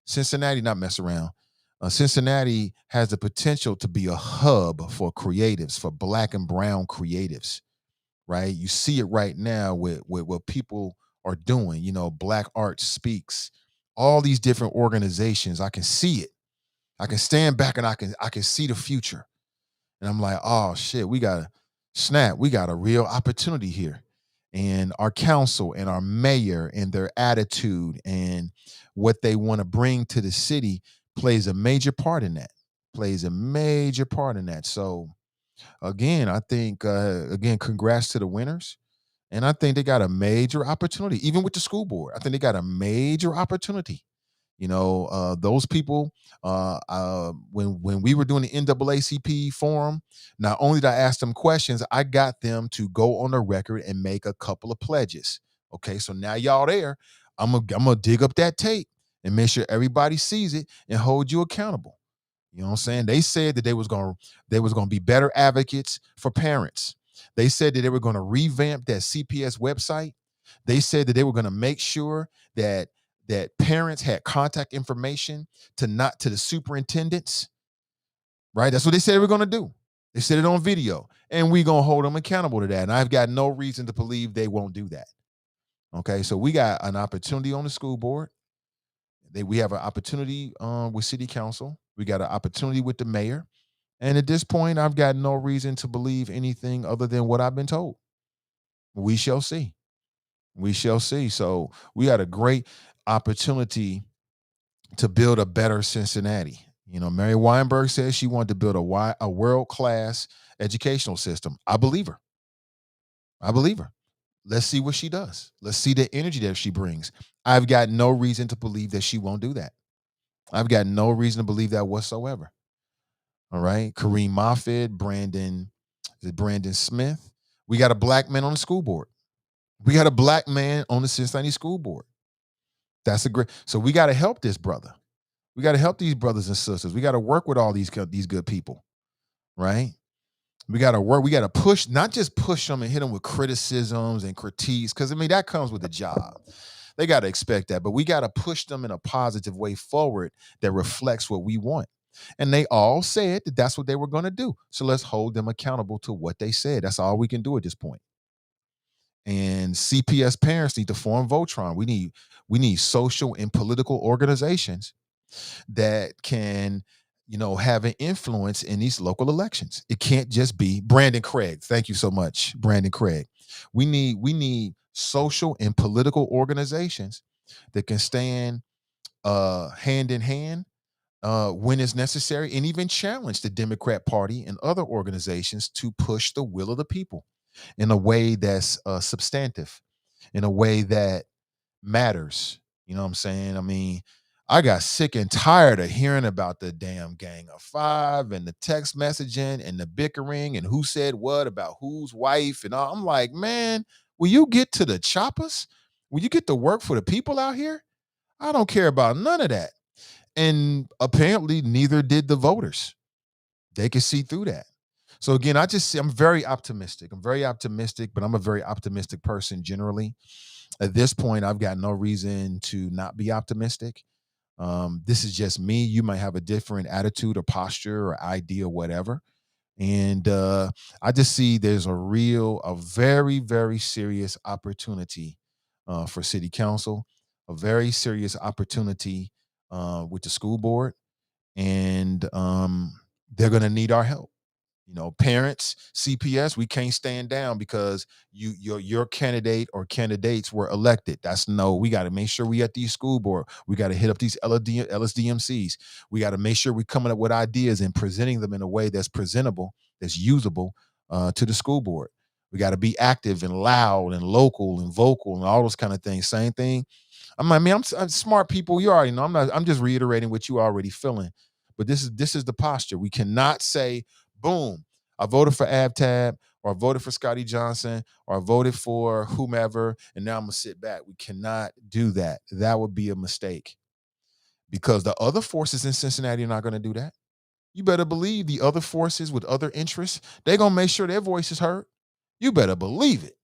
Cincinnati has the potential to be a hub for creatives, for black and brown creatives, right? You see it right now with what people are doing. Black Art Speaks, all these different organizations. I can see it. I can stand back and I can see the future. And I'm like, oh shit, we got a real opportunity here. And our council and our mayor and their attitude and what they want to bring to the city plays a major part in that. So again, I think, congrats to the winners. And I think they got a major opportunity, even with the school board. I think they got a major opportunity. Those people, when we were doing the NAACP forum, not only did I ask them questions, I got them to go on the record and make a couple of pledges. Okay, so now y'all there, I'm gonna dig up that tape and make sure everybody sees it and hold you accountable. You know what I'm saying? They said that they was gonna be better advocates for parents. They said that they were gonna revamp that CPS website. They said that they were gonna make sure that parents had contact information to the superintendents, right? That's what they said they were gonna do. They said it on video, and we gonna hold them accountable to that. And I've got no reason to believe they won't do that. Okay, so we got an opportunity on the school board. We have an opportunity with city council. We got an opportunity with the mayor. And at this point, I've got no reason to believe anything other than what I've been told. We shall see. We shall see. So we had a great opportunity to build a better Cincinnati. Mary Weinberg says she wanted to build a world-class educational system. I believe her. I believe her. Let's see what she does. Let's see the energy that she brings. I've got no reason to believe that she won't do that. I've got no reason to believe that whatsoever. All right. Kareem Moffitt, Brandon Smith. We got a black man on the school board. We got a black man on the Cincinnati school board. That's a great. So we got to help this brother. We got to help these brothers and sisters. We got to work with all these good people, right? We got to work. We got to push, not just push them and hit them with criticisms and critiques, because that comes with the job. They got to expect that, but we got to push them in a positive way forward that reflects what we want. And they all said that that's what they were going to do. So let's hold them accountable to what they said. That's all we can do at this point. And CPS parents need to form Voltron. We need social and political organizations that can, have an influence in these local elections. It can't just be Brandon Craig. Thank you so much, Brandon Craig. We need social and political organizations that can stand hand in hand when it's necessary, and even challenge the Democrat Party and other organizations to push the will of the people in a way that's substantive, in a way that matters. You know what I'm saying? I got sick and tired of hearing about the damn Gang of Five and the text messaging and the bickering and who said what about whose wife and all. I'm like, man, will you get to the choppers? Will you get to work for the people out here? I don't care about none of that. And apparently neither did the voters. They could see through that. So again, I'm very optimistic. I'm very optimistic, but I'm a very optimistic person generally. At this point, I've got no reason to not be optimistic. This is just me. You might have a different attitude or posture or idea, whatever. And I just see there's a very, very serious opportunity for city council, a very serious opportunity with the school board. And they're going to need our help. Parents, CPS, we can't stand down because your candidate or candidates were elected. We got to make sure we at these school board. We got to hit up these LSDMCs. We got to make sure we're coming up with ideas and presenting them in a way that's presentable, that's usable to the school board. We got to be active and loud and local and vocal and all those kind of things. Same thing. I'm smart people. You already know. I'm just reiterating what you already feeling. But this is the posture. We cannot say, boom, I voted for AbTab, or I voted for Scotty Johnson, or I voted for whomever, and now I'm going to sit back. We cannot do that. That would be a mistake, because the other forces in Cincinnati are not going to do that. You better believe the other forces with other interests, they're going to make sure their voice is heard. You better believe it.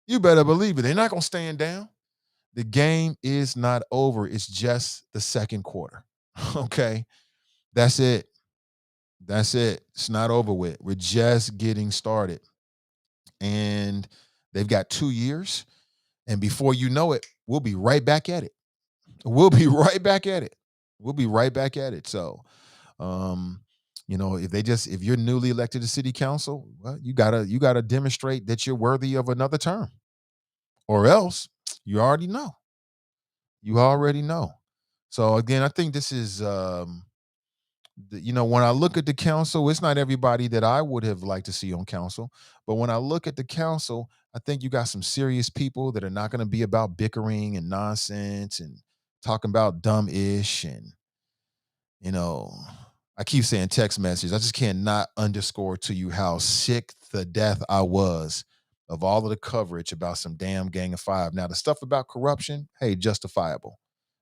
You better believe it. They're not going to stand down. The game is not over. It's just the second quarter. Okay? That's it. That's it. It's not over with. We're just getting started. And they've got 2 years. And before you know it, we'll be right back at it. We'll be right back at it. We'll be right back at it. So, if you're newly elected to city council, well, you gotta demonstrate that you're worthy of another term, or else you already know. You already know. So again, I think this is When I look at the council, it's not everybody that I would have liked to see on council. But when I look at the council, I think you got some serious people that are not going to be about bickering and nonsense and talking about dumb ish. And, I keep saying text message. I just cannot underscore to you how sick the death I was of all of the coverage about some damn Gang of Five. Now, the stuff about corruption, hey, justifiable.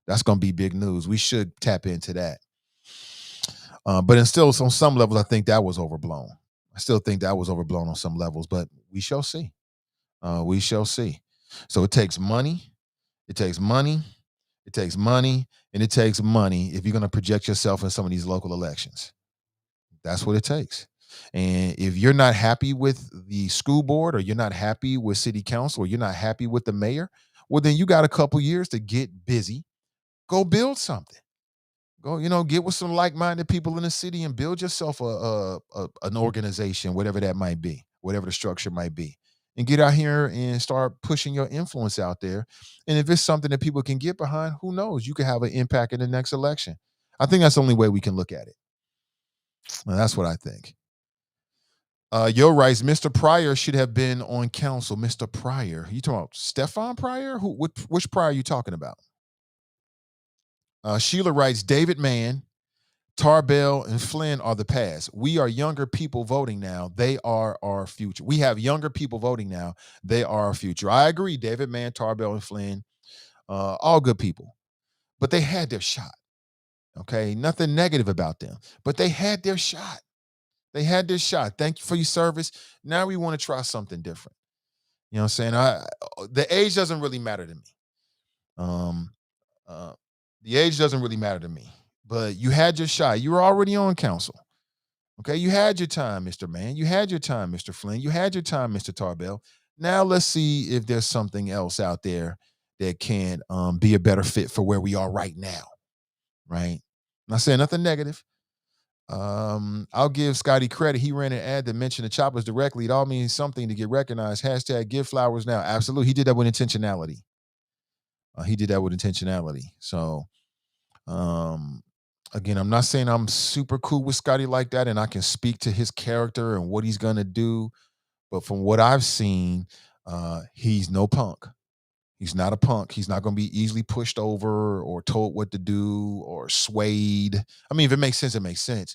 That's going to be big news. We should tap into that. But on some levels, I think that was overblown. I still think that was overblown on some levels, but we shall see. We shall see. So it takes money. It takes money. It takes money. And it takes money if you're going to project yourself in some of these local elections. That's what it takes. And if you're not happy with the school board, or you're not happy with city council, or you're not happy with the mayor, well, then you got a couple years to get busy. Go build something. Go, get with some like-minded people in the city and build yourself an organization, whatever that might be, whatever the structure might be, and get out here and start pushing your influence out there. And if it's something that people can get behind, who knows? You could have an impact in the next election. I think that's the only way we can look at it. And that's what I think. Yo writes, Mr. Pryor should have been on council. Mr. Pryor. You talking about Stefan Pryor? Which Pryor are you talking about? Sheila writes, David Mann, Tarbell, and Flynn are the past. We are younger people voting now. They are our future. We have younger people voting now. They are our future. I agree. David Mann, Tarbell, and Flynn, all good people. But they had their shot. Okay? Nothing negative about them. But they had their shot. They had their shot. Thank you for your service. Now we want to try something different. You know what I'm saying? The age doesn't really matter to me. The age doesn't really matter to me. But you had your shot. You were already on council. Okay, you had your time, Mr. Mann. You had your time, Mr. Flynn. You had your time, Mr. Tarbell. Now let's see if there's something else out there that can be a better fit for where we are right now. Right? I'm not saying nothing negative. I'll give Scotty credit. He ran an ad that mentioned the choppers directly. It all means something to get recognized. # give flowers now. Absolutely. He did that with intentionality. So, again, I'm not saying I'm super cool with Scotty like that, and I can speak to his character and what he's going to do. But from what I've seen, he's no punk. He's not a punk. He's not going to be easily pushed over or told what to do or swayed. I mean, if it makes sense, it makes sense.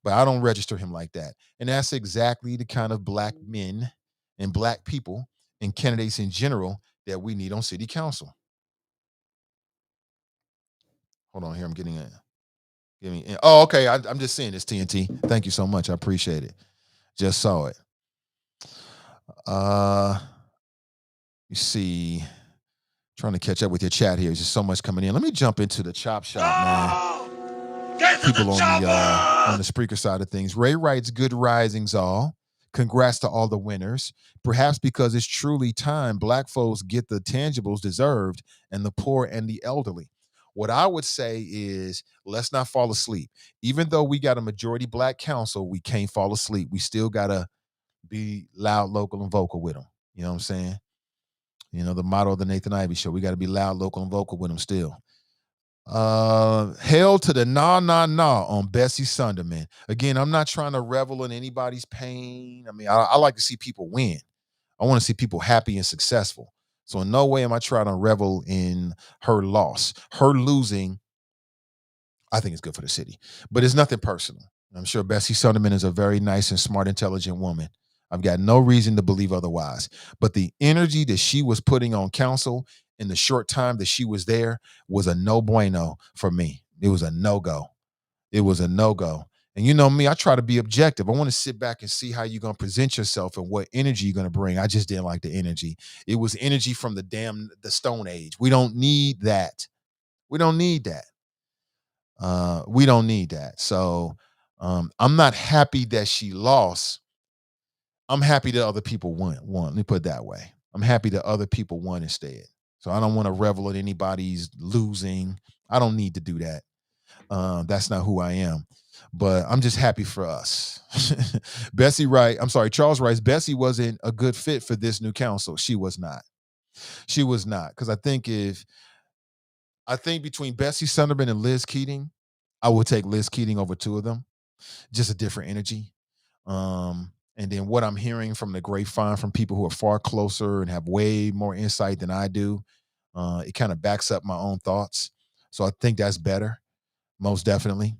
But I don't register him like that. And that's exactly the kind of black men and black people and candidates in general that we need on city council. Hold on here. I'm getting in. Oh, okay. I'm just seeing this, TNT. Thank you so much. I appreciate it. Just saw it. You see, trying to catch up with your chat here. There's just so much coming in. Let me jump into the chop shop, man. People on the Spreaker side of things. Ray writes, good risings all. Congrats to all the winners. Perhaps because it's truly time black folks get the tangibles deserved and the poor and the elderly. What I would say is let's not fall asleep. Even though we got a majority black council, we can't fall asleep. We still got to be loud, local, and vocal with them. You know what I'm saying? The motto of the Nathan Ivey Show. We got to be loud, local, and vocal with them still. Hell to the nah on Bessie Sunderman. Again, I'm not trying to revel in anybody's pain. I mean, I like to see people win. I want to see people happy and successful. So in no way am I trying to revel in her loss. Her losing, I think it's good for the city. But it's nothing personal. I'm sure Bessie Sunderman is a very nice and smart, intelligent woman. I've got no reason to believe otherwise. But the energy that she was putting on council in the short time that she was there was a no bueno for me. It was a no-go. And you know me, I try to be objective. I want to sit back and see how you're going to present yourself and what energy you're going to bring. I just didn't like the energy. It was energy from the Stone Age. We don't need that. We don't need that. So I'm not happy that she lost. I'm happy that other people won. Let me put it that way. I'm happy that other people won instead. So I don't want to revel in anybody's losing. I don't need to do that. That's not who I am. But I'm just happy for us. Charles writes, Bessie wasn't a good fit for this new council. She was not. Because I think between Bessie Sunderman and Liz Keating, I would take Liz Keating over two of them. Just a different energy. And then what I'm hearing from the grapevine from people who are far closer and have way more insight than I do, it kind of backs up my own thoughts. So I think that's better, most definitely.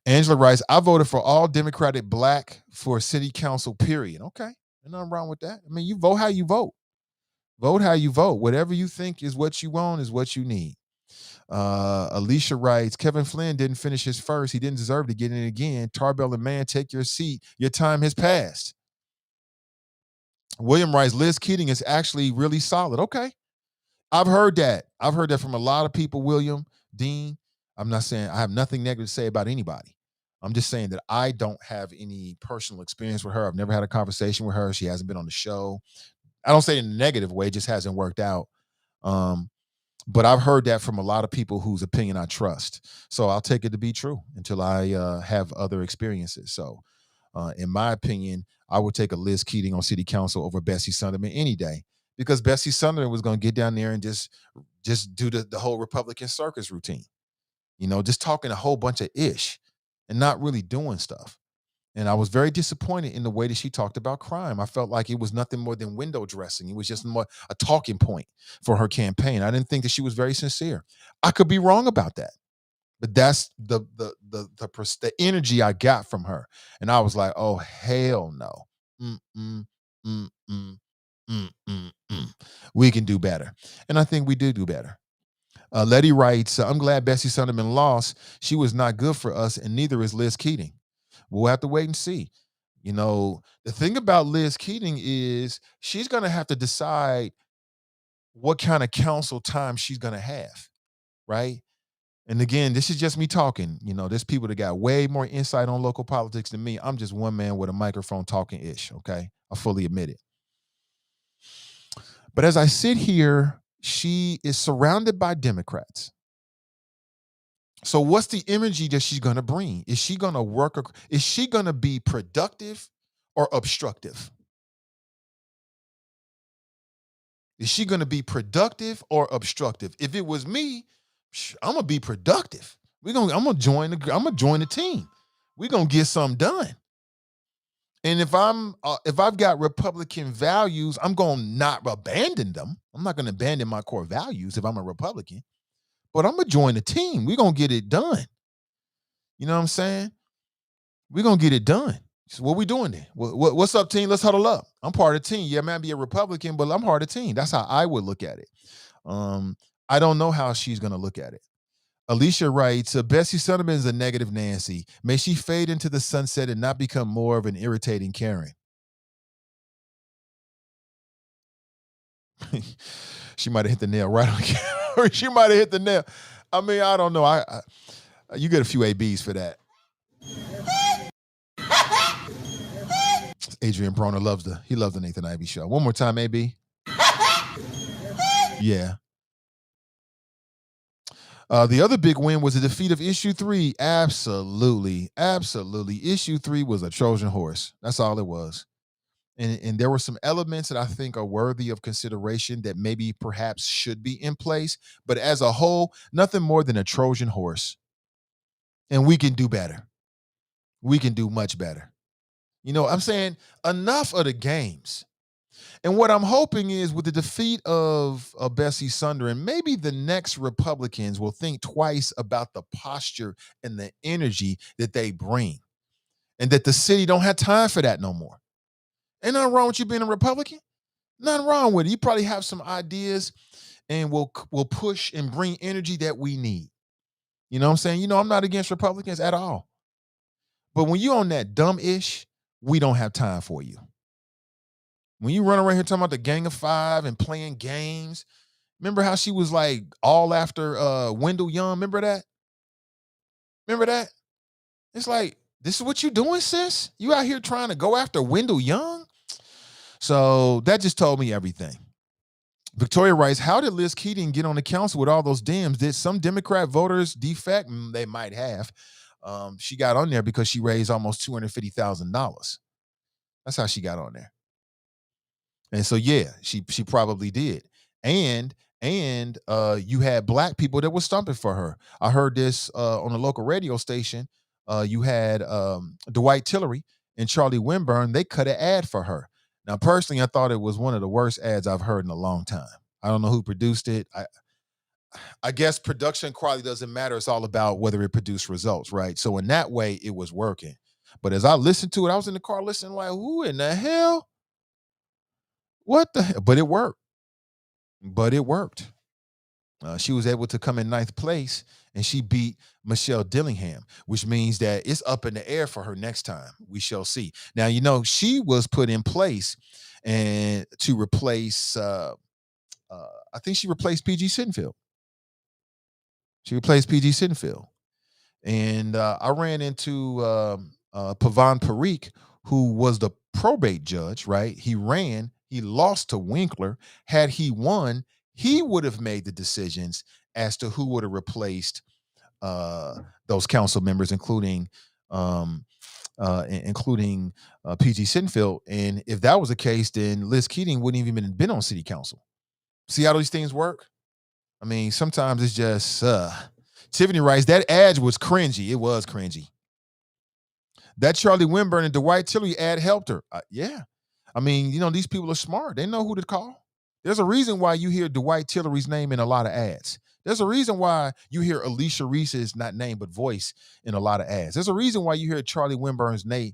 Angela writes, I voted for all Democratic black for city council, period. Okay. There's nothing wrong with that. I mean, you vote how you vote. Vote how you vote. Whatever you think is what you want is what you need. Alicia writes, Kevin Flynn didn't finish his first. He didn't deserve to get in again. Tarbell and Mann, take your seat. Your time has passed. William writes, Liz Keating is actually really solid. Okay. I've heard that. I've heard that from a lot of people, William, Dean. I'm not saying I have nothing negative to say about anybody. I'm just saying that I don't have any personal experience with her. I've never had a conversation with her. She hasn't been on the show. I don't say it in a negative way. It just hasn't worked out. But I've heard that from a lot of people whose opinion I trust. So I'll take it to be true until I have other experiences. So in my opinion, I would take a Liz Keating on city council over Bessie Sunderman any day, because Bessie Sunderman was going to get down there and just do the whole Republican circus routine, just talking a whole bunch of ish and not really doing stuff. And I was very disappointed in the way that she talked about crime. I felt like it was nothing more than window dressing. It was just more a talking point for her campaign. I didn't think that she was very sincere. I could be wrong about that, but that's the energy I got from her. And I was like, oh, hell no. We can do better. And I think we did do better. Letty writes, I'm glad Bessie Sunderman lost. She was not good for us, and neither is Liz Keating. We'll have to wait and see. The thing about Liz Keating is she's going to have to decide what kind of council time she's going to have, right? And again, this is just me talking. There's people that got way more insight on local politics than me. I'm just one man with a microphone talking ish, okay? I fully admit it. But as I sit here, she is surrounded by Democrats. So what's the energy that she's going to bring? Is she going to work? Is she going to be productive or obstructive? Is she going to be productive or obstructive? If it was me, I'm going to be productive. I'm going to join the team. We're going to get something done. And if I've got Republican values, I'm going to not abandon them. I'm not going to abandon my core values if I'm a Republican. But I'm going to join the team. We're going to get it done. You know what I'm saying? We're going to get it done. So what we doing there? What's up, team? Let's huddle up. I'm part of the team. Yeah, I might be a Republican, but I'm part of the team. That's how I would look at it. I don't know how she's going to look at it. Alicia writes, Bessie Sunderman is a negative Nancy. May she fade into the sunset and not become more of an irritating Karen. She might have hit the nail right on camera. She might have hit the nail. I mean, I don't know. You get a few ABs for that. Adrian Broner loves the Nathan Ivey Show. One more time, AB. Yeah. The other big win was the defeat of Issue 3. Absolutely. Issue 3 was a Trojan horse. That's all it was. And there were some elements that I think are worthy of consideration that maybe perhaps should be in place. But as a whole, nothing more than a Trojan horse. And we can do better. We can do much better. I'm saying enough of the games. And what I'm hoping is with the defeat of Bessie Sunderman, maybe the next Republicans will think twice about the posture and the energy that they bring, and that the city don't have time for that no more. Ain't nothing wrong with you being a Republican. Nothing wrong with it. You probably have some ideas and will push and bring energy that we need. You know what I'm saying? I'm not against Republicans at all. But when you on that dumb-ish, we don't have time for you. When you run around here talking about the Gang of Five and playing games, remember how she was like all after Wendell Young? Remember that? It's like, this is what you doing, sis? You out here trying to go after Wendell Young? So that just told me everything. Victoria writes, how did Liz Keating get on the council with all those Dems? Did some Democrat voters defect? They might have. She got on there because she raised almost $250,000. That's how she got on there. And so, yeah, she probably did. And And you had black people that were stumping for her. I heard this on a local radio station. You had Dwight Tillery and Charlie Winburn. They cut an ad for her. Now, personally, I thought it was one of the worst ads I've heard in a long time. I don't know who produced it. I guess production quality doesn't matter. It's all about whether it produced results, right? So in that way, it was working. But as I listened to it, I was in the car listening like, who in the hell? What the hell? But it worked. She was able to come in 9th place, and she beat Michelle Dillingham, which means that it's up in the air for her next time. We shall see. Now, she was put in place and to replace, I think she replaced PG Sittenfield. And I ran into Pavan Parikh, who was the probate judge, right? He lost to Winkler. Had he won, he would have made the decisions as to who would have replaced those council members, including PG Sittenfield. And if that was the case, then Liz Keating wouldn't even been on city council. See how these things work? I mean, sometimes it's just Tiffany writes, that ad was cringy. It was cringy. That Charlie Winburn and Dwight Tillery ad helped her. Yeah. I mean, these people are smart. They know who to call. There's a reason why you hear Dwight Tillery's name in a lot of ads. There's a reason why you hear Alicia Reese's, not name, but voice in a lot of ads. There's a reason why you hear Charlie Winburn's name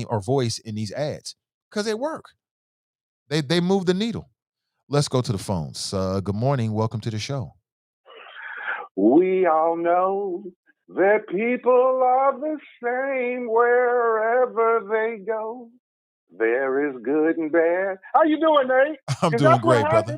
or voice in these ads. Because they work. They move the needle. Let's go to the phones. Good morning. Welcome to the show. We all know that people are the same wherever they go. There is good and bad. How you doing, Nate? I'm doing great, brother.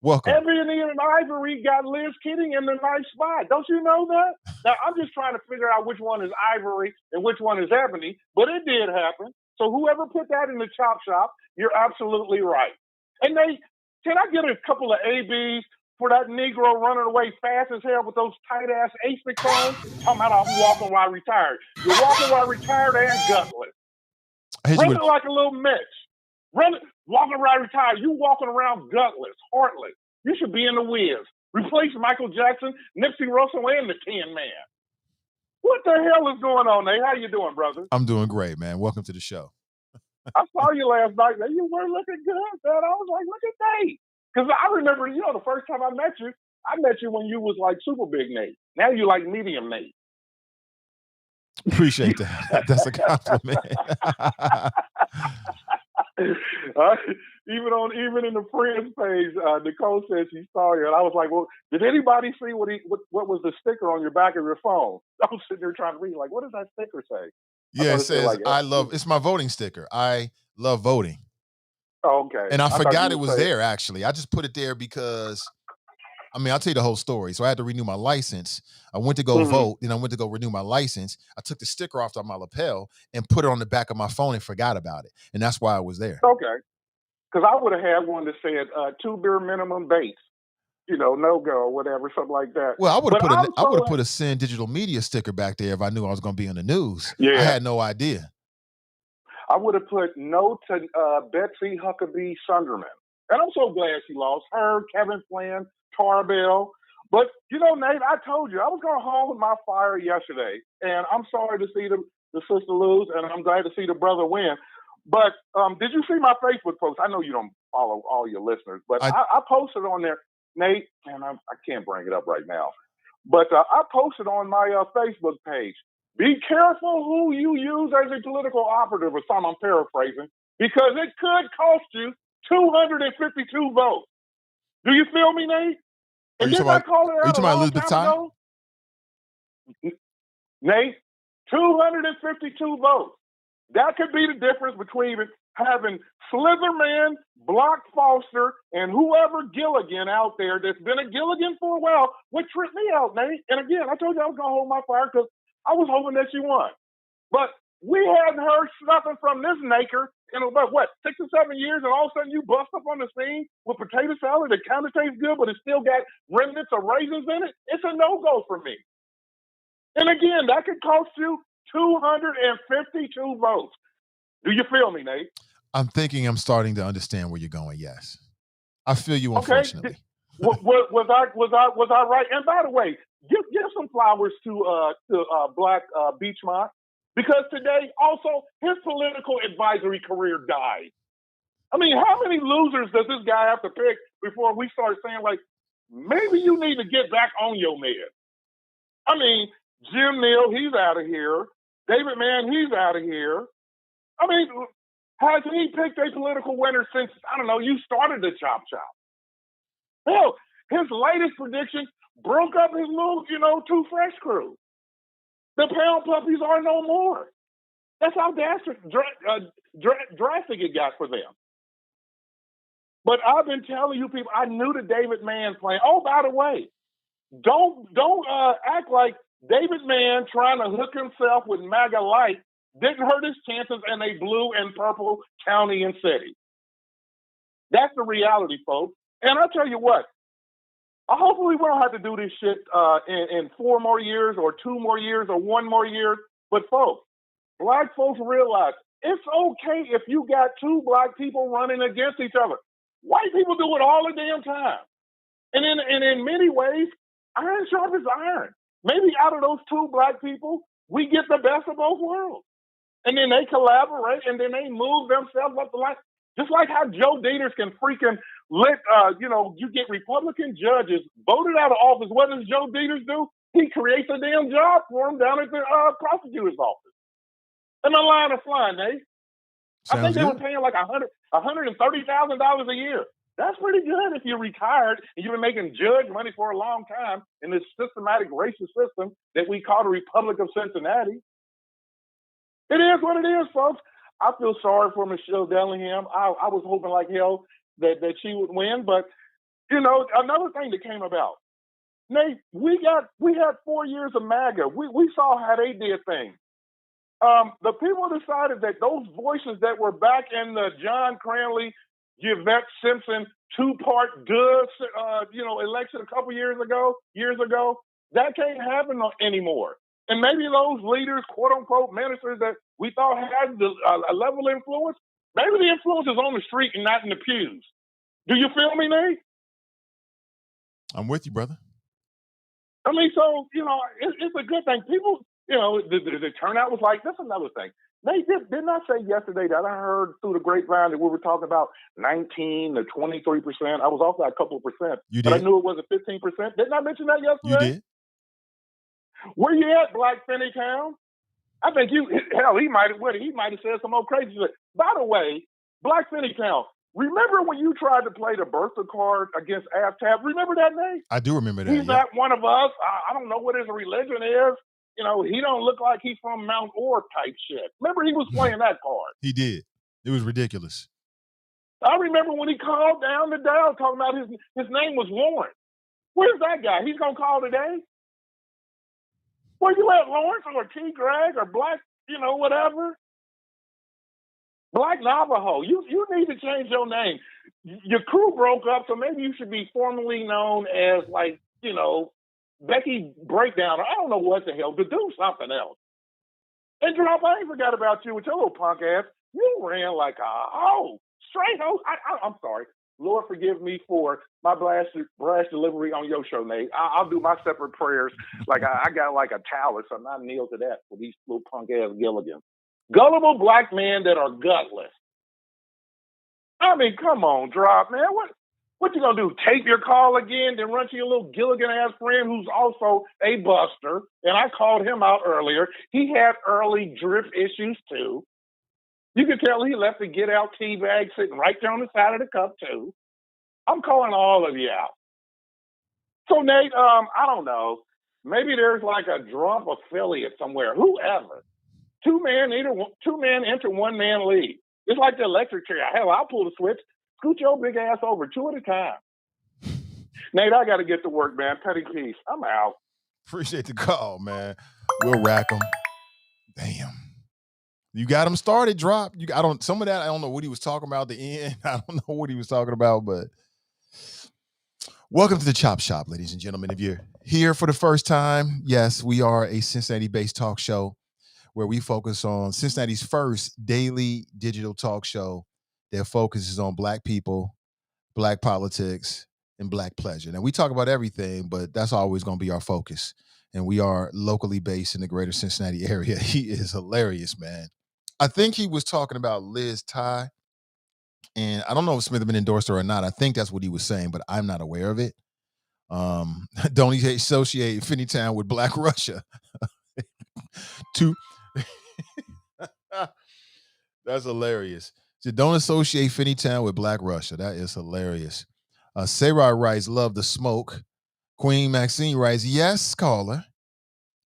Welcome. Ebony and Ivory got Liz Keating in the nice spot. Don't you know that? Now, I'm just trying to figure out which one is Ivory and which one is Ebony, but it did happen. So whoever put that in the chop shop, you're absolutely right. And Nate, can I get a couple of ABs for that Negro running away fast as hell with those tight-ass ASIC phones? Talking about I'm walking while retired. You're walking while retired and gutless. Running like a little Mitch. Walking while retired. You walking around gutless, heartless. You should be in the Wiz. Replace Michael Jackson, Nipsey Russell, and the Tin Man. What the hell is going on, Nate? How you doing, brother? I'm doing great, man. Welcome to the show. I saw you last night, man. You were looking good, man. I was like, look at Nate. Because I remember, the first time I met you when you was like super big Nate. Now you like medium Nate. Appreciate that. That's a compliment. Even in the friends page, Nicole said she saw you, and I was like, "Well, did anybody see what was the sticker on your back of your phone?" I was sitting there trying to read, like, what does that sticker say? Yeah, it says, it's my voting sticker. I love voting. Oh, okay. And I forgot it was there, actually. I just put it there because, I'll tell you the whole story. So I had to renew my license. I went to go vote, then I went to go renew my license. I took the sticker off my lapel and put it on the back of my phone and forgot about it. And that's why I was there. Okay. Because I would have had one that said 2 beer minimum base. No go or whatever, something like that. Well, I would have put a Sin Digital Media sticker back there if I knew I was going to be on the news. Yeah. I had no idea. I would have put no to Betsy Huckabee Sunderman. And I'm so glad she lost. Her, Kevin Flynn, Tarbell. But, Nate, I told you, I was going home with my fire yesterday. And I'm sorry to see the sister lose, and I'm glad to see the brother win. But did you see my Facebook post? I know you don't follow all your listeners, but I posted on there, Nate, and I can't bring it up right now. But I posted on my Facebook page, be careful who you use as a political operative or something, I'm paraphrasing, because it could cost you 252 votes. Do you feel me, Nate? Are you talking about Elizabeth Ty? Nate, 252 votes. That could be the difference between having Slitherman, Block Foster, and whoever Gilligan out there that's been a Gilligan for a while would trip me out, Nate. And again, I told you I was going to hold my fire because I was hoping that you won. But we hadn't heard nothing from this Naker in about, 6 or 7 years, and all of a sudden you bust up on the scene with potato salad that kind of tastes good, but it still got remnants of raisins in it. It's a no-go for me. And again, that could cost you 252 votes. Do you feel me, Nate? I'm thinking I'm starting to understand where you're going, yes. I feel you, unfortunately. Okay. Was I right? And by the way, give some flowers to Black Beachmont, because today also his political advisory career died. I mean, how many losers does this guy have to pick before we start saying, like, maybe you need to get back on your meds? I mean, Jim Neal, he's out of here. David Mann, he's out of here. I mean, has he picked a political winner since, I don't know, you started the Chop Shop? Hell, his latest prediction broke up his little, Too Fresh crew. The Pound Puppies are no more. That's how drastic it got for them. But I've been telling you people, I knew the David Mann plan. Oh, by the way, don't act like David Mann trying to hook himself with MAGA Light didn't hurt his chances in a blue and purple county and city. That's the reality, folks. And I'll tell you what, hopefully we don't have to do this shit in 4 more years or 2 more years or 1 more year. But folks, Black folks realize it's okay if you got 2 Black people running against each other. White people do it all the damn time. And in many ways, iron sharpens iron. Maybe out of those 2 Black people, we get the best of both worlds. And then they collaborate, and then they move themselves up the line. Just like how Joe Dieters can freaking you get Republican judges voted out of office. What does Joe Dieters do? He creates a damn job for them down at the prosecutor's office. And the line is flying, Nate. I think they were paying like $130,000 a year. That's pretty good if you're retired and you've been making judge money for a long time in this systematic racist system that we call the Republic of Cincinnati. It is what it is, folks. I feel sorry for Michelle Dillingham. I was hoping like hell that she would win. But, another thing that came about, Nate, we had 4 years of MAGA. We saw how they did things. The people decided that those voices that were back in the John Cranley, Yvette Simpson 2-part election a couple years ago, that can't happen anymore. And maybe those leaders, quote unquote, ministers that we thought had a level of influence, maybe the influence is on the street and not in the pews. Do you feel me, Nate? I'm with you, brother. I mean, so, it's a good thing. People, the turnout was like, that's another thing. Nate, didn't I say yesterday that I heard through the grapevine that we were talking about 19 to 23%? I was off by a couple of percent. You did. But I knew it was a 15%. Didn't I mention that yesterday? You did. Where you at, Black Finneytown? I think he might have said some old crazy shit. By the way, Black Finneytown, remember when you tried to play the birthday card against AFTAB? Remember that, Nate? I do remember that. He's not one of us. I don't know what his religion is. He don't look like he's from Mount Orb type shit. Remember he was playing that card. He did. It was ridiculous. I remember when he called down the dial talking about his name was Lawrence. Where's that guy? He's going to call today? Where you at, Lawrence, or T. Greg, or Black, whatever? Black Navajo. You need to change your name. Your crew broke up, so maybe you should be formally known as, Becky Breakdown. I don't know what the hell, to do something else. And Drop, I ain't forgot about you with your little punk ass. You ran like a hoe. Straight hoe. I'm sorry. Lord, forgive me for my brash delivery on your show, Nate. I'll do my separate prayers. Like I got like a towel or something. I kneel to that for these little punk ass Gilligans. Gullible black men that are gutless. I mean, come on, Drop, man. What you gonna do? Tape your call again, then run to your little Gilligan ass friend who's also a buster? And I called him out earlier. He had early drip issues too. You can tell he left the get out tea bag sitting right there on the side of the cup too. I'm calling all of you out. So Nate, I don't know. Maybe there's like a Trump affiliate somewhere. Whoever. Two men enter, one man leave. It's like the electric chair. Hell, I'll pull the switch. Scoot your big ass over 2 at a time. Nate, I got to get to work, man. Petty peace. I'm out. Appreciate the call, man. We'll rack them. Damn. You got him started, Drop. Some of that, I don't know what he was talking about at the end. I don't know what he was talking about, but welcome to the Chop Shop, ladies and gentlemen. If you're here for the first time, yes, we are a Cincinnati-based talk show where we focus on Cincinnati's first daily digital talk show that focuses on Black people, Black politics, and Black pleasure. Now, we talk about everything, but that's always going to be our focus. And we are locally based in the greater Cincinnati area. He is hilarious, man. I think he was talking about Liz Ty. And I don't know if Smith had been endorsed her or not. I think that's what he was saying, but I'm not aware of it. Don't associate Finneytown with Black Russia. That's hilarious. So don't associate Finneytown with Black Russia. That is hilarious. Sarah writes, love the smoke. Queen Maxine writes, yes, caller.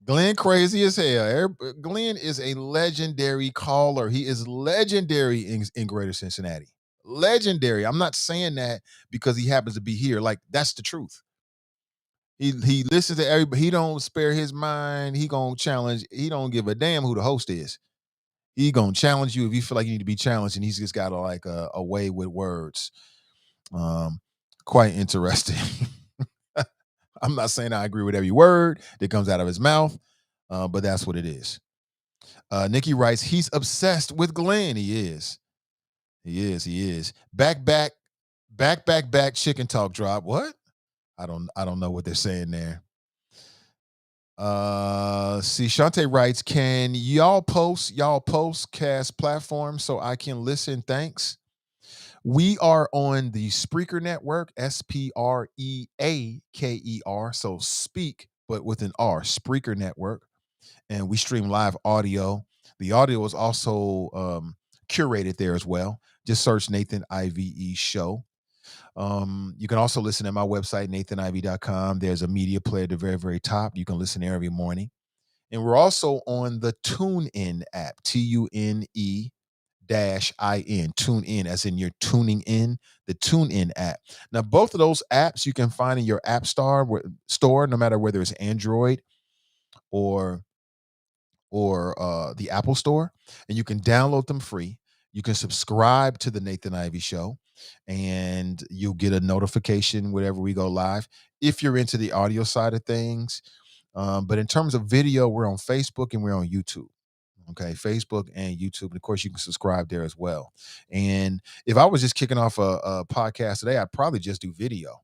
Glenn crazy as hell. Glenn is a legendary caller. He is legendary in greater Cincinnati. Legendary. I'm not saying that because he happens to be here. Like, that's the truth. He listens to everybody. He don't spare his mind. He gonna challenge. He don't give a damn who the host is. He gonna challenge you if you feel like you need to be challenged, and he's just got a way with words. Quite interesting. I'm not saying I agree with every word that comes out of his mouth, but that's what it is. Nikki writes, he's obsessed with Glenn. He is. Back, chicken talk drop. What? I don't know what they're saying there. See, Shante writes, can y'all post cast platform so I can listen? Thanks. We are on the Spreaker Network, Spreaker, so speak, but with an R, Spreaker Network. And we stream live audio. The audio is also curated there as well. Just search Nathan Ivey Show. You can also listen at my website, nathanivey.com. There's a media player at the very, very top. You can listen there every morning. And we're also on the TuneIn app, TUNE-IN, tune in, as in you're tuning in, the TuneIn app. Now, both of those apps you can find in your app store, no matter whether it's Android or the Apple Store, and you can download them free. You can subscribe to the Nathan Ivey Show, and you'll get a notification whenever we go live if you're into the audio side of things. But in terms of video, we're on Facebook and we're on YouTube. Okay, Facebook and YouTube. And of course, you can subscribe there as well. And if I was just kicking off a podcast today, I'd probably just do video.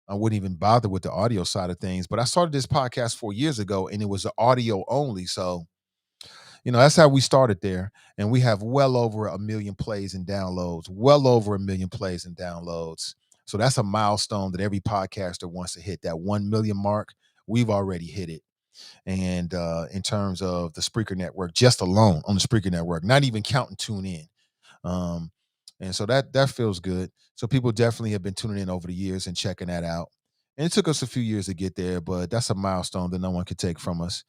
I wouldn't even bother with the audio side of things. But I started this podcast 4 years ago, and it was audio only. So, that's how we started there. And we have well over 1 million plays and downloads, So that's a milestone that every podcaster wants to hit, that 1 million mark. We've already hit it. And in terms of the Spreaker Network, just alone on the Spreaker Network, not even counting TuneIn. And so that feels good. So people definitely have been tuning in over the years and checking that out. And it took us a few years to get there, but that's a milestone that no one can take from us.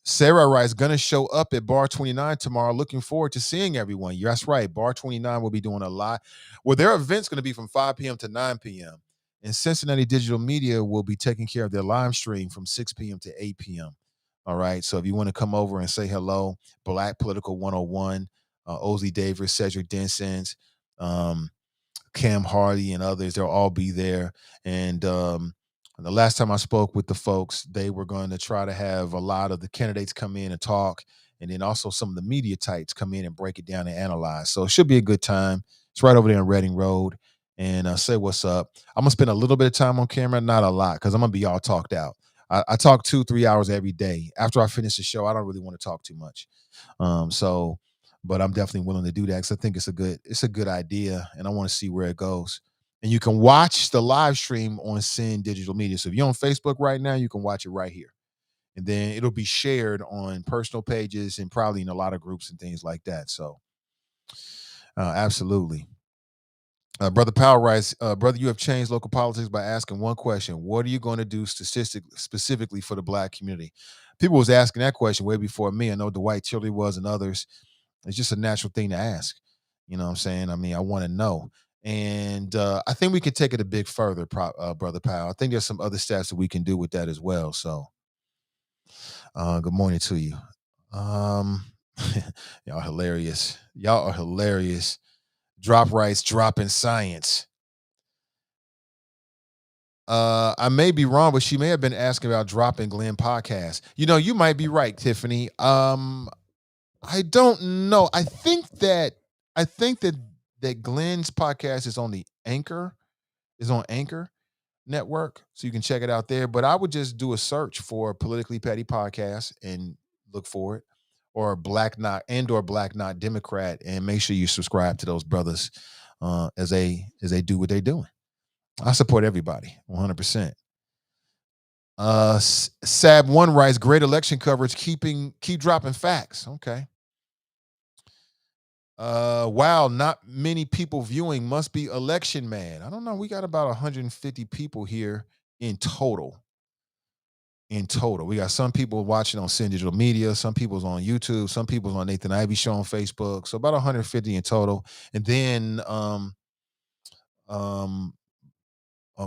Sarah writes, gonna show up at Bar 29 tomorrow. Looking forward to seeing everyone. That's right. Bar 29 will be doing a lot. Well, their event's going to be from 5 p.m. to 9 p.m. And Cincinnati Digital Media will be taking care of their live stream from 6 p.m. to 8 p.m. All right. So if you want to come over and say hello, Black Political 101, Ozzie Davis, Cedric Densons, Cam Hardy, and others, they'll all be there. And the last time I spoke with the folks, they were going to try to have a lot of the candidates come in and talk, and then also some of the media types come in and break it down and analyze. So it should be a good time. It's right over there on Reading Road. And say what's up. I'm going to spend a little bit of time on camera, not a lot, because I'm going to be all talked out. I talk 2-3 hours every day. After I finish the show, I don't really want to talk too much. But I'm definitely willing to do that because I think it's a good idea, and I want to see where it goes. And you can watch the live stream on Sin Digital Media. So if you're on Facebook right now, you can watch it right here. And then it'll be shared on personal pages and probably in a lot of groups and things like that. So absolutely. Brother Powell writes, brother, you have changed local politics by asking one question. What are you going to do specifically for the Black community? People was asking that question way before me. I know Dwight Chili was and others. It's just a natural thing to ask. You know what I'm saying? I mean, I want to know. And I think we can take it a bit further, Brother Powell. I think there's some other stats that we can do with that as well. So good morning to you. Y'all hilarious. Y'all are hilarious. Drop rights, drop in science. I may be wrong, but she may have been asking about dropping Glenn podcast. You might be right, Tiffany. I don't know. I think that Glenn's podcast is on the Anchor is on Anchor Network, so you can check it out there. But I would just do a search for Politically Petty Podcast and look for it, or Black Knot Democrat, and make sure you subscribe to those brothers as they do what they're doing. I support everybody 100%. Sab One writes, great election coverage, keep dropping facts. Okay. Wow, not many people viewing, must be election mad. I don't know. We got about 150 people here in total. We got some people watching on Sin Digital Media, some people's on YouTube, some people's on Nathan Ivey Show on Facebook. So about 150 in total. And then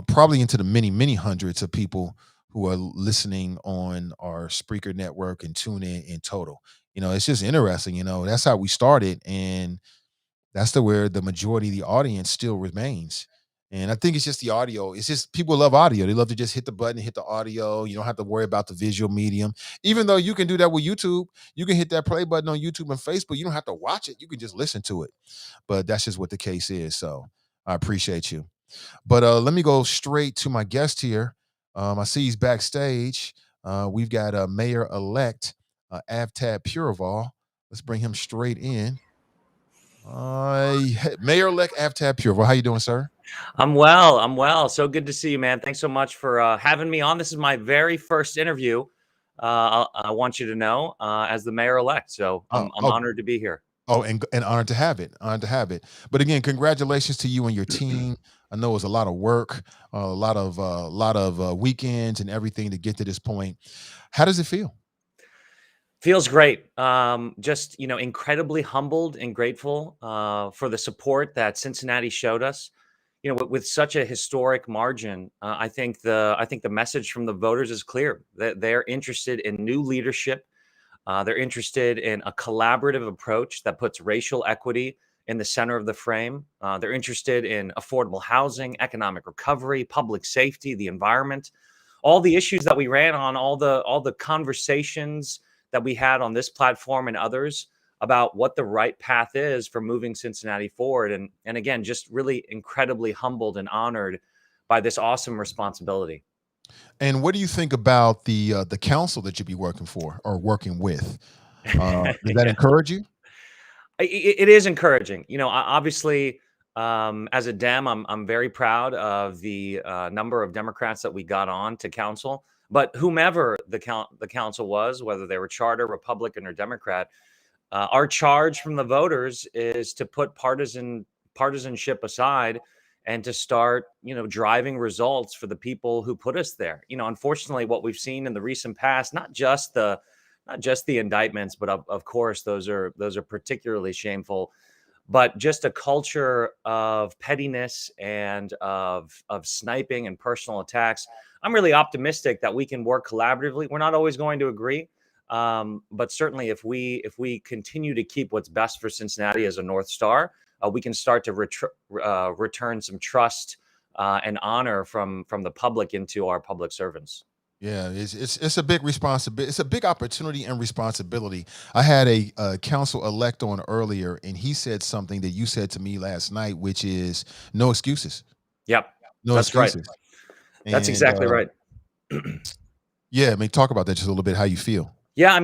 probably into the many hundreds of people who are listening on our Spreaker network and tune in total. It's just interesting. That's how we started, and that's where the majority of the audience still remains. And I think it's just the audio. It's just people love audio. They love to just hit the button, hit the audio. You don't have to worry about the visual medium. Even though you can do that with YouTube, you can hit that play button on YouTube and Facebook. You don't have to watch it. You can just listen to it. But that's just what the case is. So I appreciate you. But let me go straight to my guest here. I see he's backstage. We've got Mayor-elect Avtab Puraval. Let's bring him straight in. Mayor-elect Avtab Puraval, how you doing, sir? I'm well. So good to see you, man. Thanks so much for having me on. This is my very first interview. I want you to know, as the mayor-elect. So I'm honored to be here. Oh, and honored to have it. But again, congratulations to you and your team. I know it was a lot of work, a lot of weekends and everything to get to this point. How does it feel? Feels great. Just, incredibly humbled and grateful for the support that Cincinnati showed us. With such a historic margin, I think the message from the voters is clear that they're interested in new leadership. They're interested in a collaborative approach that puts racial equity in the center of the frame. They're interested in affordable housing, economic recovery, public safety, the environment, all the issues that we ran on, all the conversations that we had on this platform and others about what the right path is for moving Cincinnati forward. And again, just really incredibly humbled and honored by this awesome responsibility. And what do you think about the council that you'll be working for or working with? Does that encourage you? It is encouraging. Obviously, as a Dem, I'm very proud of the number of Democrats that we got on to council. But whomever the council was, whether they were charter, Republican, or Democrat, our charge from the voters is to put partisanship aside and to start, driving results for the people who put us there. Unfortunately, what we've seen in the recent past, not just the indictments, but of course, those are particularly shameful, but just a culture of pettiness and of sniping and personal attacks. I'm really optimistic that we can work collaboratively. We're not always going to agree, but certainly if we continue to keep what's best for Cincinnati as a North Star, we can start to return some trust and honor from the public into our public servants. Yeah, it's a big responsibility. It's a big opportunity and responsibility. I had a council-elect on earlier, and he said something that you said to me last night, which is no excuses. Yep, no that's excuses. Right. That's exactly right. Yeah, talk about that just a little bit. How you feel? Yeah,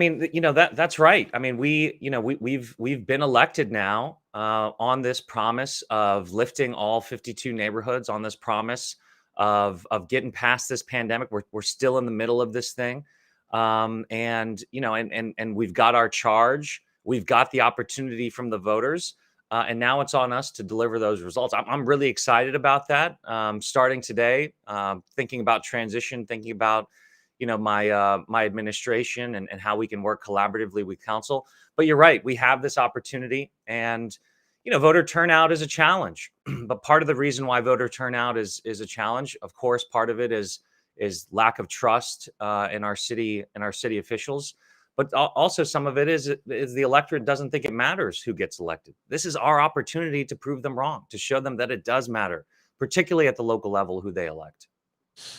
that's right. We've been elected now on this promise of lifting all 52 neighborhoods, on this promise of getting past this pandemic. We're still in the middle of this thing, and we've got our charge. We've got the opportunity from the voters, and now it's on us to deliver those results. I'm really excited about that. Starting today, thinking about transition, thinking about my administration and how we can work collaboratively with council. But you're right, we have this opportunity, and voter turnout is a challenge. But part of the reason why voter turnout is a challenge, of course, part of it is lack of trust in our city officials. But also some of it is the electorate doesn't think it matters who gets elected. This is our opportunity to prove them wrong, to show them that it does matter, particularly at the local level, who they elect.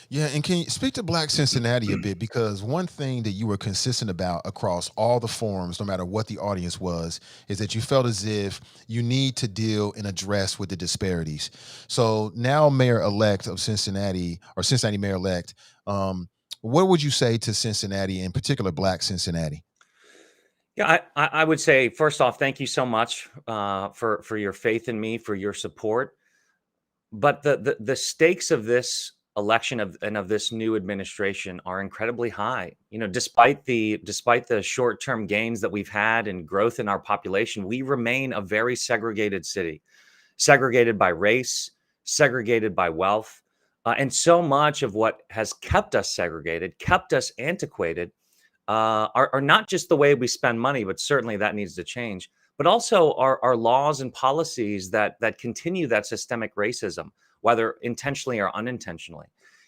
Yeah, and can you speak to Black Cincinnati a bit? Because one thing that you were consistent about across all the forums, no matter what the audience was, is that you felt as if you need to deal and address with the disparities. So now, Mayor-elect of Cincinnati, or Cincinnati Mayor-elect, what would you say to Cincinnati, in particular, Black Cincinnati? Yeah, I would say first off, thank you so much for your faith in me, for your support. But the stakes of this election of this new administration are incredibly high. You know, despite the short-term gains that we've had and growth in our population, we remain a very segregated city, segregated by race, segregated by wealth, and so much of what has kept us segregated, kept us antiquated, are not just the way we spend money, but certainly that needs to change. But also our laws and policies that continue that systemic racism, whether intentionally or unintentionally.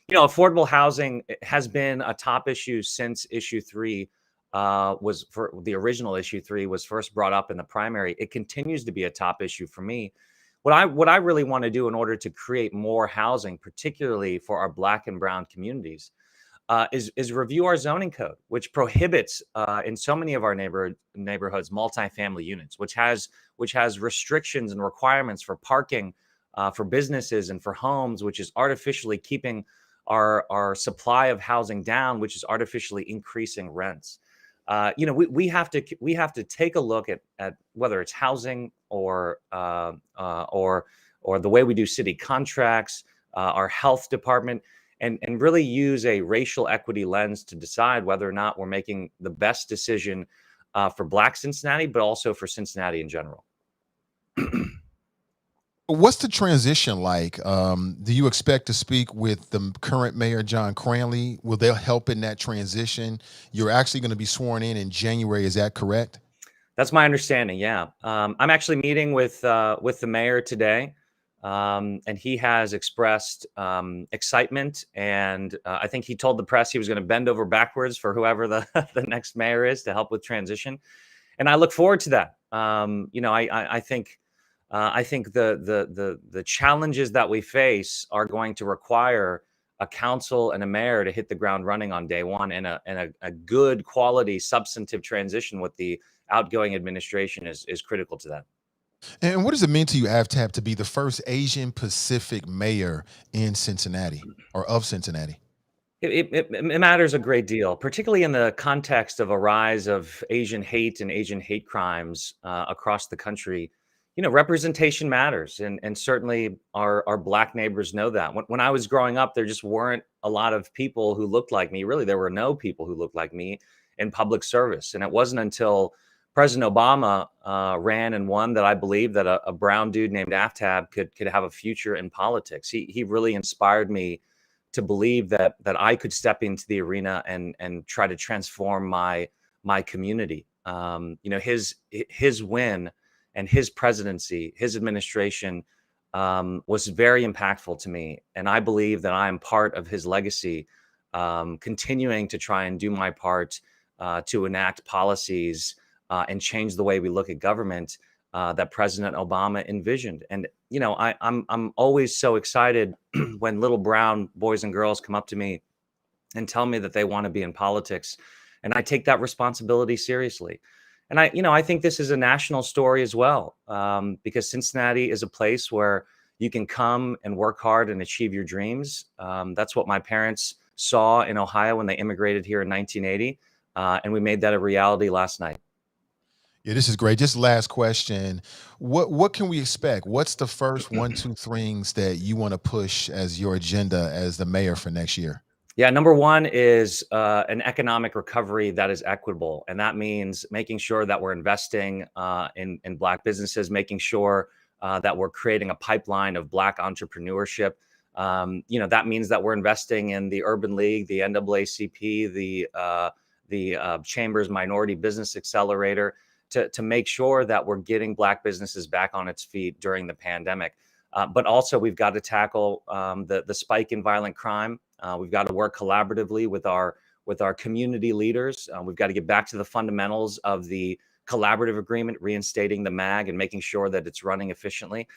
You know, affordable housing has been a top issue since issue three was for the original issue three was first brought up in the primary. It continues to be a top issue for me. What I really want to do in order to create more housing, particularly for our Black and Brown communities, is review our zoning code, which prohibits in so many of our neighborhoods multifamily units, which has restrictions and requirements for parking, for businesses and for homes, which is artificially keeping our supply of housing down, which is artificially increasing rents. You know, we have to take a look at whether it's housing or the way we do city contracts, our health department, and really use a racial equity lens to decide whether or not we're making the best decision for Black Cincinnati, but also for Cincinnati in general. What's the transition like? Do you expect to speak with the current mayor, John Cranley? Will they help in that transition? You're actually going to be sworn in January. Is that correct? That's my understanding. Yeah, I'm actually meeting with the mayor today, and he has expressed excitement, and I think he told the press he was going to bend over backwards for whoever the the next mayor is to help with transition, and I look forward to that. You know, I think the challenges that we face are going to require a council and a mayor to hit the ground running on day one, and a good quality substantive transition with the outgoing administration is critical to that. And what does it mean to you, Avtab, to be the first Asian Pacific mayor in Cincinnati or of Cincinnati? It matters a great deal, particularly in the context of a rise of Asian hate and Asian hate crimes across the country. You know, representation matters, and certainly our Black neighbors know that. When I was growing up, there just weren't a lot of people who looked like me. Really, there were no people who looked like me in public service, and it wasn't until President Obama ran and won that I believed that a brown dude named Aftab could have a future in politics. He really inspired me to believe that I could step into the arena and try to transform my community. You know, his win and his presidency, his administration was very impactful to me, and I believe that I am part of his legacy, continuing to try and do my part to enact policies and change the way we look at government that President Obama envisioned. And you know, I'm always so excited when little brown boys and girls come up to me and tell me that they want to be in politics, and I take that responsibility seriously. And I think this is a national story as well, because Cincinnati is a place where you can come and work hard and achieve your dreams. That's what my parents saw in Ohio when they immigrated here in 1980, and we made that a reality last night. Yeah, this is great. Just last question. What can we expect? What's the first one, two things that you want to push as your agenda as the mayor for next year? Yeah, number one is an economic recovery that is equitable, and that means making sure that we're investing in Black businesses, making sure that we're creating a pipeline of Black entrepreneurship. You know, that means that we're investing in the Urban League, the NAACP, the Chamber's Minority Business Accelerator, to make sure that we're getting Black businesses back on its feet during the pandemic. But also, we've got to tackle the spike in violent crime. We've got to work collaboratively with our community leaders. We've got to get back to the fundamentals of the collaborative agreement, reinstating the MAG and making sure that it's running efficiently.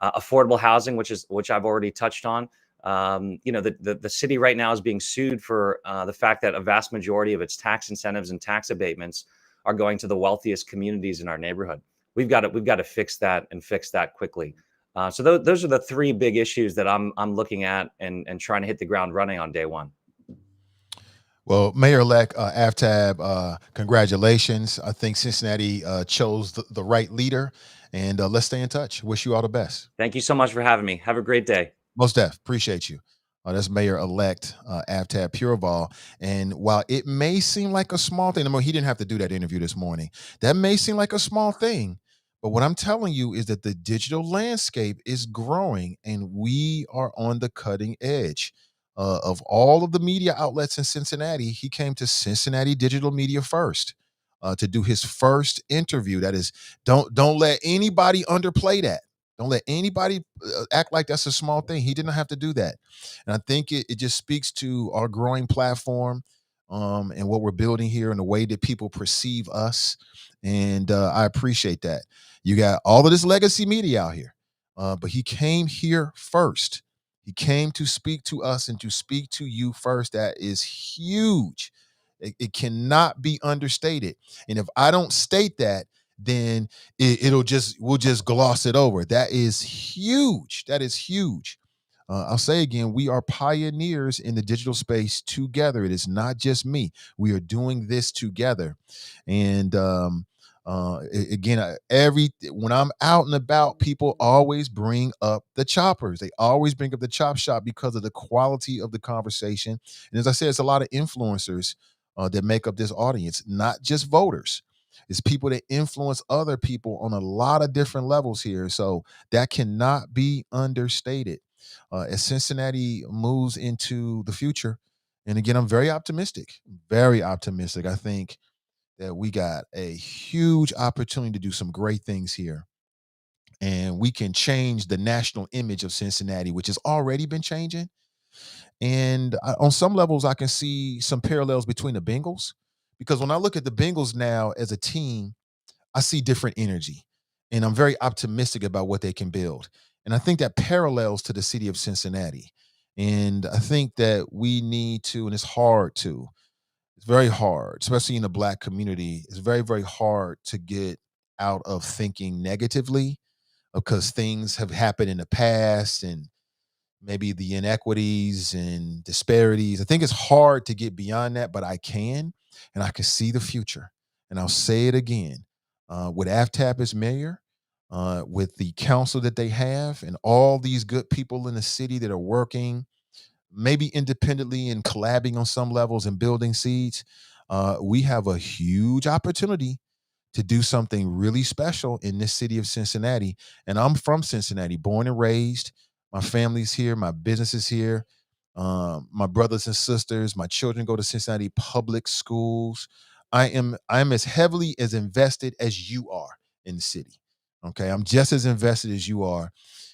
Affordable housing, which I've already touched on. The city right now is being sued for the fact that a vast majority of its tax incentives and tax abatements are going to the wealthiest communities in our neighborhood. We've got to fix that and fix that quickly. So those are the three big issues that I'm looking at and trying to hit the ground running on day one. Well, Mayor-elect Aftab, congratulations. I think Cincinnati chose the right leader, and let's stay in touch. Wish you all the best. Thank you so much for having me. Have a great day. Most def. Appreciate you. That's Mayor-elect Aftab Pureval. And while it may seem like a small thing, he didn't have to do that interview this morning. That may seem like a small thing, but what I'm telling you is that the digital landscape is growing, and we are on the cutting edge. Of all of the media outlets in Cincinnati, he came to Cincinnati Digital Media first to do his first interview. That is, don't let anybody underplay that. Don't let anybody act like that's a small thing. He didn't have to do that. And I think it just speaks to our growing platform and what we're building here and the way that people perceive us. And I appreciate that. You got all of this legacy media out here, but he came here first. He came to speak to us and to speak to you first. That is huge. It cannot be understated. And if I don't state that, then we'll just gloss it over. That is huge. That is huge. I'll say again, we are pioneers in the digital space together. It is not just me. We are doing this together. And again, when I'm out and about, people always bring up the choppers. They always bring up the chop shop because of the quality of the conversation. And as I said, it's a lot of influencers that make up this audience, not just voters. It's people that influence other people on a lot of different levels here. So that cannot be understated. As Cincinnati moves into the future, and again, I'm very optimistic. Very optimistic. I think that we got a huge opportunity to do some great things here. And we can change the national image of Cincinnati, which has already been changing. And on some levels, I can see some parallels between the Bengals, because when I look at the Bengals now as a team, I see different energy. And I'm very optimistic about what they can build. And I think that parallels to the city of Cincinnati. And I think that we need to, and it's hard to, it's very hard, especially in the Black community. It's very, very hard to get out of thinking negatively because things have happened in the past and maybe the inequities and disparities. I think it's hard to get beyond that, but I can, and I can see the future. And I'll say it again. With Aftab as mayor, with the council that they have, and all these good people in the city that are working maybe independently and collabing on some levels and building seeds, we have a huge opportunity to do something really special in this city of Cincinnati. And I'm from Cincinnati, born and raised. My family's here, my business is here. My brothers and sisters, my children go to Cincinnati public schools. I'm as heavily as invested as you are in the city. Okay, I'm just as invested as you are,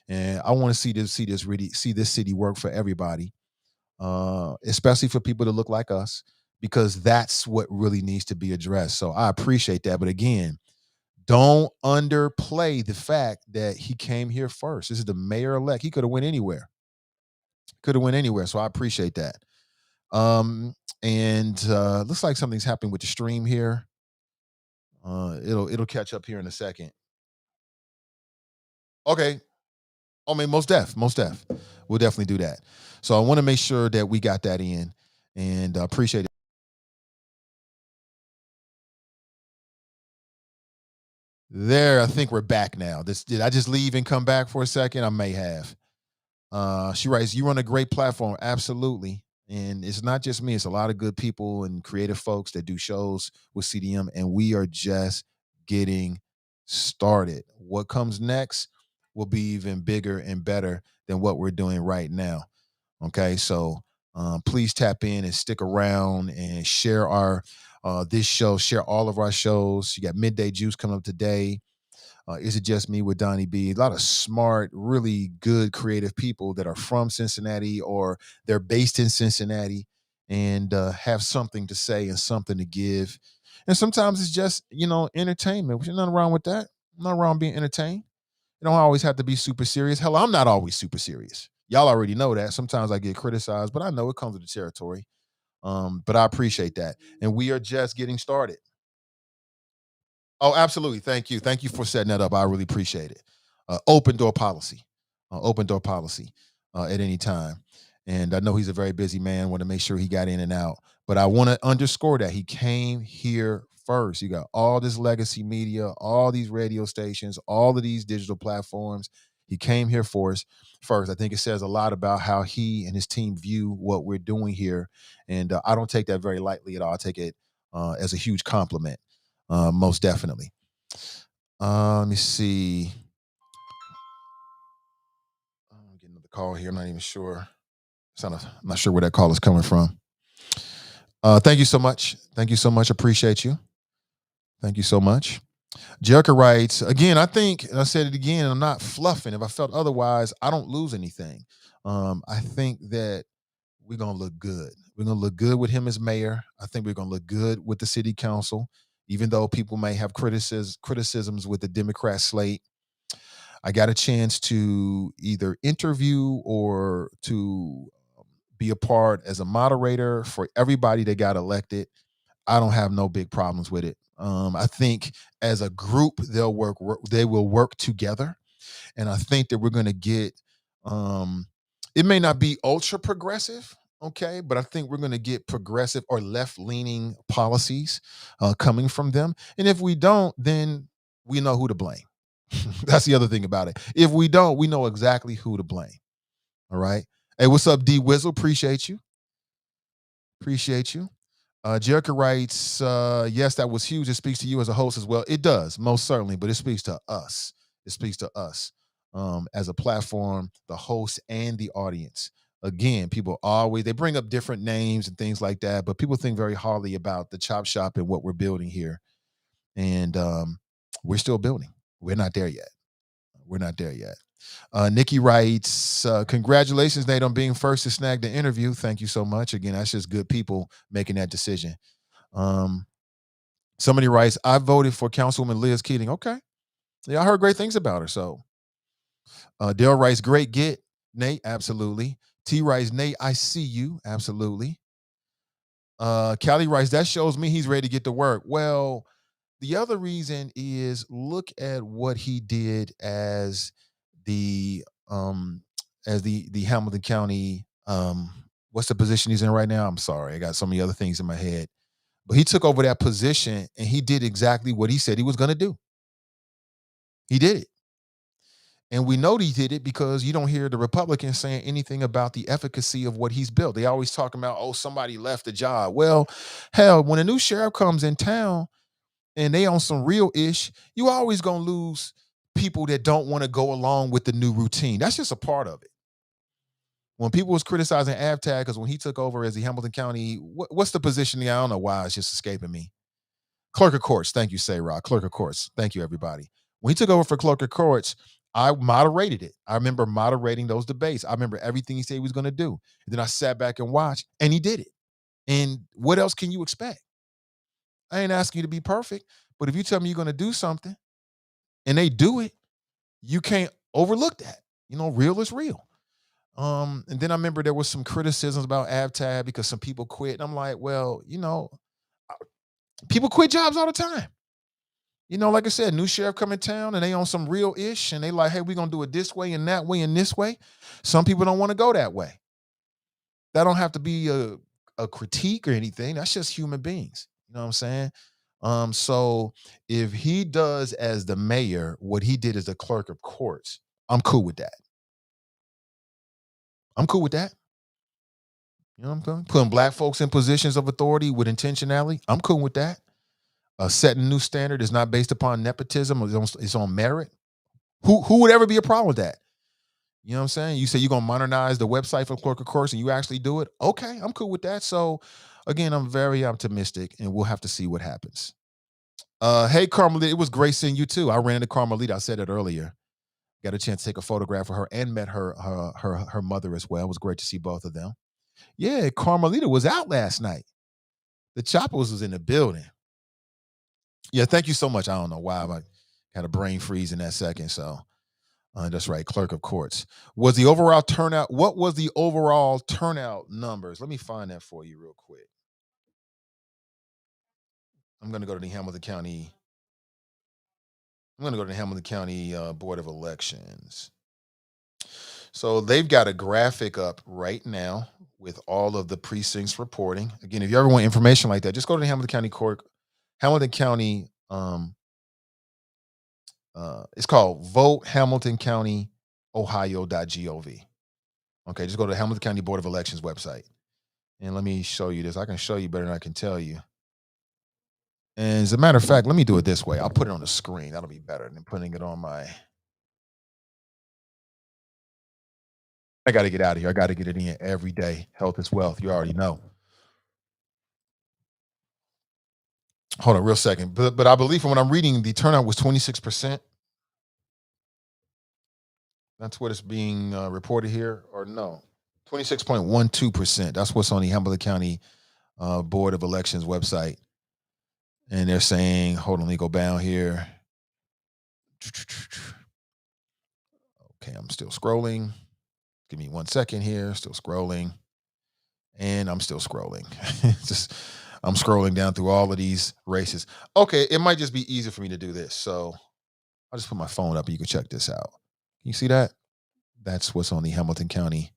and I want to see this city work for everybody, especially for people that look like us, because that's what really needs to be addressed. So I appreciate that. But again, don't underplay the fact that he came here first. This is the mayor-elect. He could have went anywhere. So I appreciate that. And looks like something's happening with the stream here. It'll catch up here in a second. Okay. I mean, most def. We'll definitely do that. So I want to make sure that we got that in, and appreciate it. There, I think we're back now. Did I just leave and come back for a second? I may have. She writes, "You run a great platform." Absolutely. And it's not just me, it's a lot of good people and creative folks that do shows with CDM, and we are just getting started. What comes next will be even bigger and better than what we're doing right now. Okay, so please tap in and stick around and share our this show, share all of our shows. You got Midday Juice coming up today. Is It Just Me with Donnie B? A lot of smart, really good, creative people that are from Cincinnati or they're based in Cincinnati and have something to say and something to give. And sometimes it's just, entertainment. There's nothing wrong with that. Nothing wrong being entertained. You don't always have to be super serious. Hell, I'm not always super serious. Y'all already know that. Sometimes I get criticized, but I know it comes with the territory. But I appreciate that. And we are just getting started. Oh, absolutely. Thank you. Thank you for setting that up. I really appreciate it. Open door policy. Open door policy at any time. And I know he's a very busy man. Want to make sure he got in and out. But I want to underscore that he came here first. You got all this legacy media, all these radio stations, all of these digital platforms. He came here for us first. I think it says a lot about how he and his team view what we're doing here. And I don't take that very lightly at all. I take it as a huge compliment. Most definitely. Let me see. I'm getting another call here. I'm not even sure. I'm not sure where that call is coming from. Thank you so much. Thank you so much. Appreciate you. Thank you so much. Jerica writes, again, I think, and I said it again, I'm not fluffing. If I felt otherwise, I don't lose anything. I think that we're going to look good. We're going to look good with him as mayor. I think we're going to look good with the city council, even though people may have criticisms with the Democrat slate. I got a chance to either interview or to be a part as a moderator for everybody that got elected. I don't have no big problems with it. I think as a group, they will work together. And I think that we're going to get, it may not be ultra progressive, okay, but I think we're going to get progressive or left-leaning policies coming from them. And if we don't, then we know who to blame. That's the other thing about it. If we don't, we know exactly who to blame. All right. Hey, what's up, D Wizzle? Appreciate you. Appreciate you. Jerica writes, yes, that was huge. It speaks to you as a host as well. It does, most certainly, but it speaks to us. It speaks to us as a platform, the host and the audience. Again, people they bring up different names and things like that, but people think very highly about the chop shop and what we're building here. And we're still building. We're not there yet. We're not there yet. Nikki writes, congratulations, Nate, on being first to snag the interview. Thank you so much. Again, that's just good people making that decision. Somebody writes, I voted for Councilwoman Liz Keating. Okay. Yeah, I heard great things about her. So Dale writes, great get, Nate. Absolutely. T writes, Nate, I see you. Absolutely. Callie writes, that shows me he's ready to get to work. Well, the other reason is look at what he did as the Hamilton County, what's the position he's in right now? I'm sorry, I got so many other things in my head. But he took over that position and he did exactly what he said he was going to do. He did it. And we know he did it because you don't hear the Republicans saying anything about the efficacy of what he's built. They always talking about, oh, somebody left the job. Well, hell, when a new sheriff comes in town and they on some real ish, you always going to lose people that don't want to go along with the new routine. That's just a part of it. When people was criticizing Avtag, because when he took over as the Hamilton County, what's the position? I don't know why it's just escaping me. Clerk of Courts. Thank you, Say-Rod. Clerk of Courts. Thank you, everybody. When he took over for Clerk of Courts, I moderated it. I remember moderating those debates. I remember everything he said he was going to do. And then I sat back and watched, and he did it. And what else can you expect? I ain't asking you to be perfect, but if you tell me you're going to do something and they do it, you can't overlook that. Real is real. And then I remember there was some criticisms about Avtab because some people quit. And I'm like, well, people quit jobs all the time. Like I said, new sheriff come in town and they on some real ish and they like, hey, we're going to do it this way and that way and this way. Some people don't want to go that way. That don't have to be a critique or anything. That's just human beings. You know what I'm saying? So if he does as the mayor what he did as the clerk of courts, I'm cool with that. I'm cool with that. You know what I'm saying? Putting black folks in positions of authority with intentionality, I'm cool with that. Setting a new standard is not based upon nepotism. It's on merit. Who would ever be a problem with that? You know what I'm saying? You say you're going to modernize the website for clerk of courts and you actually do it. Okay, I'm cool with that. So again, I'm very optimistic and we'll have to see what happens. Hey, Carmelita, it was great seeing you too. I ran into Carmelita. I said it earlier. Got a chance to take a photograph of her and met her mother as well. It was great to see both of them. Yeah, Carmelita was out last night. The Choppers was in the building. Yeah, thank you so much. I don't know why, but I had a brain freeze in that second. So That's right, clerk of courts. Was the overall turnout? What was the overall turnout numbers? Let me find that for you real quick. I'm going to go to the Hamilton County. I'm going to go to the Hamilton County Board of Elections. So they've got a graphic up right now with all of the precincts reporting. Again, if you ever want information like that, just go to the Hamilton County Court. Hamilton County. It's called votehamiltoncounty.ohio.gov. Okay, just go to the Hamilton County Board of Elections website. And let me show you this. I can show you better than I can tell you. And as a matter of fact, let me do it this way. I'll put it on the screen. That'll be better than putting it on my... I got to get out of here. I got to get it in every day. Health is wealth. You already know. Hold on real second. But I believe from what I'm reading, the turnout was 26%. That's what is being reported here. Or no, 26.12%. That's what's on the Hamilton County Board of Elections website. And they're saying, hold on, let me go down here. Okay, I'm still scrolling. Give me 1 second here. Still scrolling. And I'm still scrolling. I'm scrolling down through all of these races. Okay, it might just be easier for me to do this. So I'll just put my phone up and you can check this out. Can you see that? That's what's on the Hamilton County.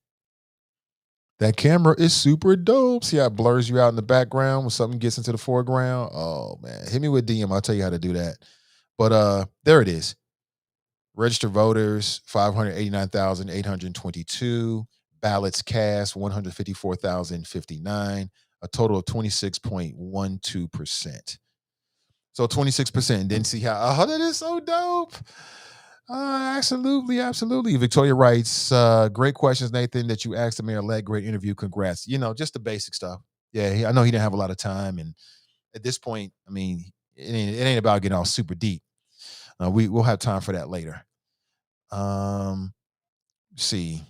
That camera is super dope. See how it blurs you out in the background when something gets into the foreground? Oh, man. Hit me with DM. I'll tell you how to do that. But there it is. Registered voters, 589,822. Ballots cast, 154,059. A total of 26.12%. So 26%. And then see how, that is so dope. Absolutely. Victoria writes, great questions, Nathan, that you asked the mayor-elect. Great interview. Congrats. Just the basic stuff. Yeah, I know he didn't have a lot of time. And at this point, I mean, it ain't about getting all super deep. We'll have time for that later. See.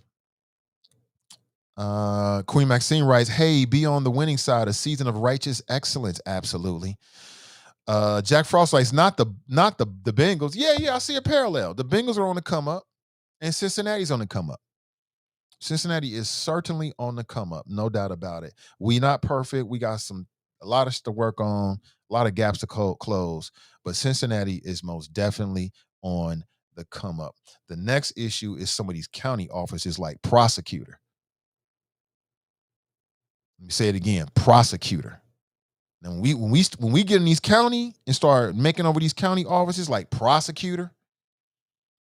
Queen Maxine writes, hey, be on the winning side, a season of righteous excellence. Absolutely. Jack Frost writes, not the Bengals. Yeah, I see a parallel. The Bengals are on the come up, and Cincinnati's on the come up. Cincinnati is certainly on the come up, no doubt about it. We not perfect. We got a lot of stuff to work on, a lot of gaps to close, but Cincinnati is most definitely on the come up. The next issue is some of these county offices like prosecutor. Let me say it again, prosecutor. And when we get in these county and start making over these county offices like prosecutor,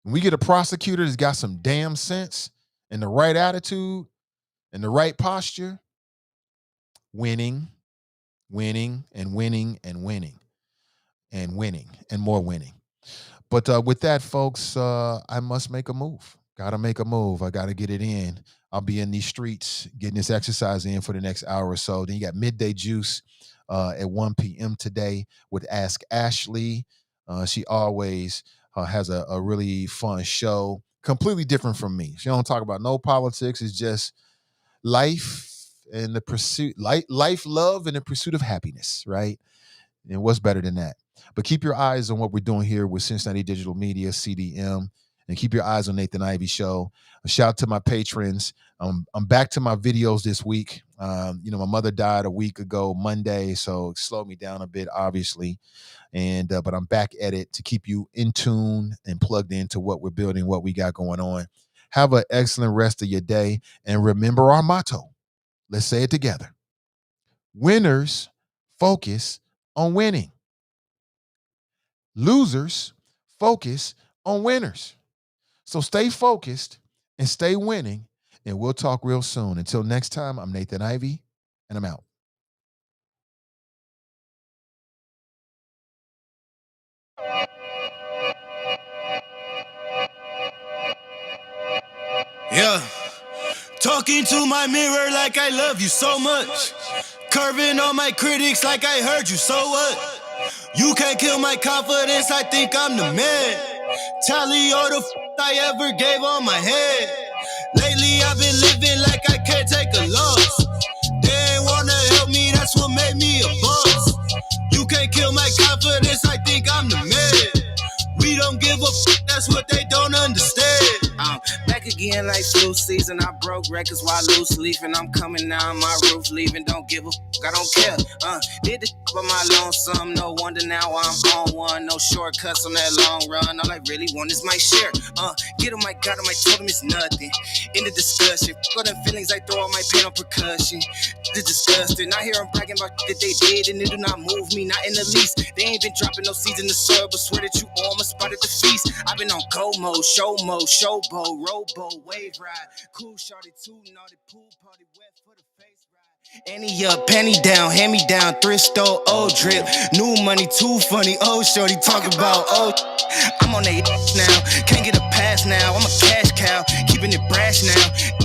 when we get a prosecutor that's got some damn sense and the right attitude and the right posture, winning and more winning. But with that, folks, I must make a move. Gotta make a move. I gotta get it in. I'll be in these streets getting this exercise in for the next hour or so. Then you got Midday Juice at 1 p.m. today with Ask Ashley. She always has a really fun show, completely different from me. She don't talk about no politics. It's just life and the pursuit, life, love, and the pursuit of happiness, right? And what's better than that? But keep your eyes on what we're doing here with Cincinnati Digital Media, CDM, and keep your eyes on Nathan Ivey Show. A shout out to my patrons. I'm back to my videos this week. My mother died a week ago, Monday, so it slowed me down a bit, obviously. And but I'm back at it to keep you in tune and plugged into what we're building, what we got going on. Have an excellent rest of your day. And remember our motto. Let's say it together. Winners focus on winning. Losers focus on winners. So stay focused and stay winning, and we'll talk real soon. Until next time, I'm Nathan Ivey, and I'm out. Yeah. Talking to my mirror like I love you so much. Curving on my critics like I heard you, so what? You can't kill my confidence, I think I'm the man. Tally all the I ever gave on my head. Lately I've been living like I can't take a loss. They ain't wanna help me, that's what made me a boss. You can't kill my confidence, I think I'm the man. We don't give a that's what they don't understand. Getting like flu season, I broke records while loose leafing. I'm coming down my roof, leaving. Don't give a fuck, I don't care. Did the for my lonesome, no wonder now I'm on one. No shortcuts on that long run. All I really want is my share. Get him, I got him, I told him it's nothing. In the discussion, fuck all them feelings, I throw all my pain on percussion. It's disgusting. I hear them bragging about that they did, and it do not move me, not in the least. They ain't been dropping no seeds in the soil, but swear that you all must spot at the feast. I've been on go mode, showboat, rowboat, wave ride. Cool shorty, too naughty, pool party, wet for the face ride. Annie up, penny down, hand me down, thrift store, old drip. New money, too funny, old shorty talk about old. I'm on they now, can't get a pass now. I'm a cash cow, keeping it brash now.